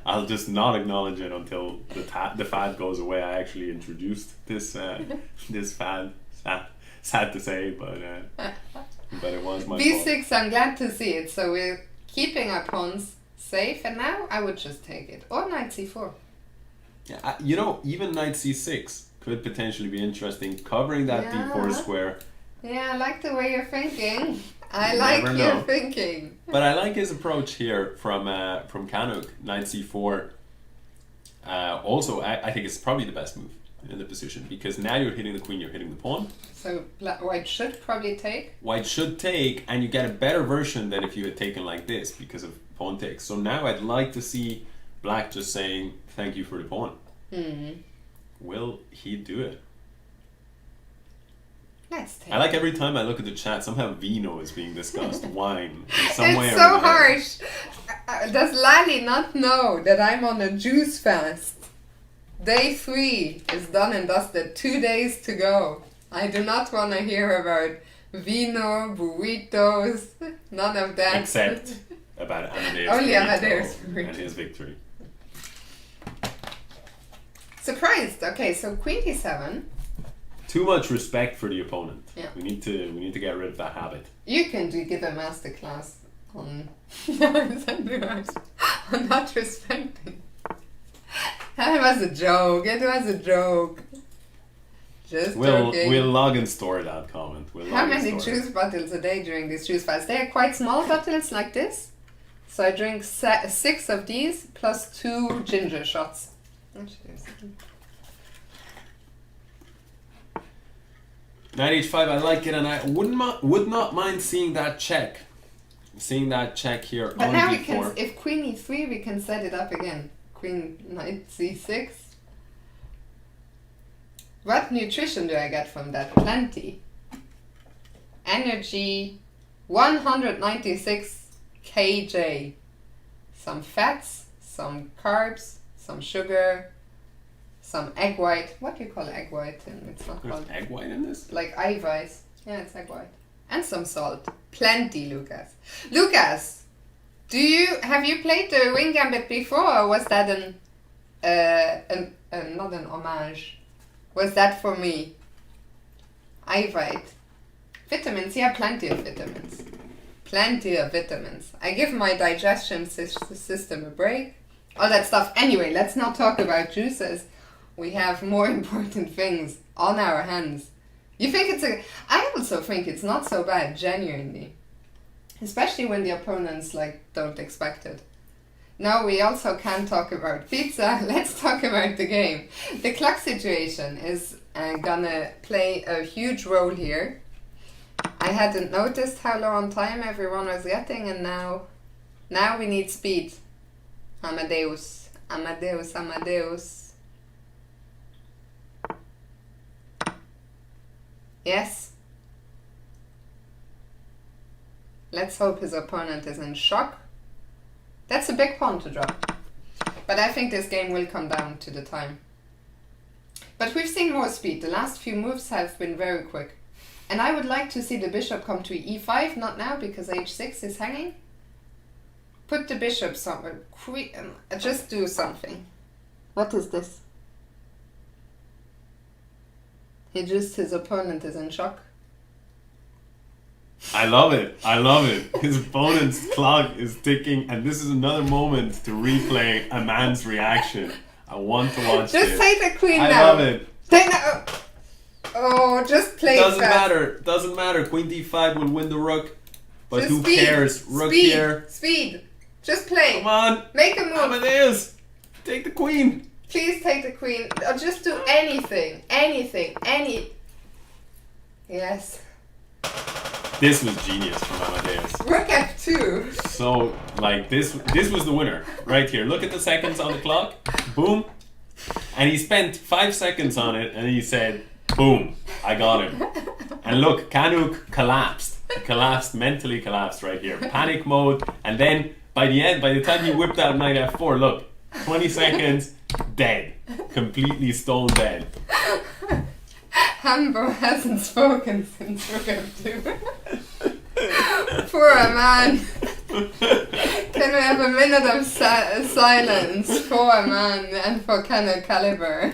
I'll just not acknowledge it until the fad goes away. I actually introduced this this fad. Sad to say, but it was my fault. b6, I'm glad to see it. So we're keeping our pawns safe, and now I would just take it. Or knight c4. Yeah, you know, even knight c6 could potentially be interesting, covering that d4 square. Yeah, I like the way you're thinking. I You like never your know. thinking. But I like his approach here from Kanuk, knight c4. Also, I think it's probably the best move in the position, because now you're hitting the queen, you're hitting the pawn. So white should probably take. White should take, and you get a better version than if you had taken like this because of pawn takes. So now I'd like to see black just saying thank you for the pawn. Will he do it? Let's take I like every time I look at the chat, somehow vino is being discussed. Wine. In some way It's or so another. harsh. Does Lali not know that I'm on a juice fast? Day 3 is done and dusted. 2 days to go. I do not want to hear about vino, burritos, none of that. Except about Amadeus. Only Burrito Amadeus and Burrito. his victory. Surprised. Okay, so queen d7. Too much respect for the opponent. Yeah. We need to get rid of that habit. You can give a masterclass on on not respecting. That was a joke. It was a joke. Just joking. We'll log and store that comment. How many juice bottles a day during this juice fast? They are quite small bottles like this. So I drink 6 of these plus 2 ginger shots. Knight h5, I like it, and I would not mind seeing that check. Seeing that check here But on now d4. we can, if queen e3, we can set it up again. Queen knight c6. What nutrition do I get from that? Plenty. Energy 196 kj. Some fats, some carbs, some sugar, some egg white. What do you call egg white? It's not There's called egg white in this? like Eiweiß. Yeah, it's egg white. And some salt. Plenty, Lucas. Lucas, have you played the Wing Gambit before, or was that not an homage? Was that for me? Eiweiß. Vitamins, yeah, plenty of vitamins. Plenty of vitamins. I give my digestion system a break. All that stuff. Anyway, let's not talk about juices. We have more important things on our hands. You think I also think it's not so bad, genuinely. Especially when the opponents don't expect it. Now we also can talk about pizza. Let's talk about the game. The clock situation is gonna play a huge role here. I hadn't noticed how low on time everyone was getting, and now we need speed. Amadeus. Amadeus, Amadeus. Yes. Let's hope his opponent is in shock. That's a big pawn to drop. But I think this game will come down to the time. But we've seen more speed. The last few moves have been very quick. And I would like to see the bishop come to e5, not now because h6 is hanging. Put the bishop somewhere. Just do something. What is this? His opponent is in shock. I love it. I love it. His opponent's clock is ticking, and this is another moment to replay a man's reaction. I want to watch this. Just take the queen I now. love it. Oh, just play it Doesn't fast. matter. Doesn't matter. Queen d5 will win the rook. But Just who speed. cares? Rook Speed. here. Speed. Just play. Come on. Make a move. Amadeus. Take the queen. Please take the queen. Or just do anything. Anything. Yes. This was genius from Amadeus. Rook F2. So, like, this was the winner. Right here. Look at the seconds on the clock. Boom. And he spent 5 seconds on it, and he said, boom, I got him. And look, Kanuk collapsed, mentally collapsed right here. Panic mode, and then by the time he whipped out knight f4, look, 20 seconds, dead. Completely stone dead. Hambo hasn't spoken since Rook F2. Poor man. Can we have a minute of silence for a man and for Kanuk Caliber?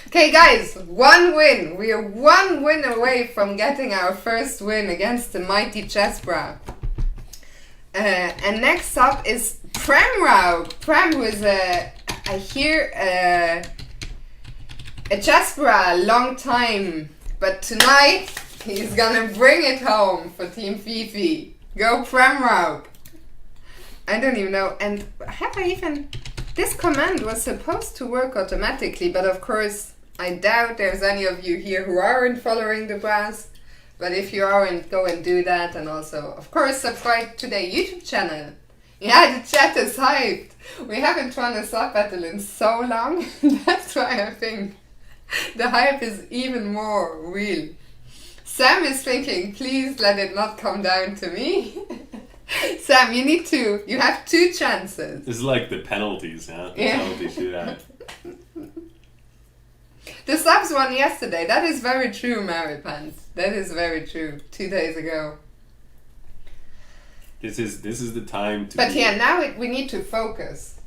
Okay, guys, 1 win. We are 1 win away from getting our first win against the mighty Chessbrah. And next up is Prem Rao. Prem, who is a Chessbrah, long time. But tonight, he's gonna bring it home for Team Fifi. Go Prem Rao. I don't even know. And have I even... This command was supposed to work automatically, but of course, I doubt there's any of you here who aren't following the brass. But if you aren't, go and do that. And also, of course, subscribe to their YouTube channel. Yeah, the chat is hyped. We haven't run a sub battle in so long. That's why I think the hype is even more real. Sam is thinking, please let it not come down to me. Sam, you have 2 chances. This is like the penalties, yeah? The penalty shootout. The subs won yesterday. That is very true, Mary Pants. That is very true. 2 days ago. This is the time to. But yeah, now we need to focus.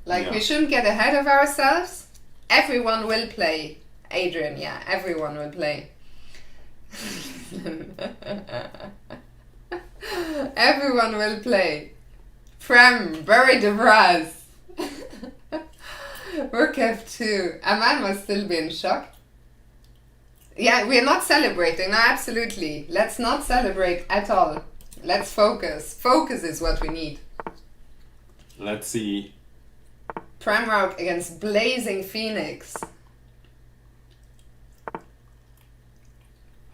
Like, we shouldn't get ahead of ourselves. Everyone will play. Adrian, yeah, everyone will play. Everyone will play. Prem, bury the brass. Rook F2. A man must still be in shock. Yeah, we're not celebrating. No, absolutely. Let's not celebrate at all. Let's focus. Focus is what we need. Let's see. Prem Rout against Blazing Phoenix.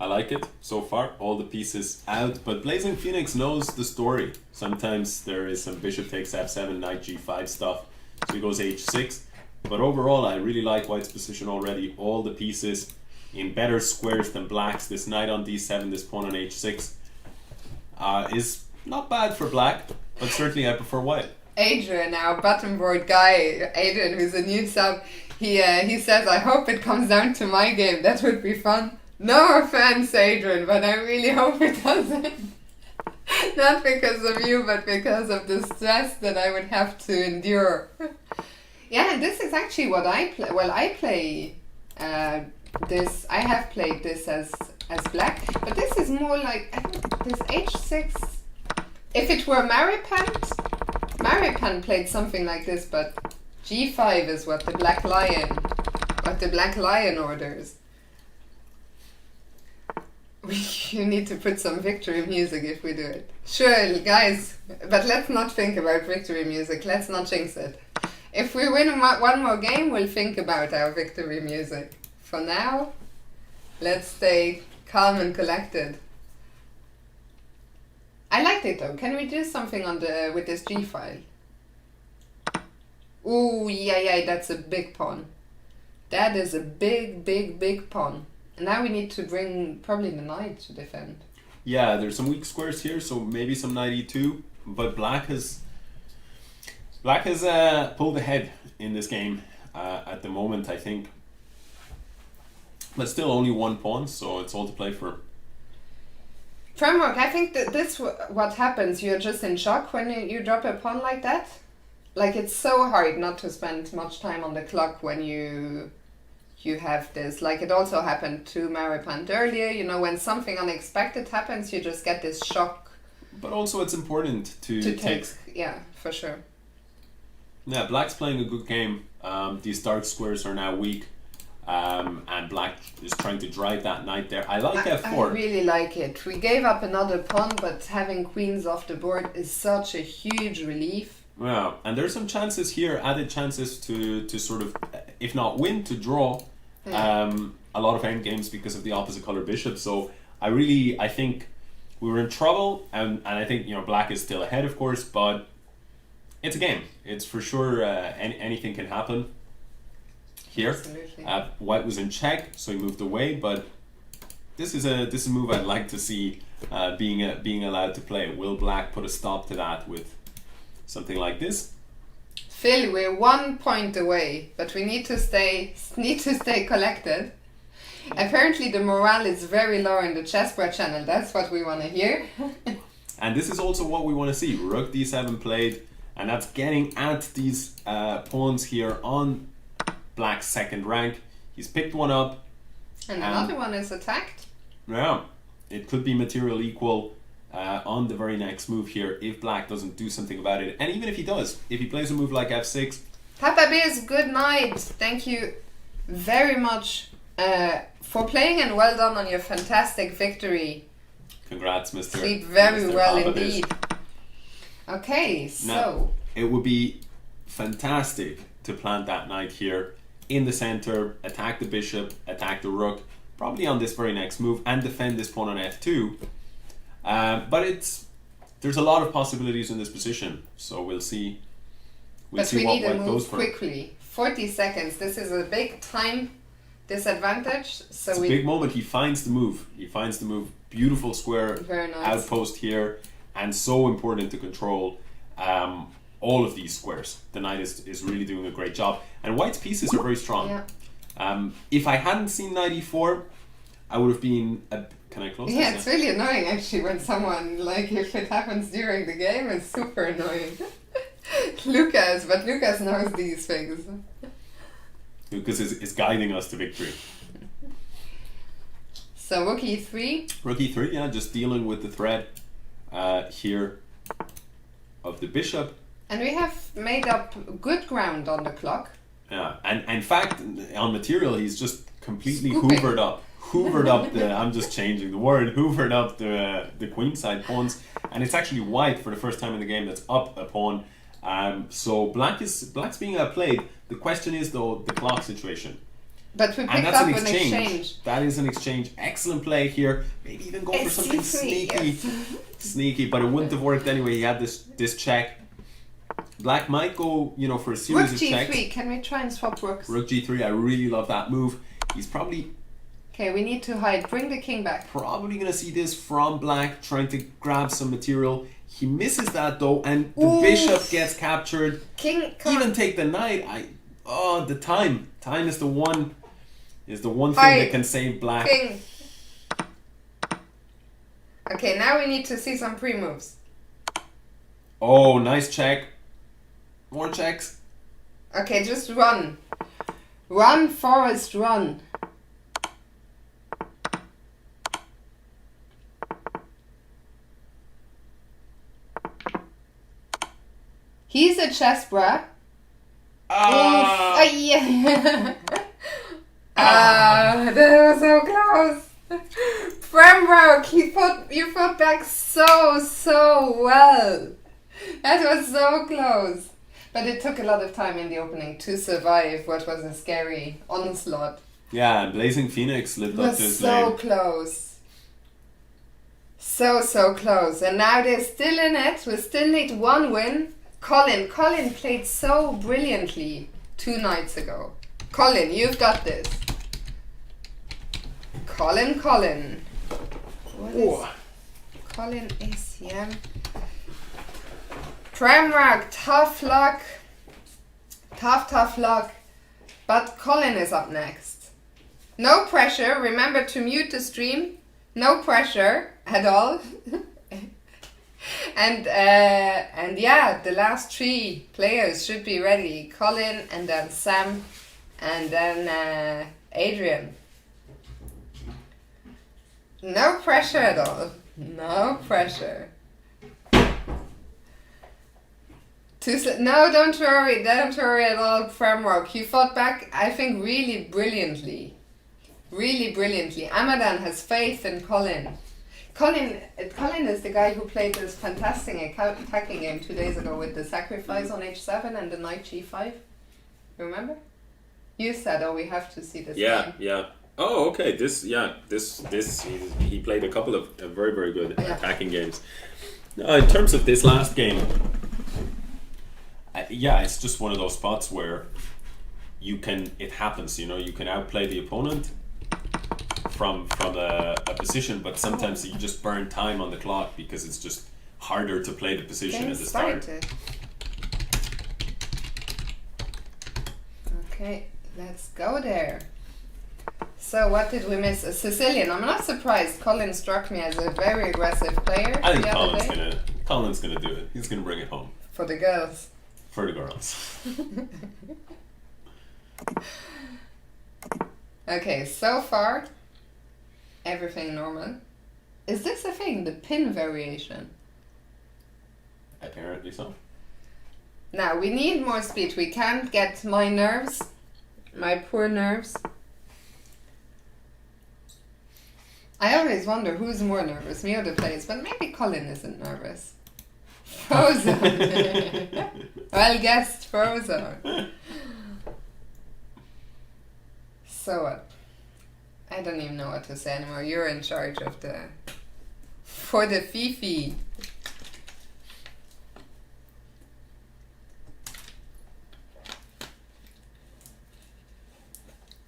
I like it so far. All the pieces out, but Blazing Phoenix knows the story. Sometimes there is some bishop takes f7, knight g5 stuff, so he goes h6. But overall, I really like White's position already. All the pieces in better squares than Black's. This knight on d7, this pawn on h6 is not bad for Black, but certainly I prefer White. Adrian, our button board guy, Adrian, who's a new sub, he says, I hope it comes down to my game. That would be fun. No offense, Adrian, but I really hope it doesn't. Not because of you, but because of the stress that I would have to endure. Yeah, this is actually what I play. Well, I play this. I have played this as Black, but this is more like, I think this h6. If it were Maripant played something like this, but g5 is what the Black Lion orders. You need to put some victory music if we do it. Sure, guys, but let's not think about victory music. Let's not jinx it. If we win one more game, we'll think about our victory music. For now, let's stay calm and collected. I liked it though. Can we do something with this G file? Ooh, yeah, that's a big pawn. That is a big pawn. And now we need to bring probably the knight to defend. Yeah, there's some weak squares here, so maybe some knight e2. But Black has pulled ahead in this game at the moment, I think. But still only one pawn, so it's all to play for. Framework, I think that this what happens. You're just in shock when you drop a pawn like that. Like, it's so hard not to spend much time on the clock when you have this. Like, it also happened to Maripant earlier. You know, when something unexpected happens, you just get this shock. But also it's important to take... Yeah, for sure. Yeah, Black's playing a good game. These dark squares are now weak. And Black is trying to drive that knight there. I like f4. I really like it. We gave up another pawn, but having queens off the board is such a huge relief. Yeah, and there's some chances here, added chances to sort of, if not win, to draw a lot of end games because of the opposite color bishop. So I think we were in trouble, and I think, you know, black is still ahead, of course, but it's a game. It's for sure anything can happen here. Absolutely. White was in check, so he moved away, but this is a move I'd like to see being allowed to play. Will black put a stop to that with something like this? Phil, we're 1 point away, but we need to stay collected. Apparently the morale is very low in the Chessbrah channel. That's what we want to hear. And this is also what we want to see. Rook d7 played, and that's getting at these pawns here on black's second rank. He's picked one up. And another one is attacked. Yeah, it could be material equal on the very next move here if black doesn't do something about it. And even if he does, if he plays a move like f6. Papa Biz, good night. Thank you very much for playing, and well done on your fantastic victory. Congrats, Mr. Sleep very Mr. well Papa Biz. indeed. Okay, so Now, it would be fantastic to plant that knight here in the center, attack the bishop, attack the rook, probably on this very next move, and defend this pawn on f2. But there's a lot of possibilities in this position, so we'll see. but See we what need to white move goes for. quickly. 40 seconds. This is a big time disadvantage. So It's a big moment. He finds the move. He finds the move. Beautiful square Very nice. outpost here, and so important to control all of these squares. The knight is really doing a great job, and white's pieces are very strong. Yeah. If I hadn't seen knight e4, I would have been. Can I close this? Yeah, it's really annoying actually when someone, like, if it happens during the game, it's super annoying. Lucas knows these things. Lucas is guiding us to victory. So rook e3. Rook e3, yeah, just dealing with the threat here of the bishop. And we have made up good ground on the clock. Yeah, and in fact, on material, he's just completely Scooping. hoovered up the. I'm just changing the word. Hoovered up the queenside pawns, and it's actually white for the first time in the game that's up a pawn. So black's being outplayed. The question is though the clock situation, But we and picked that's up an an exchange. That is an exchange. Excellent play here. Maybe even go for something SC3, sneaky, yes. sneaky, but it wouldn't have worked anyway. He had this check. Black might go, you know, for a Rook series of checks. g3. Can we try and swap rooks? Rook g3. I really love that move. He's probably Okay, we need to hide. Bring the king back. gonna see this from black, trying to grab some material. He misses that though, and the Ooh. bishop gets captured. King, come Even on. take the knight. The time. Time is the one thing Fight. that can save black. King. Okay, now we need to see some pre-moves. Oh, nice check. More checks. Okay, just run. Run, Forrest, run. He's a Chessbrah. Ah! Yeah. That was so close. Frambroke, you fought back so well. That was so close. But it took a lot of time in the opening to survive what was a scary onslaught. Yeah, Blazing Phoenix lived It up was to his so name. close. So close. And now they're still in it. We still need one win. Colin played so brilliantly 2 nights ago. Colin, you've got this. Colin. What is Colin ACM? Premrock, tough luck. Tough luck. But Colin is up next. No pressure. Remember to mute the stream. No pressure at all. And yeah, the last 3 players should be ready. Colin, and then Sam, and then Adrian. No pressure at all. No pressure. No, don't worry at all, Framrock. You fought back, I think, really brilliantly. Really brilliantly. Amadan has faith in Colin. Colin is the guy who played this fantastic attacking game 2 days ago with the sacrifice on h7 and the knight g5. Remember? You said, "Oh, we have to see this game." Yeah. Oh, okay. This he played a couple of very, very good attacking games. In terms of this last game, it's just one of those spots where it happens, you can outplay the opponent from a position, but sometimes you just burn time on the clock because it's just harder to play the position at the start. Okay, let's go there. So what did we miss? A Sicilian. I'm not surprised. Colin struck me as a very aggressive player. I think Colin's gonna do it. He's gonna bring it home. For the girls. For the girls. Okay, so far, everything normal. Is this a thing, the pin variation? Apparently so. Now, we need more speed. We can't get my nerves, my poor nerves. I always wonder who's more nervous, me or the players, but maybe Colin isn't nervous. Frozen. Well guessed, Frozen. So what? I don't even know what to say anymore. You're in charge of for the Fifi.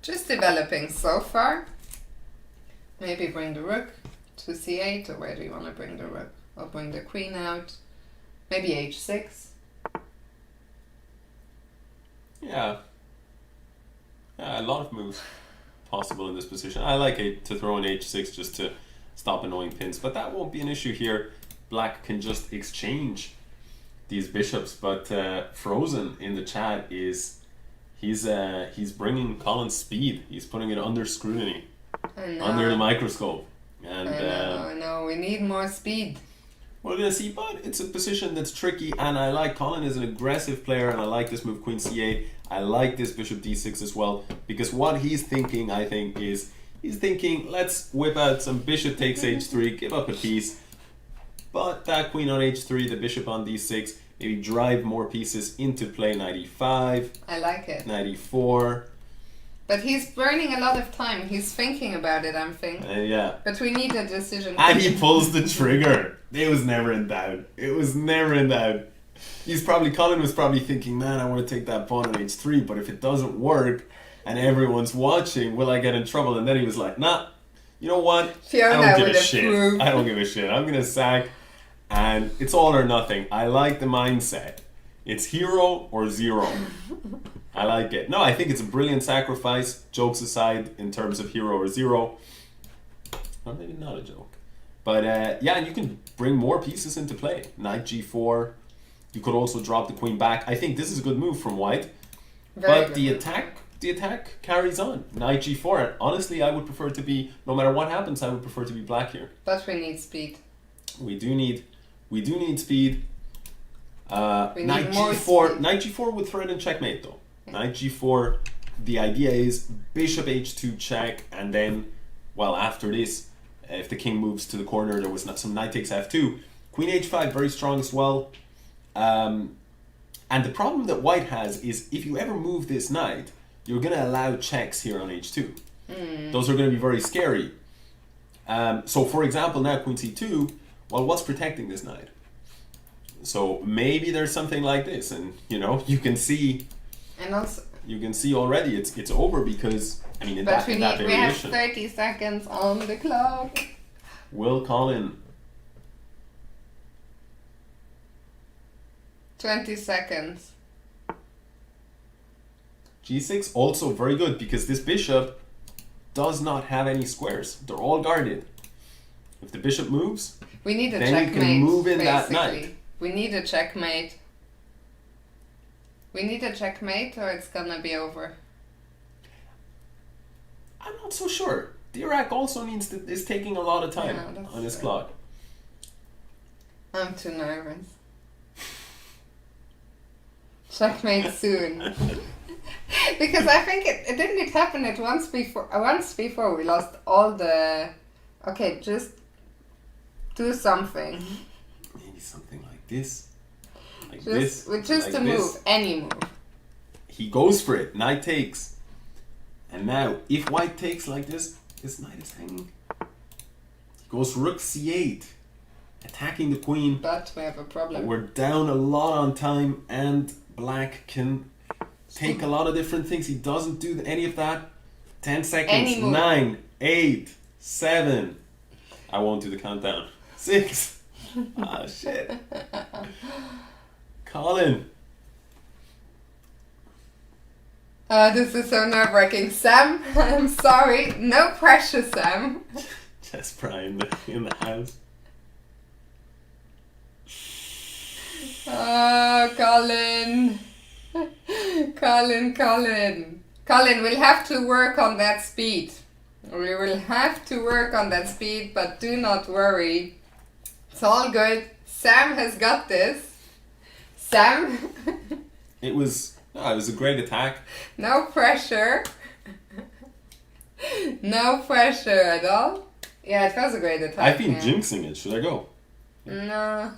Just developing so far. Maybe bring the rook to c8, or where do you want to bring the rook? Or bring the queen out. Maybe h6. Yeah, a lot of moves possible in this position. I like to throw in h6 just to stop annoying pins, but that won't be an issue here. Black can just exchange these bishops, but Frozen in the chat he's bringing Colin's speed. He's putting it under scrutiny, under the microscope. And I know, we need more speed. We're gonna see, but it's a position that's tricky, and I like Colin is an aggressive player, and I like this move Queen c8. I like this Bishop d6 as well, because what he's thinking, I think, is he's thinking, let's whip out some Bishop takes h3, give up a piece, but that Queen on h3, the Bishop on d6, maybe drive more pieces into play. Knight e5. I like it. Knight e4. But he's burning a lot of time. He's thinking about it, I'm thinking. Yeah. But we need a decision. And he pulls the trigger. It was never in doubt. It was never in doubt. Colin was probably thinking, man, I want to take that pawn on h3, but if it doesn't work and everyone's watching, will I get in trouble? And then he was like, nah, you know what? Fiona I don't give a shit. Proof. I don't give a shit. I'm going to sack. And it's all or nothing. I like the mindset. It's hero or zero. I like it. No, I think it's a brilliant sacrifice, jokes aside, in terms of hero or zero. Or maybe not a joke. But yeah, and you can bring more pieces into play. Knight g4. You could also drop the queen back. I think this is a good move from white. But the attack carries on. Knight g4. And honestly, I would prefer to be, no matter what happens, I would prefer to be black here. But we need speed. We do need speed. Knight g4. Speed. Knight g4 would threaten checkmate though. Knight g4, the idea is bishop h2 check, and then, well, after this, if the king moves to the corner, there was some knight takes f2. Queen h5, very strong as well. And the problem that white has is if you ever move this knight, you're going to allow checks here on h2. Those are going to be very scary. So for example, now queen c2, well, what's protecting this knight? So maybe there's something like this, and you can see... And also, you can see already it's over because in that variation. We have 30 seconds on the clock. Will Colin? 20 seconds. G6 also very good because this bishop does not have any squares. They're all guarded. If the bishop moves, we need a then checkmate. You can move in basically. that knight. We need a checkmate. We need a checkmate or it's gonna be over. I'm not so sure. Dirac also is taking a lot of time on his clock. I'm too nervous. Checkmate soon. Because I think it didn't happen once before we lost all the... Okay, just Do something. Maybe something like this. Like Just, this. with just like a this. move. Any move. He goes for it. Knight takes. And now, if white takes like this, this knight is hanging. He goes rook c8. Attacking the queen. But we have a problem. We're down a lot on time, and black can take a lot of different things. He doesn't do any of that. 10 seconds. Any move. 9, 8, 7. I won't do the countdown. 6. Ah, shit. Colin. This is so nerve-wracking. Sam, I'm sorry. No pressure, Sam. Chessbrah in the house. Oh, Colin. Colin, we'll have to work on that speed. We will have to work on that speed, but do not worry. It's all good. Sam has got this. Sam, It was a great attack. no pressure. No pressure at all. Yeah, it was a great attack. I've been yeah. jinxing it. Should I go? No.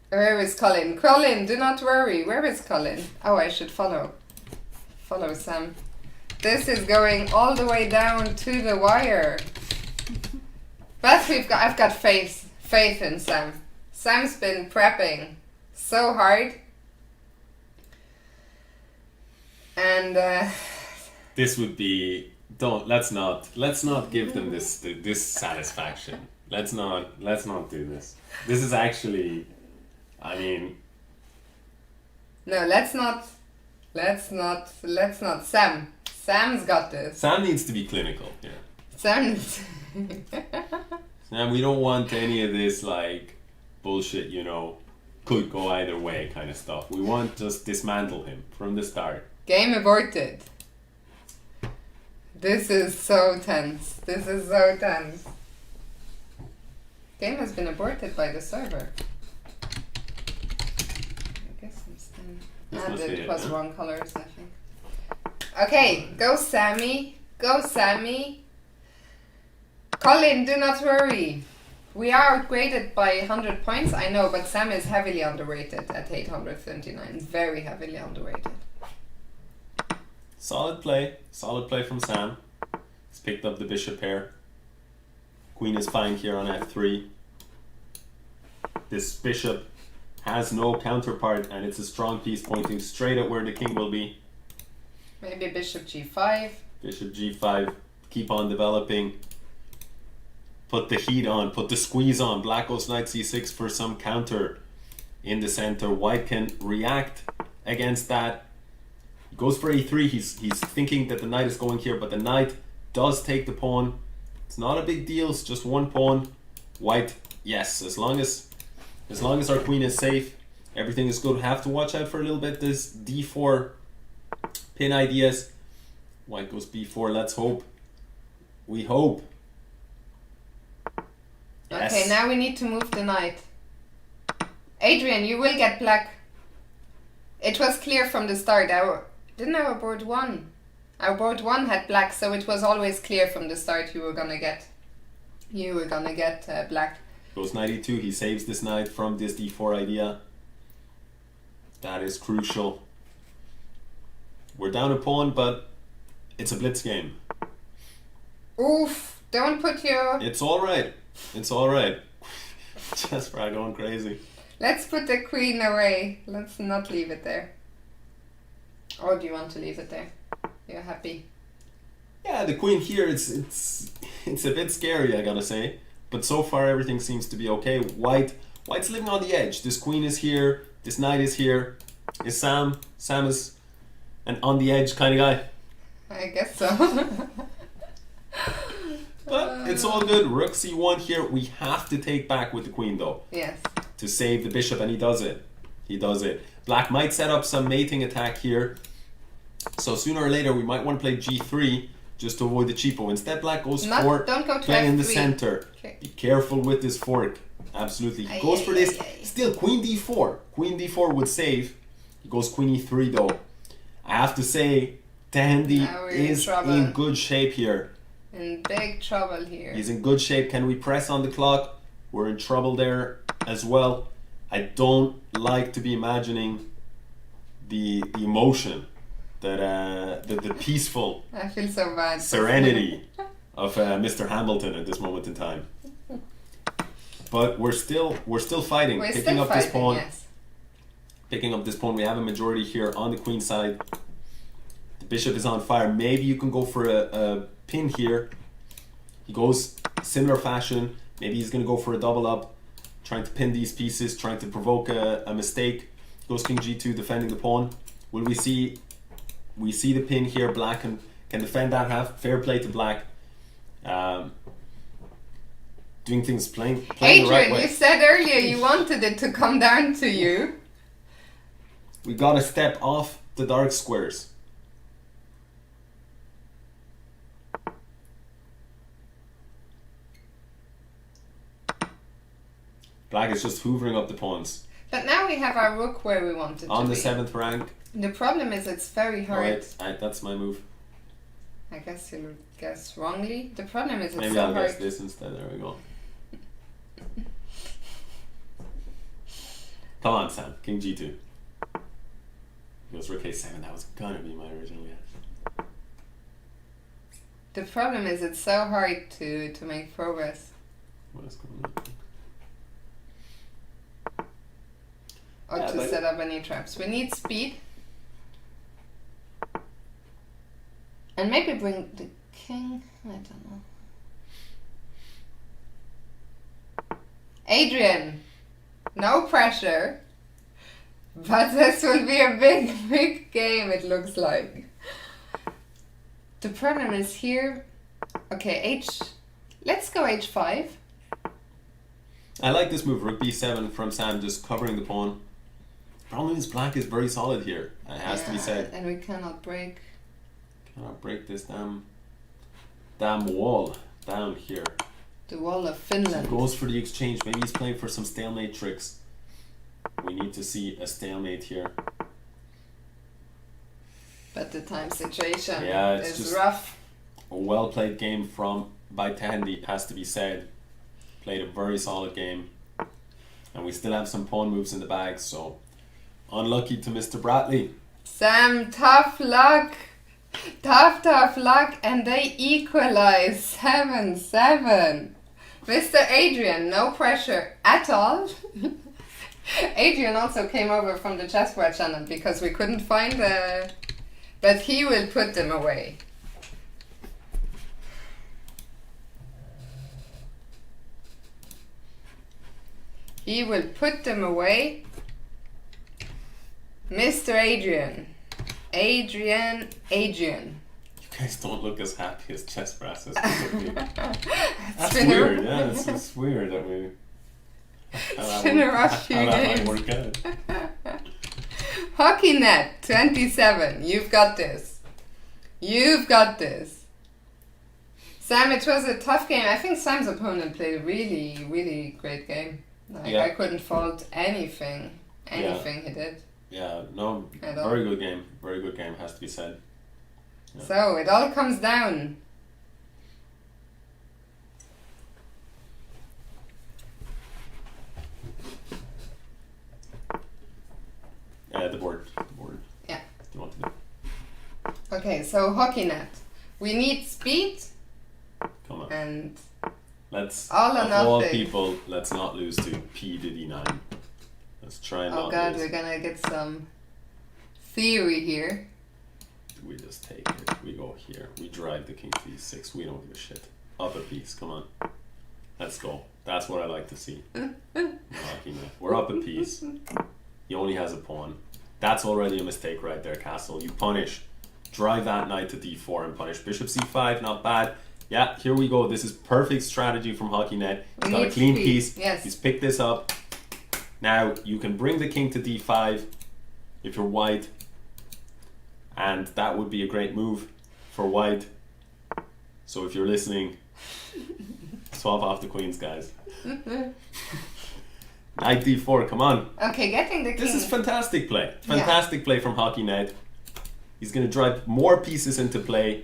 Where is Colin? Colin, do not worry. Where is Colin? Oh, I should follow. Follow Sam. This is going all the way down to the wire. But I've got faith in Sam. Sam's been prepping so hard. And This would be let's not give them this satisfaction. Let's not do this. This is actually, I mean, no, let's not. Sam's got this. Sam needs to be clinical here. Sam's. Sam, we don't want any of this like bullshit, could go either way kind of stuff. We want just dismantle him from the start. Game aborted. This is so tense. Game has been aborted by the server. I guess I'm still... This must be it it, was huh? wrong colors, I think. Okay, go Sammy. Go Sammy. Colin, do not worry. We are outgraded by 100 points, I know, but Sam is heavily underrated at 829. Very heavily underrated. Solid play from Sam. He's picked up the bishop pair. Queen is fine here on f3. This bishop has no counterpart, and it's a strong piece pointing straight at where the king will be. Maybe bishop g5. Bishop g5, keep on developing. Put the heat on, put the squeeze on. Black goes knight c6 for some counter in the center. White can react against that. He goes for a3. He's thinking that the knight is going here, but the knight does take the pawn. It's not a big deal, it's just one pawn. White, yes, as long as our queen is safe, everything is good. Have to watch out for a little bit this d4 pin ideas. White goes b4, let's hope. We hope. Yes. Okay, now we need to move the knight. Adrian, you will get black. It was clear from the start. Didn't our board 1? Our board 1 had black, so it was always clear from the start you were gonna get black. Goes knight e2, he saves this knight from this d4 idea. That is crucial. We're down a pawn, but it's a blitz game. Oof, don't put your... It's alright. It's alright. Chessbrah going crazy. Let's put the queen away. Let's not leave it there. Or do you want to leave it there? You're happy. Yeah, the queen here, it's a bit scary, I gotta say. But so far everything seems to be okay. White's living on the edge. This queen is here. This knight is here. Is Sam is an on the edge kind of guy. I guess so. But it's all good. Rook c1 here. We have to take back with the queen though. Yes. To save the bishop, and he does it. He does it. Black might set up some mating attack here. So sooner or later we might want to play g3 just to avoid the cheapo. Instead black goes for don't go to playing in the f3. center. Okay. Be careful with this fork. Absolutely. He goes for this. Still queen d4. Queen d4 would save. He goes queen e3 though. I have to say Tandy Now we're in is trouble. in good shape here. in big trouble here. He's in good shape. Can we press on the clock? We're in trouble there as well. I don't like to be imagining the emotion that the peaceful I feel so bad. serenity of Mr. Hamilton at this moment in time. But we're still fighting. We're Picking still up fighting, this pawn. yes. Picking up this pawn. We have a majority here on the queen side. The bishop is on fire. Maybe you can go for a pin here. He goes similar fashion. Maybe he's going to go for a double up, trying to pin these pieces, trying to provoke a mistake. Goes king g2, defending the pawn. Will we see? We see the pin here. Black can defend that half. Fair play to black. Doing things playing Adrian, the right way. you said earlier you wanted it to come down to you. We got to step off the dark squares. Black is just hoovering up the pawns. But now we have our rook where we want it On to the be. 7th rank. The problem is it's very hard. Alright, that's my move. I guess you'll guess wrongly. The problem is it's Maybe so I'll hard. guess this instead. There we go. Come on, Sam. King g2. He goes rook a7. That was gonna be my original guess. The problem is it's so hard to make progress. What is going on? Or Yeah, to but- set up any traps. We need speed. And maybe bring the king. I don't know. Adrian, no pressure. But this will be a big game, it looks like. The problem is here. Okay, let's go h5. I like this move, rook b7 from Sam, just covering the pawn. Problem is black is very solid here. It has to be said. And we cannot break. Cannot break this damn wall down here. The wall of He Finland. goes for the exchange. Maybe he's playing for some stalemate tricks. We need to see a stalemate here. But the time situation Yeah, it's is just- rough. A well played game by Tandy, has to be said. Played a very solid game. And we still have some pawn moves in the bag, so unlucky to Mr. Bratley. Sam, tough luck. Tough luck. And they equalize 7-7. Mr. Adrian, no pressure at all. Adrian also came over from the Chessbrah channel because we couldn't find but he will put them away. He will put them away. Mr. Adrian. Adrian. You guys don't look as happy as Chessbrah says. That's been a- weird, yeah. It's just weird that we. It's been a rough few how that days. might work out. Hockey net 27. You've got this. You've got this. Sam, it was a tough game. I think Sam's opponent played a really great game. Like, Yeah. I couldn't fault anything he did. Yeah, no, At all. very good game. Very good game, has to be said. Yeah. So it all comes down. The board. Yeah. Do you want to do? Okay, so hockey net. We need speed Come on. and Let's, all or of all nothing. people, let's not lose to P to D9. Let's try and oh not god, lose. we're gonna get some theory here. We just take it. We go here. We drive the king to E6. We don't give a shit. Up a piece. Come on. Let's go. That's what I like to see. We're up a piece. He only has a pawn. That's already a mistake right there, Castle. You punish. Drive that knight to D4 and punish. Bishop C5, not bad. Yeah, here we go. This is perfect strategy from HockeyNet. He's We got a need clean speed. piece. Yes. He's picked this up. Now, you can bring the king to D5 if you're white. And that would be a great move for white. So if you're listening, swap off the queens, guys. Knight D4, come on. Okay, getting the king. This is fantastic play. Fantastic play from HockeyNet. He's going to drive more pieces into play.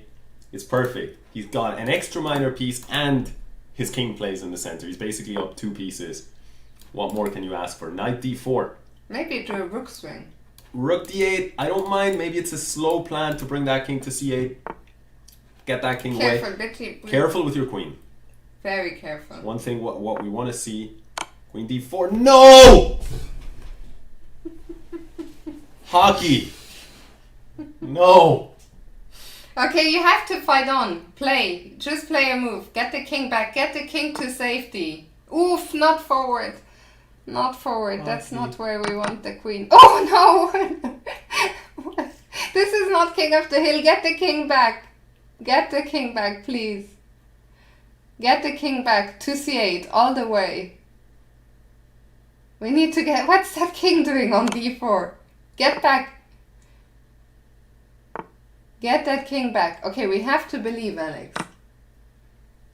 It's perfect. He's got an extra minor piece and his king plays in the center. He's basically up 2 pieces. What more can you ask for? Knight d4. Maybe do a rook swing. Rook d8. I don't mind. Maybe it's a slow plan to bring that king to c8. Get that king Careful, away. Careful with your queen. Very careful. One thing what we want to see. Queen d4. No! Hockey. No. Okay, you have to fight on. Play. Just play a move. Get the king back. Get the king to safety. Oof, not forward. Not forward. That's not where we want the queen. Oh no! This is not king of the hill. Get the king back. Get the king back, please. Get the king back to c8 all the way. We need to get... What's that king doing on d4? Get back. Get that king back. Okay, we have to believe, Alex.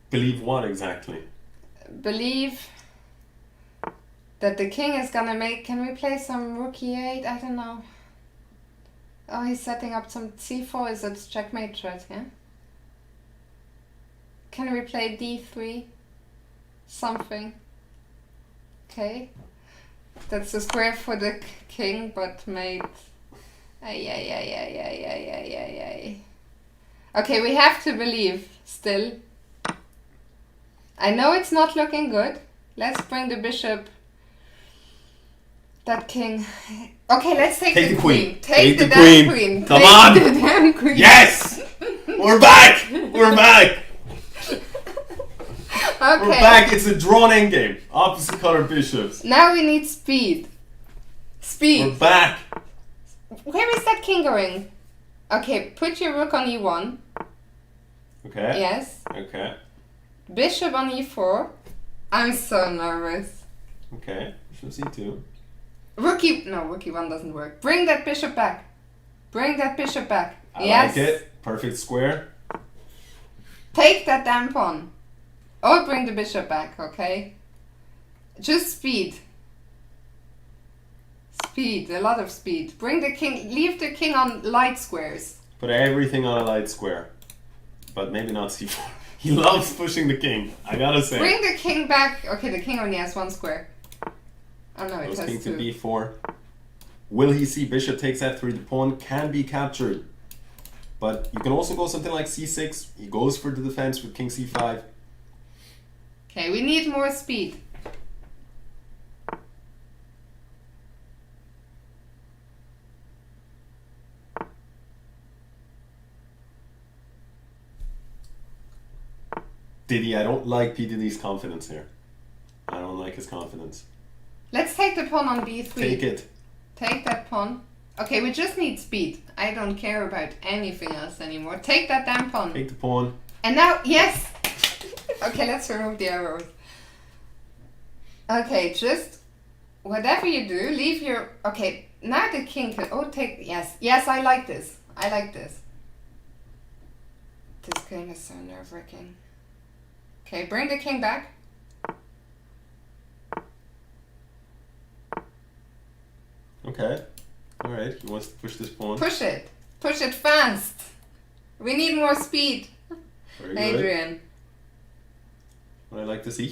Believe what exactly? Believe that the king is gonna make... Can we play some rook e8? I don't know. Oh, he's setting up some c4. Is it checkmate threat, yeah? Can we play d3? Something. Okay. That's a square for the king, but mate... Ay. Okay, we have to believe still. I know it's not looking good. Let's bring the bishop. That king. Okay, let's take the queen. Take the damn queen. Come on! The damn queen. Yes! We're back! We're back! Okay. We're back. It's a drawn endgame. Opposite color bishops. Now we need speed. Speed. We're back. Where is that king going? Okay, put your rook on e1. Okay. Yes. Okay. Bishop on e4. I'm so nervous. Okay. Bishop c2. Rook e1 doesn't work. Bring that bishop back. Bring that bishop back. I Yes. like it. Perfect square. Take that damn pawn. Or bring the bishop back, okay? Just speed. Speed, a lot of speed. Bring the king, leave the king on light squares. Put everything on a light square. But maybe not c4. He loves pushing the king, I gotta say. Bring the king back. Okay, the king only has 1 square. Oh no, it Goes has king 2. to b4. Will he see bishop takes f3? The pawn can be captured. But you can also go something like c6. He goes for the defense with king c5. Okay, we need more speed. Diddy, I don't like P. Diddy's confidence here. I don't like his confidence. Let's take the pawn on b3. Take it. Take that pawn. Okay, we just need speed. I don't care about anything else anymore. Take that damn pawn. Take the pawn. And now, yes! Okay, let's remove the arrows. Okay, just whatever you do, leave your... Okay, now the king can... Oh, take... Yes, yes, I like this. I like this. This game is so nerve-wracking. Okay, bring the king back. Okay. Alright, he wants to push this pawn. Push it. Push it fast. We need more speed. Very good. Adrian. What I like to see.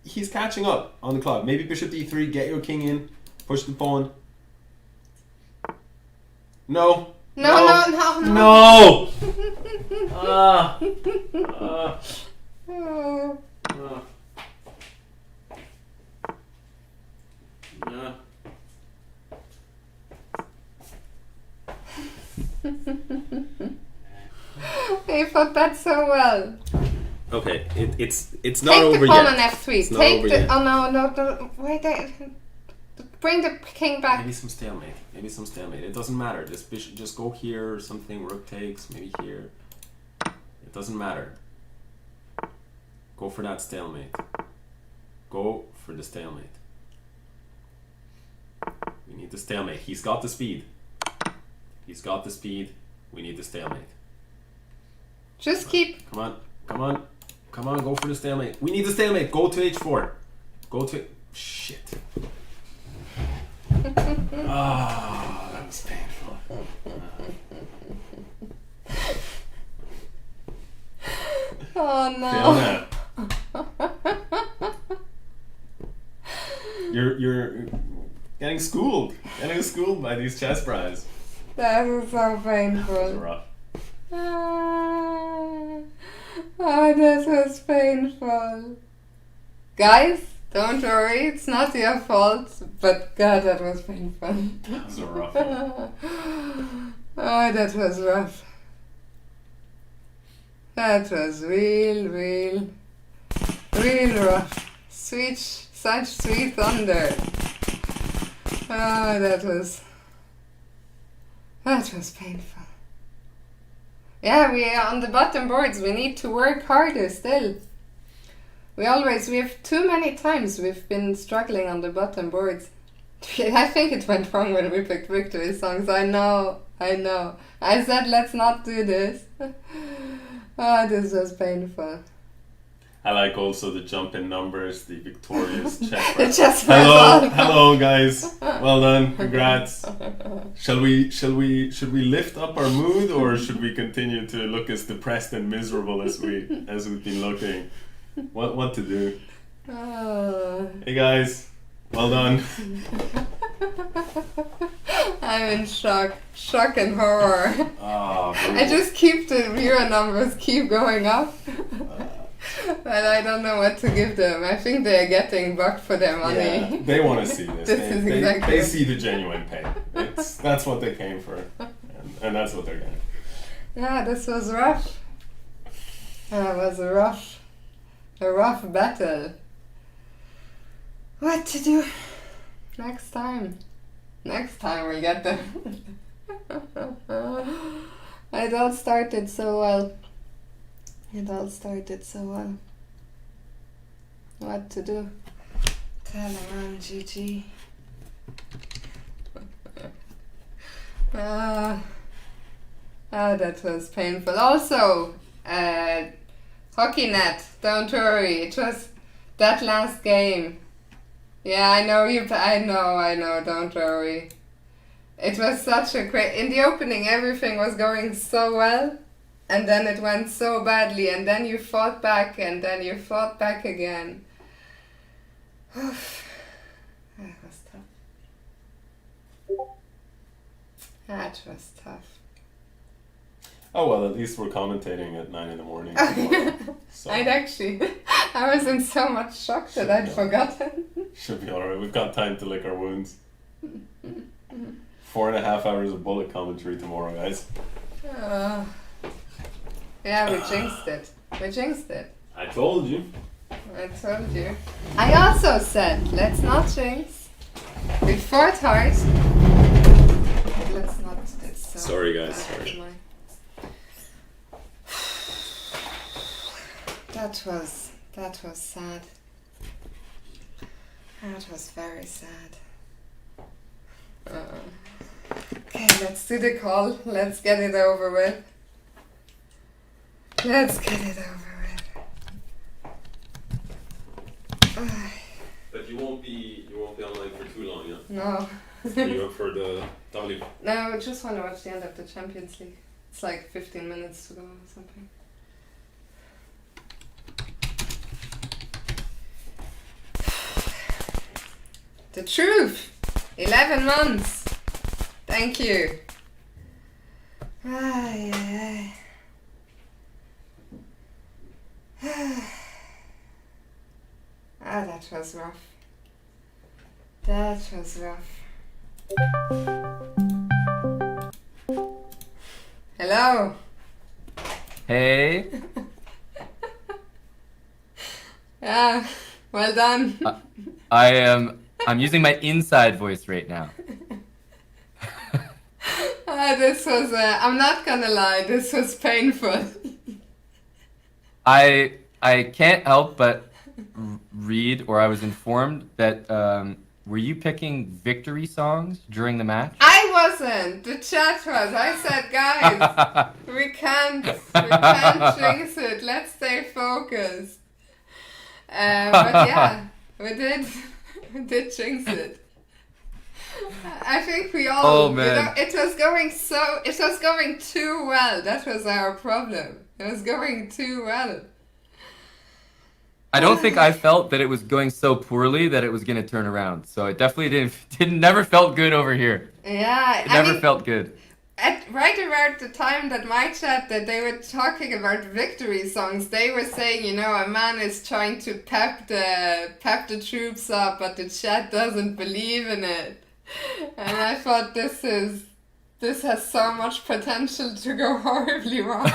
He's catching up on the clock. Maybe bishop d3, get your king in, push the pawn. No. No. No! Oh. He fought that so well. Okay, it's not Take over the pawn yet. on f3. It's not Take over the... yet. Oh no. Wait, bring the king back. Maybe some stalemate. It doesn't matter. This bishop, just go here or something. Rook takes, maybe here. It doesn't matter. Go for that stalemate. Go for the stalemate. We need the stalemate. He's got the speed. We need the stalemate. Just keep... Come on, go for the stalemate. We need the stalemate. Go to h4. Go to... Shit. That was painful. Oh no. Fiona. You're getting schooled by these Chessbrahs. That is so That was painful. rough. Ah. Oh, that was painful. Guys, don't worry, it's not your fault, but God, that was painful. That was a rough one. Oh, that was rough. That was real rough. Such sweet thunder. Oh, that was painful. Yeah, we are on the bottom boards. We need to work harder still. We have too many times we've been struggling on the bottom boards. I think it went wrong when we picked victory songs. I know. I said let's not do this. Oh, this was painful. I like also the jump in numbers, the victorious It Chessbrah. just Hello guys. Well done. Congrats. Should we lift up our mood, or should we continue to look as depressed and miserable as we've been looking? What to do? Oh. Hey guys. Well done. I'm in shock and horror. Oh, I just keep the viewer numbers keep going up. But I don't know what to give them. I think they're getting bucked for their money. yeah, they want to see this. This is exactly they see the genuine pain. That's what they came for, and that's what they're getting. Yeah, this was rough. It was a rough battle. What to do? Next time we'll get them. It all started so well. What to do? Tell around GG. That was painful. Also, hockey net. Don't worry. It was that last game. Yeah, I know. Don't worry. It was such a great. In the opening, everything was going so well. And then it went so badly, and then you fought back, and then you fought back again. That was tough. Oh well, at least we're commentating at 9 a.m. tomorrow. So I was in so much shock that I'd forgotten. should be alright. We've got time to lick our wounds. 4.5 hours of bullet commentary tomorrow, guys. Yeah, we jinxed it. I told you. I also said, let's not jinx. We fought hard. Let's not. It's so Sorry, guys, bad. sorry. That was sad. That was very sad. Okay, let's do the call. Let's get it over with. But you won't be online for too long, yeah? No. You up for the W? No, I just want to watch the end of the Champions League. It's like 15 minutes to go or something. The truth! 11 months! Thank you. That was rough. Hello. Hey. Yeah, well done. I'm using my inside voice right now. This was, I'm not gonna lie, this was painful. I can't help but read, or I was informed that were you picking victory songs during the match? I wasn't. The chat was. I said, guys, we can't jinx it. Let's stay focused. But yeah, we did jinx it. I think we all. Oh man! It was going too well. That was our problem. It was going too well. I don't think I felt that it was going so poorly that it was going to turn around. So it definitely didn't never felt good over here. Yeah, It never felt good. At right around the time that my chat that they were talking about victory songs, they were saying, you know, a man is trying to pep the troops up, but the chat doesn't believe in it. And I thought this has so much potential to go horribly wrong.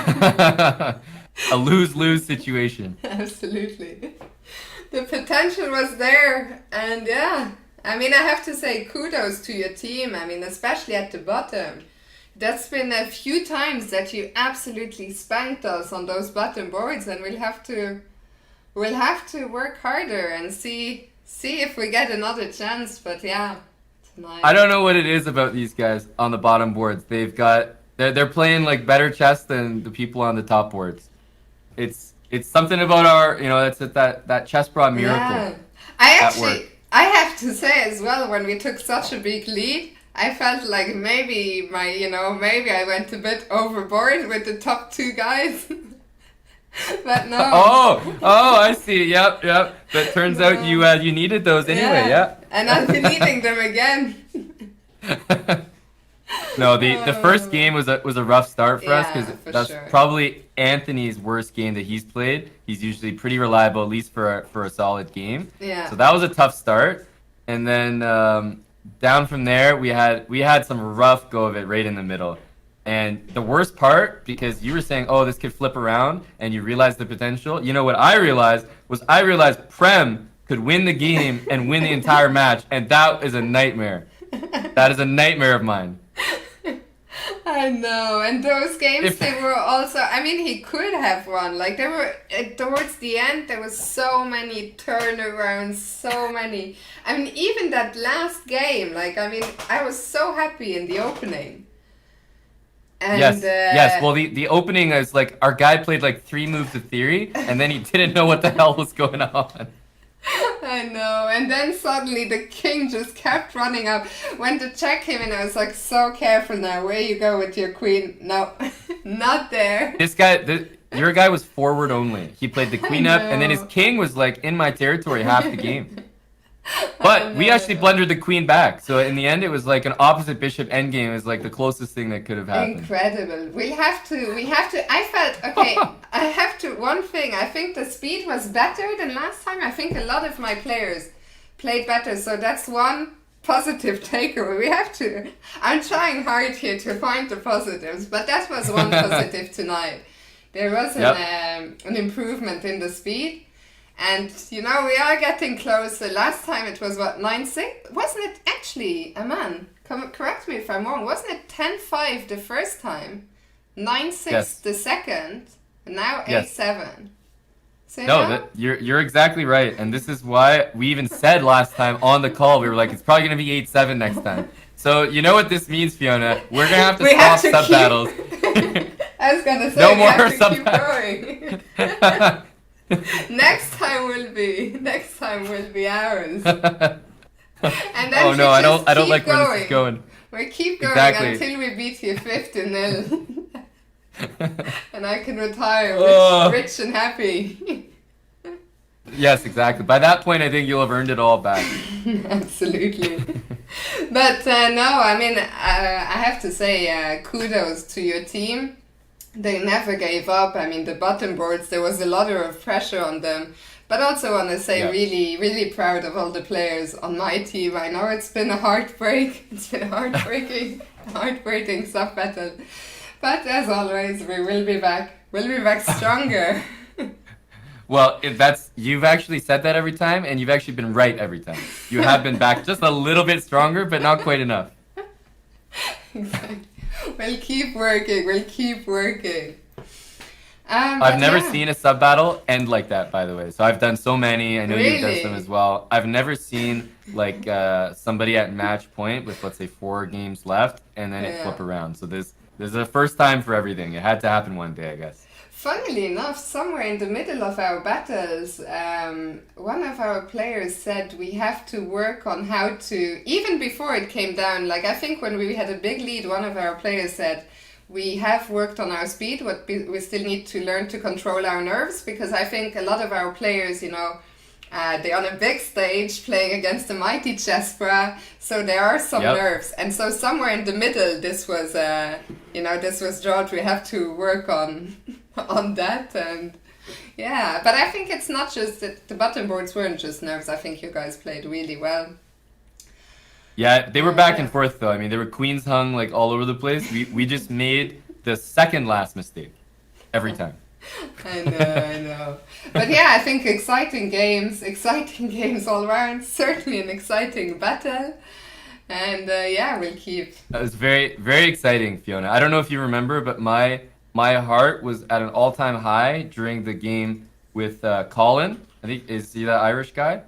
A lose-lose situation. Absolutely. The potential was there, and yeah, I mean, I have to say kudos to your team. I mean, especially at the bottom. That's been a few times that you absolutely spanked us on those bottom boards, and we'll have to work harder and see if we get another chance. But yeah, tonight. I don't know what it is about these guys on the bottom boards. They're playing like better chess than the people on the top boards. It's something about our, you know, that's that Chessbrah miracle. Yeah. I have to say as well, when we took such a big lead, I felt like maybe I went a bit overboard with the top two guys. But no. Oh, I see. Yep. But turns out you needed those anyway. Yeah. And I've been needing them again. No, the first game was a rough start for us because that's sure. probably Anthony's worst game that he's played. He's usually pretty reliable, at least for a solid game. Yeah. So that was a tough start, and then down from there we had some rough go of it right in the middle. And the worst part, because you were saying, oh, this could flip around, and you realized the potential. You know what I realized Prem could win the game and win the entire match, and that is a nightmare. That is a nightmare of mine. I know, and those games, they were also, I mean, he could have won. Like, there were, towards the end, there was so many turnarounds, so many. I mean, even that last game, like, I mean, I was so happy in the opening. And, yes. Well, the opening is like, our guy played like 3 moves of theory, and then he didn't know what the hell was going on. I know, and then suddenly the king just kept running up. Went to check him, and I was like, so careful now, where you go with your queen? No, not there. Your guy was forward only. He played the queen up, and then his king was like in my territory half the game. But we actually blundered the queen back, so in the end it was like an opposite bishop endgame. It was like the closest thing that could have happened. Incredible. We have to, I felt, okay, one thing, I think the speed was better than last time. I think a lot of my players played better, so that's one positive takeaway. I'm trying hard here to find the positives, but that was one positive tonight. There was an improvement in the speed. And, you know, we are getting closer. Last time it was, 9-6? Wasn't it actually, Aman, correct me if I'm wrong, wasn't it 10-5 the first time? 9-6 the second, and now 8-7. So, no, you're exactly right. And this is why we even said last time on the call, we were like, it's probably going to be 8-7 next time. So, you know what this means, Fiona? We're going to have to stop sub battles. I was going to say, no we more have to sub keep battles. going. Next time will be ours. And then I don't like where this is going. We keep going until we beat you 50-0. And I can retire rich and happy. Yes, exactly. By that point, I think you'll have earned it all back. Absolutely. But no, I mean, I have to say kudos to your team. They never gave up. I mean, the bottom boards, there was a lot of pressure on them. But also want to say really, really proud of all the players on my team. I know it's been a heartbreak. It's been a heartbreaking sub battle. But as always, we will be back. We'll be back stronger. Well, you've actually said that every time, and you've actually been right every time. You have been back just a little bit stronger, but not quite enough. Exactly. We'll keep working. I've never seen a sub battle end like that, by the way. So I've done so many. I know you've done some as well. I've never seen like somebody at match point with, let's say, 4 games left, and then it flip around. So there's a first time for everything. It had to happen one day, I guess. Funnily enough, somewhere in the middle of our battles, one of our players said we have to work on how to, even before it came down, like I think when we had a big lead, one of our players said, we have worked on our speed, but we still need to learn to control our nerves, because I think a lot of our players, they're on a big stage playing against the mighty Chessbrah, so there are some nerves. And so somewhere in the middle, this was drought. We have to work on that. And yeah, but I think it's not just that the button boards weren't just nerves. I think you guys played really well. Yeah, they were back and forth though. I mean, there were queens hung like all over the place. We just made the second last mistake every time. I know. But yeah, I think exciting games all around. Certainly an exciting battle. And we'll keep. It was very, very exciting, Fiona. I don't know if you remember, but my heart was at an all-time high during the game with Colin. I think, is he that Irish guy?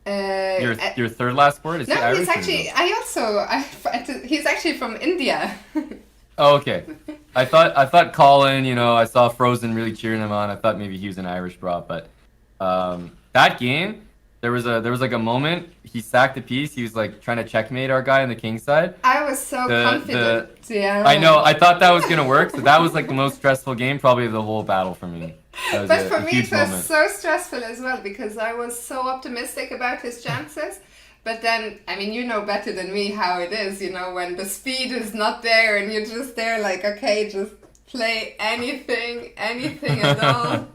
Your third last word? Is he Irish? He's actually. He's actually from India. Oh, okay. I thought Colin. I saw Frozen really cheering him on. I thought maybe he was an Irish bra, but that game, there was like a moment he sacked a piece. He was like trying to checkmate our guy on the king side. I was so confident. Yeah. I know. I thought that was gonna work. So that was like the most stressful game probably of the whole battle for me. But for me, it was so stressful as well, because I was so optimistic about his chances. But then, I mean, you know better than me how it is, when the speed is not there and you're just there like, okay, just play anything at all.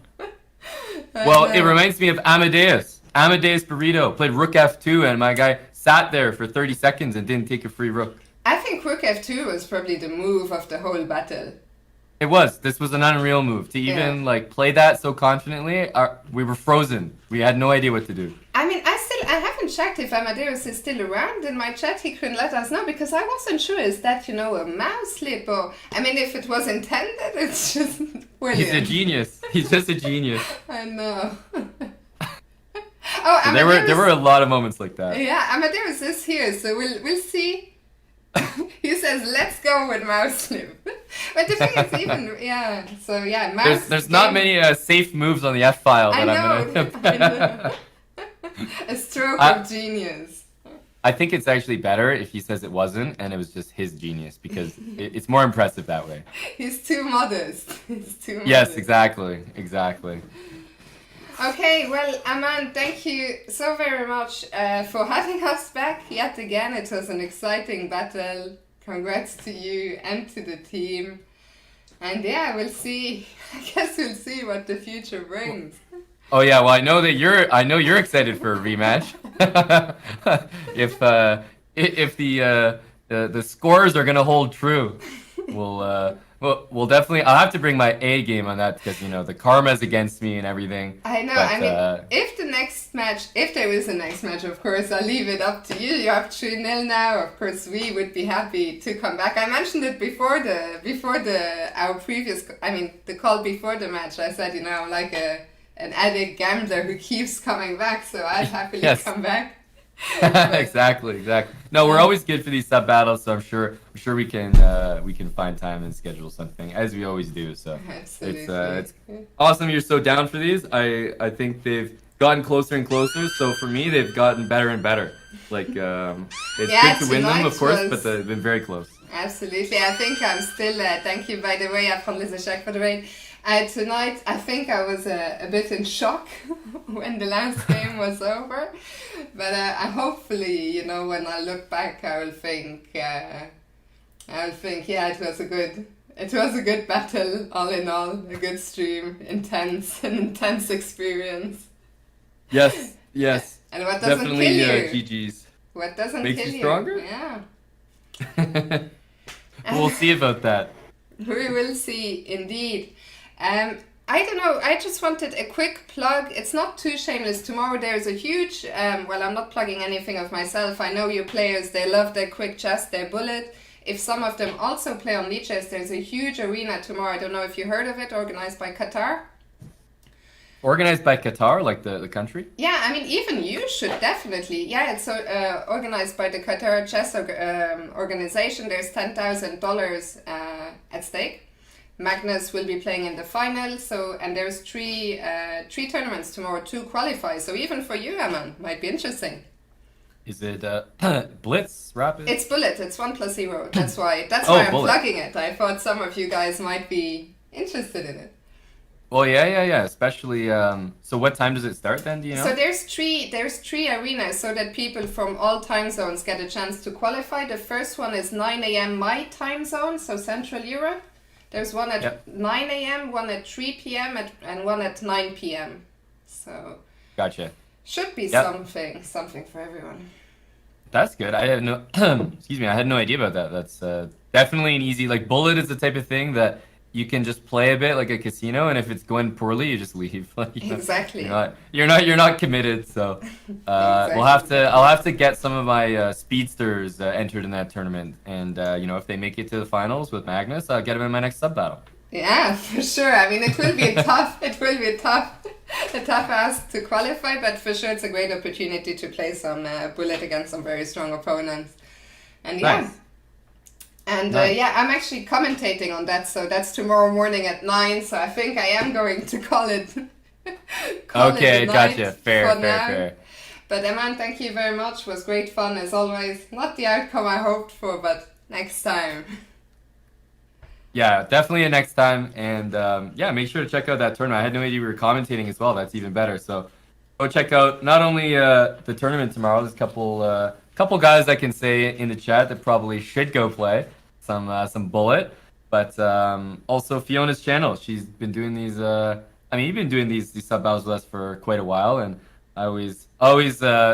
Well, it reminds me of Amadeus. Amadeus Burrito played Rook F2 and my guy sat there for 30 seconds and didn't take a free rook. I think Rook F2 was probably the move of the whole battle. It was. This was an unreal move. To even play that so confidently, we were frozen. We had no idea what to do. I mean, I haven't checked if Amadeus is still around. In my chat, he couldn't let us know, because I wasn't sure, is that, a mouse slip, or... I mean, if it was intended, it's just brilliant. He's a genius. He's just a genius. I know. So there were a lot of moments like that. Yeah, Amadeus is here, so we'll see. He says, let's go with mouse slip. But the thing is, mouse... There's not many safe moves on the F file that I'm going to... I know. A stroke of genius. I think it's actually better if he says it wasn't and it was just his genius, because it's more impressive that way. He's too modest. Yes, exactly. Okay, well, Aman, thank you so very much for having us back yet again. It was an exciting battle. Congrats to you and to the team. And we'll see. I guess we'll see what the future brings. Oh yeah, well I know you're excited for a rematch. If the scores are gonna hold true, we'll definitely. I'll have to bring my A game on that, because the karma's against me and everything. I know. But, I mean, if there is a next match, of course, I'll leave it up to you. You're up 3-0 now. Of course, we would be happy to come back. I mentioned it before the call before the match. I said, I'm like an addict gambler who keeps coming back, so I'd happily come back. Exactly. No, we're always good for these sub battles, so I'm sure we can find time and schedule something, as we always do. So absolutely. It's awesome you're so down for these. I think they've gotten closer and closer. So for me, they've gotten better and better. Like it's good to win them, of course, but they've been very close. Absolutely. I think I'm still. Thank you, by the way, from Lisa Shack for the rain. Tonight, I think I was a bit in shock when the last game was over, but hopefully, when I look back, I will think, it was a good battle, all in all, a good stream, an intense experience. Yes. And what doesn't definitely kill you? GG's. What doesn't Makes kill you stronger? Yeah. We'll see about that. We will see, indeed. I don't know, I just wanted a quick plug. It's not too shameless. Tomorrow there's a huge, I'm not plugging anything of myself. I know your players, they love their quick chess, their bullet. If some of them also play on Lichess, there's a huge arena tomorrow. I don't know if you heard of it, organized by Qatar. Organized by Qatar, like the country? Yeah, I mean, even you should definitely. Yeah, it's organized by the Qatar Chess Organization. There's $10,000 at stake. Magnus will be playing in the final, and there's three tournaments tomorrow to qualify. So even for you, Aman, might be interesting. Is it Blitz Rapid? It's bullet. It's 1+0. That's why. That's Oh, why I'm bullet. plugging it. I thought some of you guys might be interested in it. Well, yeah. Especially, so what time does it start then? Do you know? So there's three arenas so that people from all time zones get a chance to qualify. The first one is 9 a.m. my time zone, so Central Europe. There's one at Yep. 9 a.m., one at 3 p.m., and one at 9 p.m. So Gotcha. should be Yep. something for everyone. That's good. I had no, excuse me, I had no idea about that. That's definitely an easy, like bullet is the type of thing that you can just play a bit like a casino, and if it's going poorly, you just leave. Like, you know, Exactly. you're not committed. So I'll have to get some of my speedsters entered in that tournament, and if they make it to the finals with Magnus, I'll get them in my next sub battle. Yeah, for sure. I mean, it will be a tough ask to qualify, but for sure it's a great opportunity to play some bullet against some very strong opponents. And yeah. Nice. And Nice. I'm actually commentating on that, so that's tomorrow morning at 9, so I think I am going to call it. Okay, a night gotcha. Fair. for now. But Eman, thank you very much. It was great fun as always. Not the outcome I hoped for, but next time. Yeah, definitely a next time. And make sure to check out that tournament. I had no idea we were commentating as well. That's even better. So go check out not only the tournament tomorrow. There's a couple guys I can say in the chat that probably should go play some bullet, but also Fiona's channel. She's been doing these. You've been doing these sub battles with us for quite a while, and I always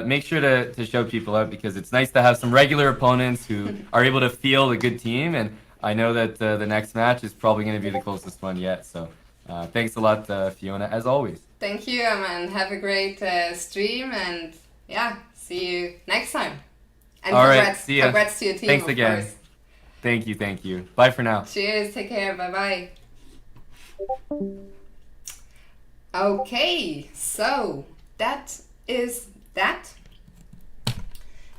make sure to show people out because it's nice to have some regular opponents who are able to field a good team. And I know that the next match is probably going to be the closest one yet. So thanks a lot, Fiona, as always. Thank you, Eman. Have a great stream, and yeah, see you next time. And All right, see ya. Congrats to your team. Thanks of again. course. Thank you. Bye for now. Cheers. Take care. Bye bye. Okay, so that is that.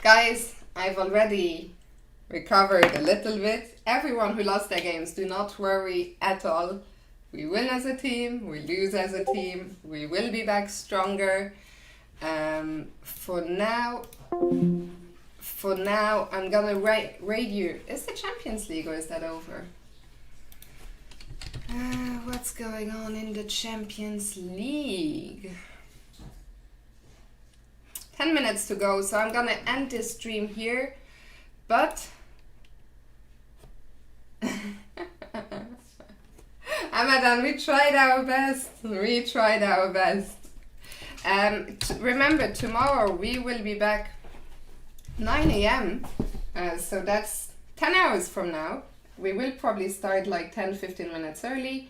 Guys, I've already recovered a little bit. Everyone who lost their games, do not worry at all. We win as a team, we lose as a team, we will be back stronger. For now, I'm gonna rate you. Is the Champions League or is that over? What's going on in the Champions League? 10 minutes to go, so I'm gonna end this stream here, but Amadan, we tried our best. Remember, tomorrow we will be back 9 a.m. So that's 10 hours from now. We will probably start like 10-15 minutes early.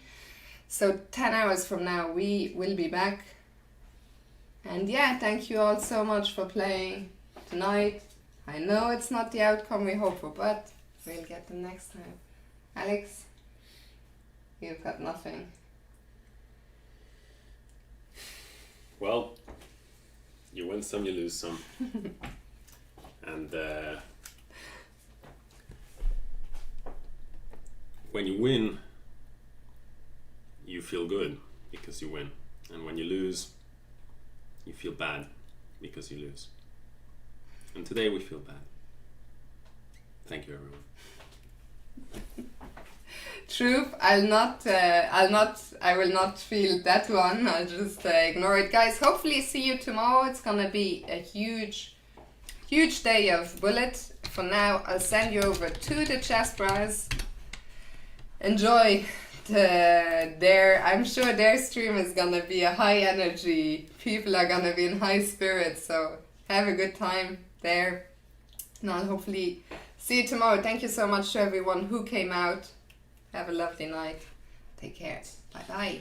So 10 hours from now we will be back. And yeah, thank you all so much for playing tonight. I know it's not the outcome we hope for, but we'll get them next time. Alex, you've got nothing. Well, you win some, you lose some. And when you win, you feel good because you win. And when you lose, you feel bad because you lose. And today we feel bad. Thank you, everyone. Truth, I will not feel that one. I'll just ignore it. Guys, hopefully see you tomorrow. It's gonna be a huge day of bullet. For now, I'll send you over to the Chessbrahs. Enjoy I'm sure their stream is gonna be a high energy. People are gonna be in high spirits, so have a good time there. And I'll hopefully see you tomorrow. Thank you so much to everyone who came out. Have a lovely night. Take care. Bye bye.